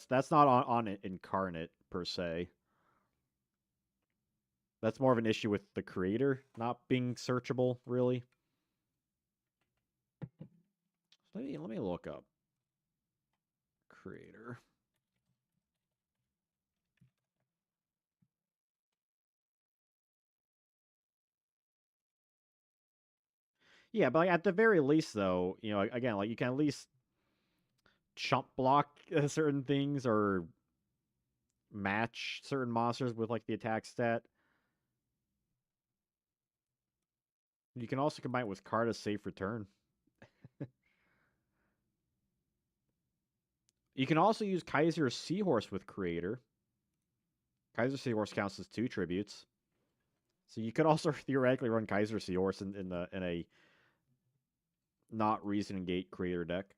that's not on incarnate per se. That's more of an issue with the creator not being searchable, really. Let me look up creator. Yeah, but like, at the very least, though, again, like you can at least chump block certain things or match certain monsters with like the attack stat. You can also combine it with Karta's safe return. You can also use Kaiser's Seahorse with Creator. Kaiser Seahorse counts as two tributes. So you could also theoretically run Kaiser Seahorse in a not Reason Gate Creator deck.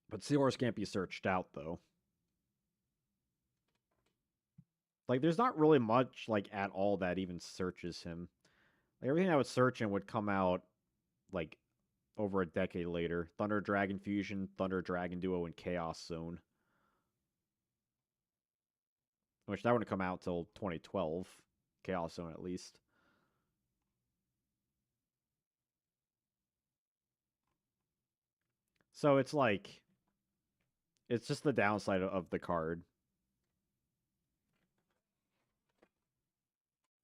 But Seahorse can't be searched out though. Like there's not really much like at all that even searches him. Like everything that would search him would come out like over a decade later. Thunder Dragon Fusion, Thunder Dragon Duo, and Chaos Zone. Which that wouldn't come out till 2012. Chaos Zone at least. So it's like it's just the downside of the card.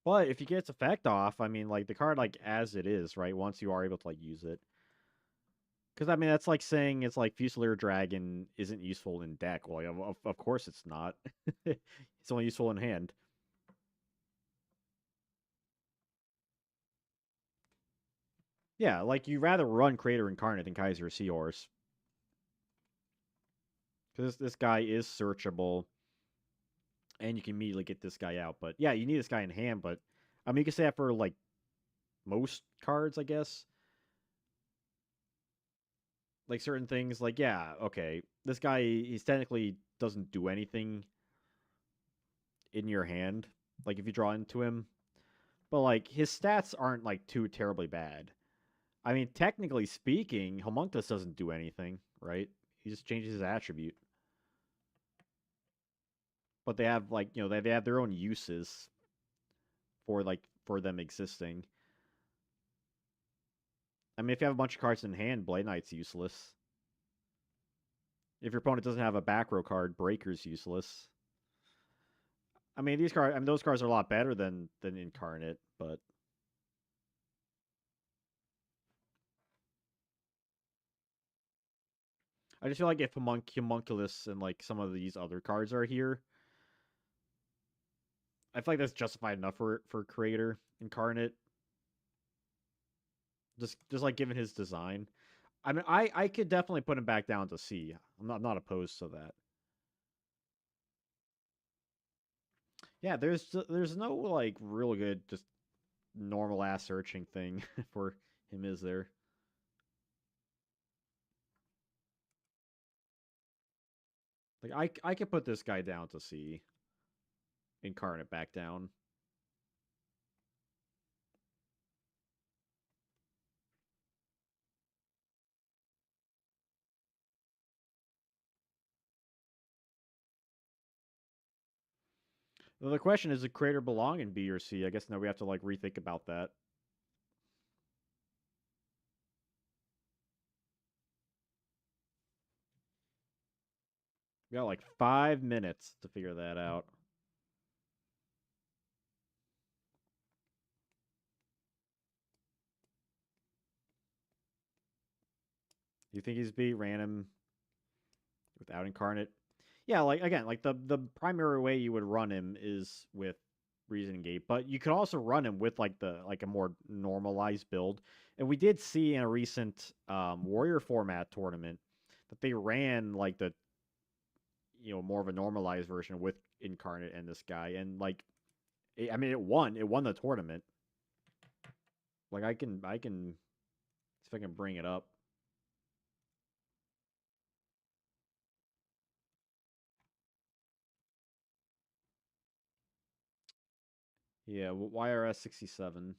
But if you get its effect off, I mean, like the card, like as it is, right? Once you are able to like use it, because I mean that's like saying it's like Fusilier Dragon isn't useful in deck. Well, of course it's not. It's only useful in hand. Yeah, like you rather run Crater Incarnate than Kaiser Seahorse because this guy is searchable and you can immediately get this guy out. But yeah, you need this guy in hand. But I mean, you can say that for like most cards, I guess. Like certain things, like yeah, okay, this guy he's technically doesn't do anything in your hand. Like if you draw into him, but like his stats aren't like too terribly bad. I mean, technically speaking, Homunculus doesn't do anything, right? He just changes his attribute. But they have like they have their own uses for them existing. I mean, if you have a bunch of cards in hand, Blade Knight's useless. If your opponent doesn't have a back row card, Breaker's useless. I mean, those cards are a lot better than Incarnate, but I just feel like if Homunculus and like some of these other cards are here, I feel like that's justified enough for Creator Incarnate. Just like given his design. I mean, I could definitely put him back down to C. I'm not opposed to that. Yeah, there's no like real good just normal ass searching thing for him, is there? Like I could put this guy down to C. Incarnate back down. The question is, does Creator belong in B or C? I guess now we have to like rethink about that. We got like 5 minutes to figure that out. You think he's B random without Incarnate? Yeah, like again, like the primary way you would run him is with reasoning gate, but you could also run him with like a more normalized build. And we did see in a recent warrior format tournament that they ran like the more of a normalized version with incarnate and this guy, and like I mean it won the tournament. Like I can see if I can bring it up. Yeah, YRS 67.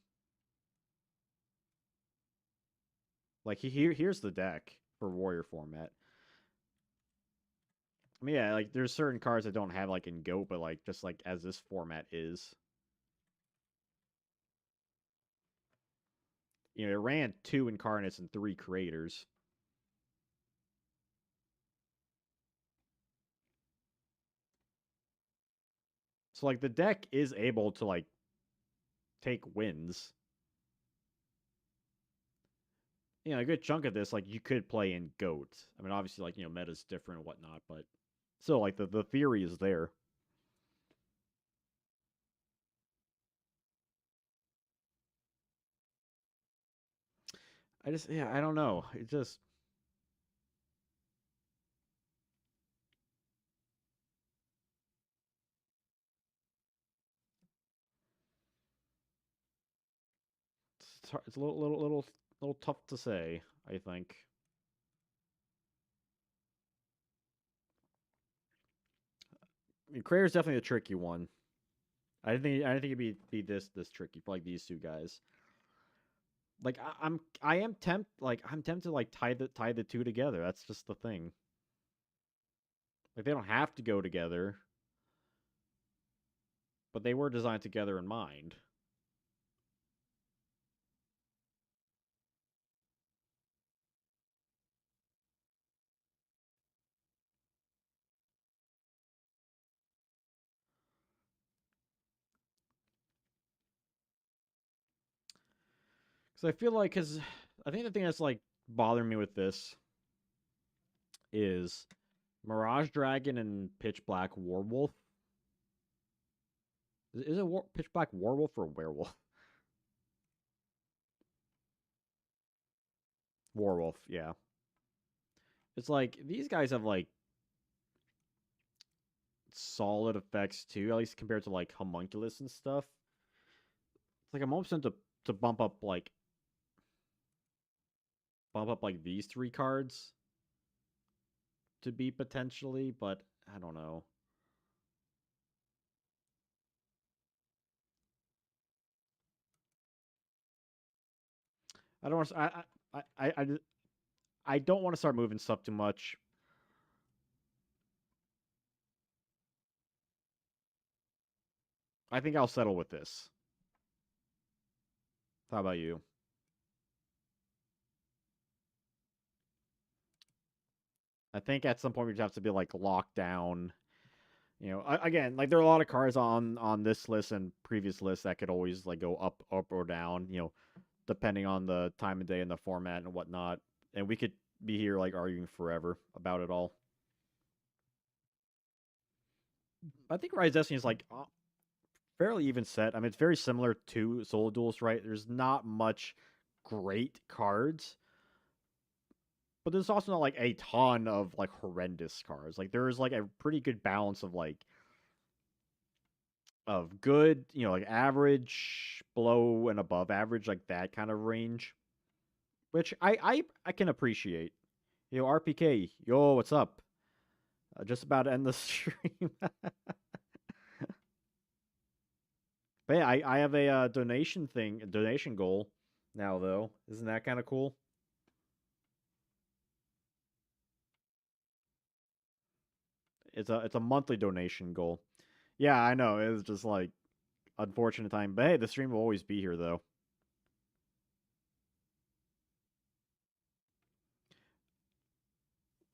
Like here's the deck for warrior format. I mean, yeah, like there's certain cards that don't have like in Go, but like just like as this format is, it ran two incarnates and three creators. So like the deck is able to like take wins. A good chunk of this like you could play in Goat. I mean, obviously like meta's different and whatnot, but still like the theory is there. I don't know. It just it's a little tough to say. I think. I mean, Creator's definitely a tricky one. I didn't think it'd be this tricky for like these two guys. Like I'm tempted to like tie the two together. That's just the thing. Like they don't have to go together, but they were designed together in mind. Because I feel like because I think the thing that's like bothering me with this is Mirage Dragon and Pitch Black Warwolf. Is it Pitch Black Warwolf or Werewolf? Warwolf, yeah. It's like these guys have like solid effects too, at least compared to like Homunculus and stuff. It's like I'm almost to bump up like these three cards to be potentially, but I don't know. I don't want to. I don't want to start moving stuff too much. I think I'll settle with this. How about you? I think at some point we just have to be like locked down. Again, like there are a lot of cards on this list and previous lists that could always like go up or down. Depending on the time of day and the format and whatnot. And we could be here like arguing forever about it all. I think Rise of Destiny is like fairly even set. I mean, it's very similar to Solo Duels, right? There's not much great cards, but there's also not like a ton of like horrendous cards. Like there is like a pretty good balance of like of good, like average, below and above average, like that kind of range, which I can appreciate. RPK, yo, what's up? Just about to end the stream. But yeah, I have a donation goal now though. Isn't that kind of cool? It's a monthly donation goal. Yeah, I know. It's just like unfortunate time, but hey, the stream will always be here though.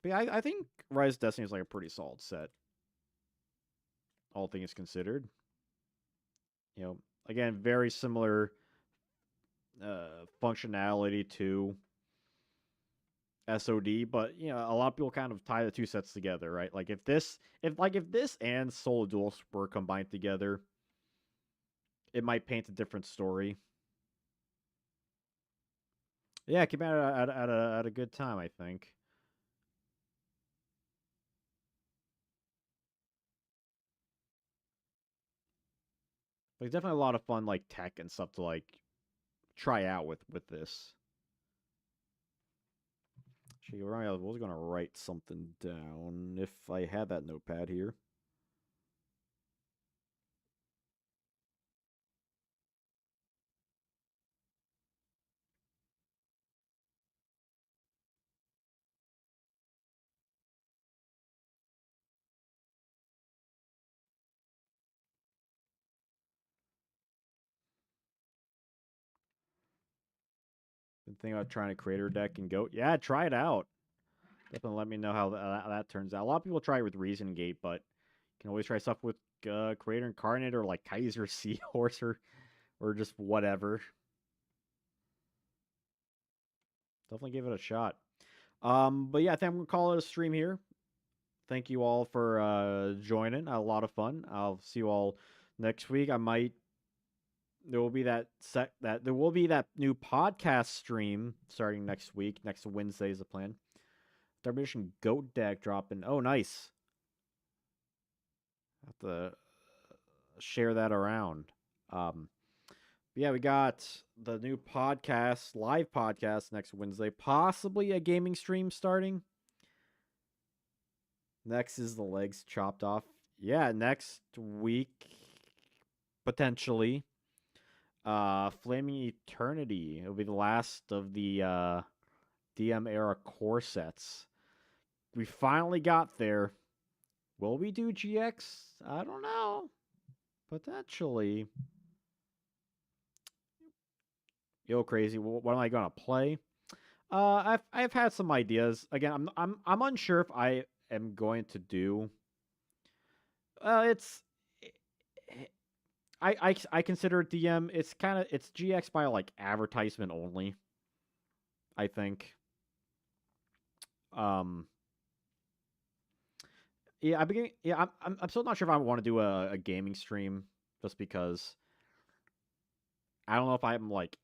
But yeah, I think Rise of Destiny is like a pretty solid set, all things considered. You know, again, very similar functionality to SOD, but a lot of people kind of tie the two sets together, right? Like if this and Solo Duels were combined together, it might paint a different story. Yeah, it came out at a good time, I think. Like definitely a lot of fun like tech and stuff to like try out with this. Actually, I was gonna write something down if I had that notepad here. Been thinking about trying a creator deck and go. Yeah, try it out. Definitely let me know how that turns out. A lot of people try it with Reason Gate, but you can always try stuff with Creator Incarnate or like Kaiser Seahorse or just whatever. Definitely give it a shot. But yeah, I think I'm gonna call it a stream here. Thank you all for joining. A lot of fun. I'll see you all next week. I might there will be that there will be that new podcast stream starting next week. Next Wednesday is the plan. Third edition Goat deck dropping. Oh, nice. Have to share that around. Um, yeah, we got the new podcast, live podcast next Wednesday. Possibly a gaming stream starting. Next is the legs chopped off. Yeah, next week potentially. Flaming Eternity. It'll be the last of the DM era core sets. We finally got there. Will we do GX? I don't know. Potentially. Yo, crazy. What am I gonna play? I've had some ideas. Again, I'm unsure if I am going to do. It's I consider it DM. It's GX by like advertisement only. I think. Um. Yeah, I begin. Yeah, I'm still not sure if I want to do a gaming stream just because I don't know if I'm like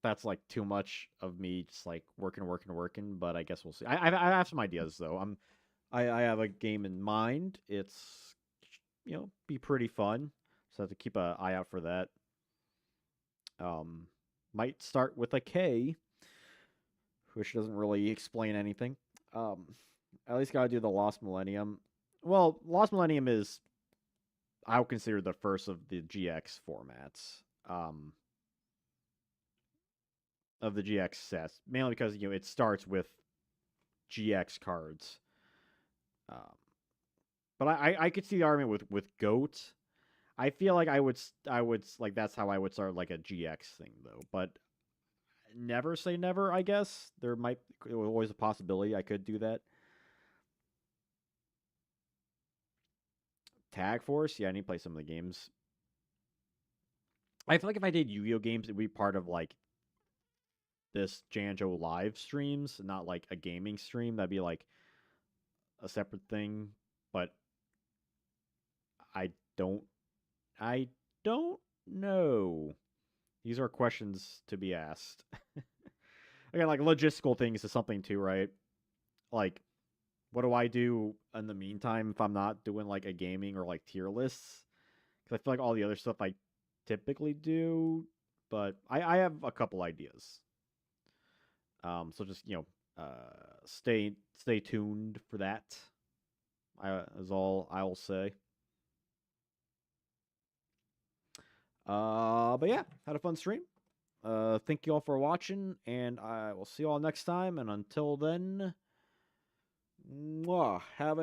that's like too much of me just like working. But I guess we'll see. I have some ideas though. I have a game in mind. It's be pretty fun. So I have to keep an eye out for that. Um, might start with a K, which doesn't really explain anything. Um, at least gotta do the Lost Millennium. Well, Lost Millennium is I would consider the first of the GX formats. Of the GX sets, mainly because it starts with GX cards. Um, but I could see the argument with Goat. I feel like I would like that's how I would start like a GX thing though. But never say never. I guess there might always a possibility I could do that. Tag Force, yeah, I need to play some of the games. I feel like if I did Yu-Gi-Oh games, it'd be part of like this Janjo live streams, not like a gaming stream. That'd be like a separate thing. But I don't I don't know. These are questions to be asked. Again, like logistical things is something too, right? Like, what do I do in the meantime if I'm not doing like a gaming or like tier lists? Because I feel like all the other stuff I typically do, but I have a couple ideas. So just stay tuned for that. Is all I will say. But yeah, had a fun stream. Thank you all for watching, and I will see you all next time. And until then, mwah, have a nice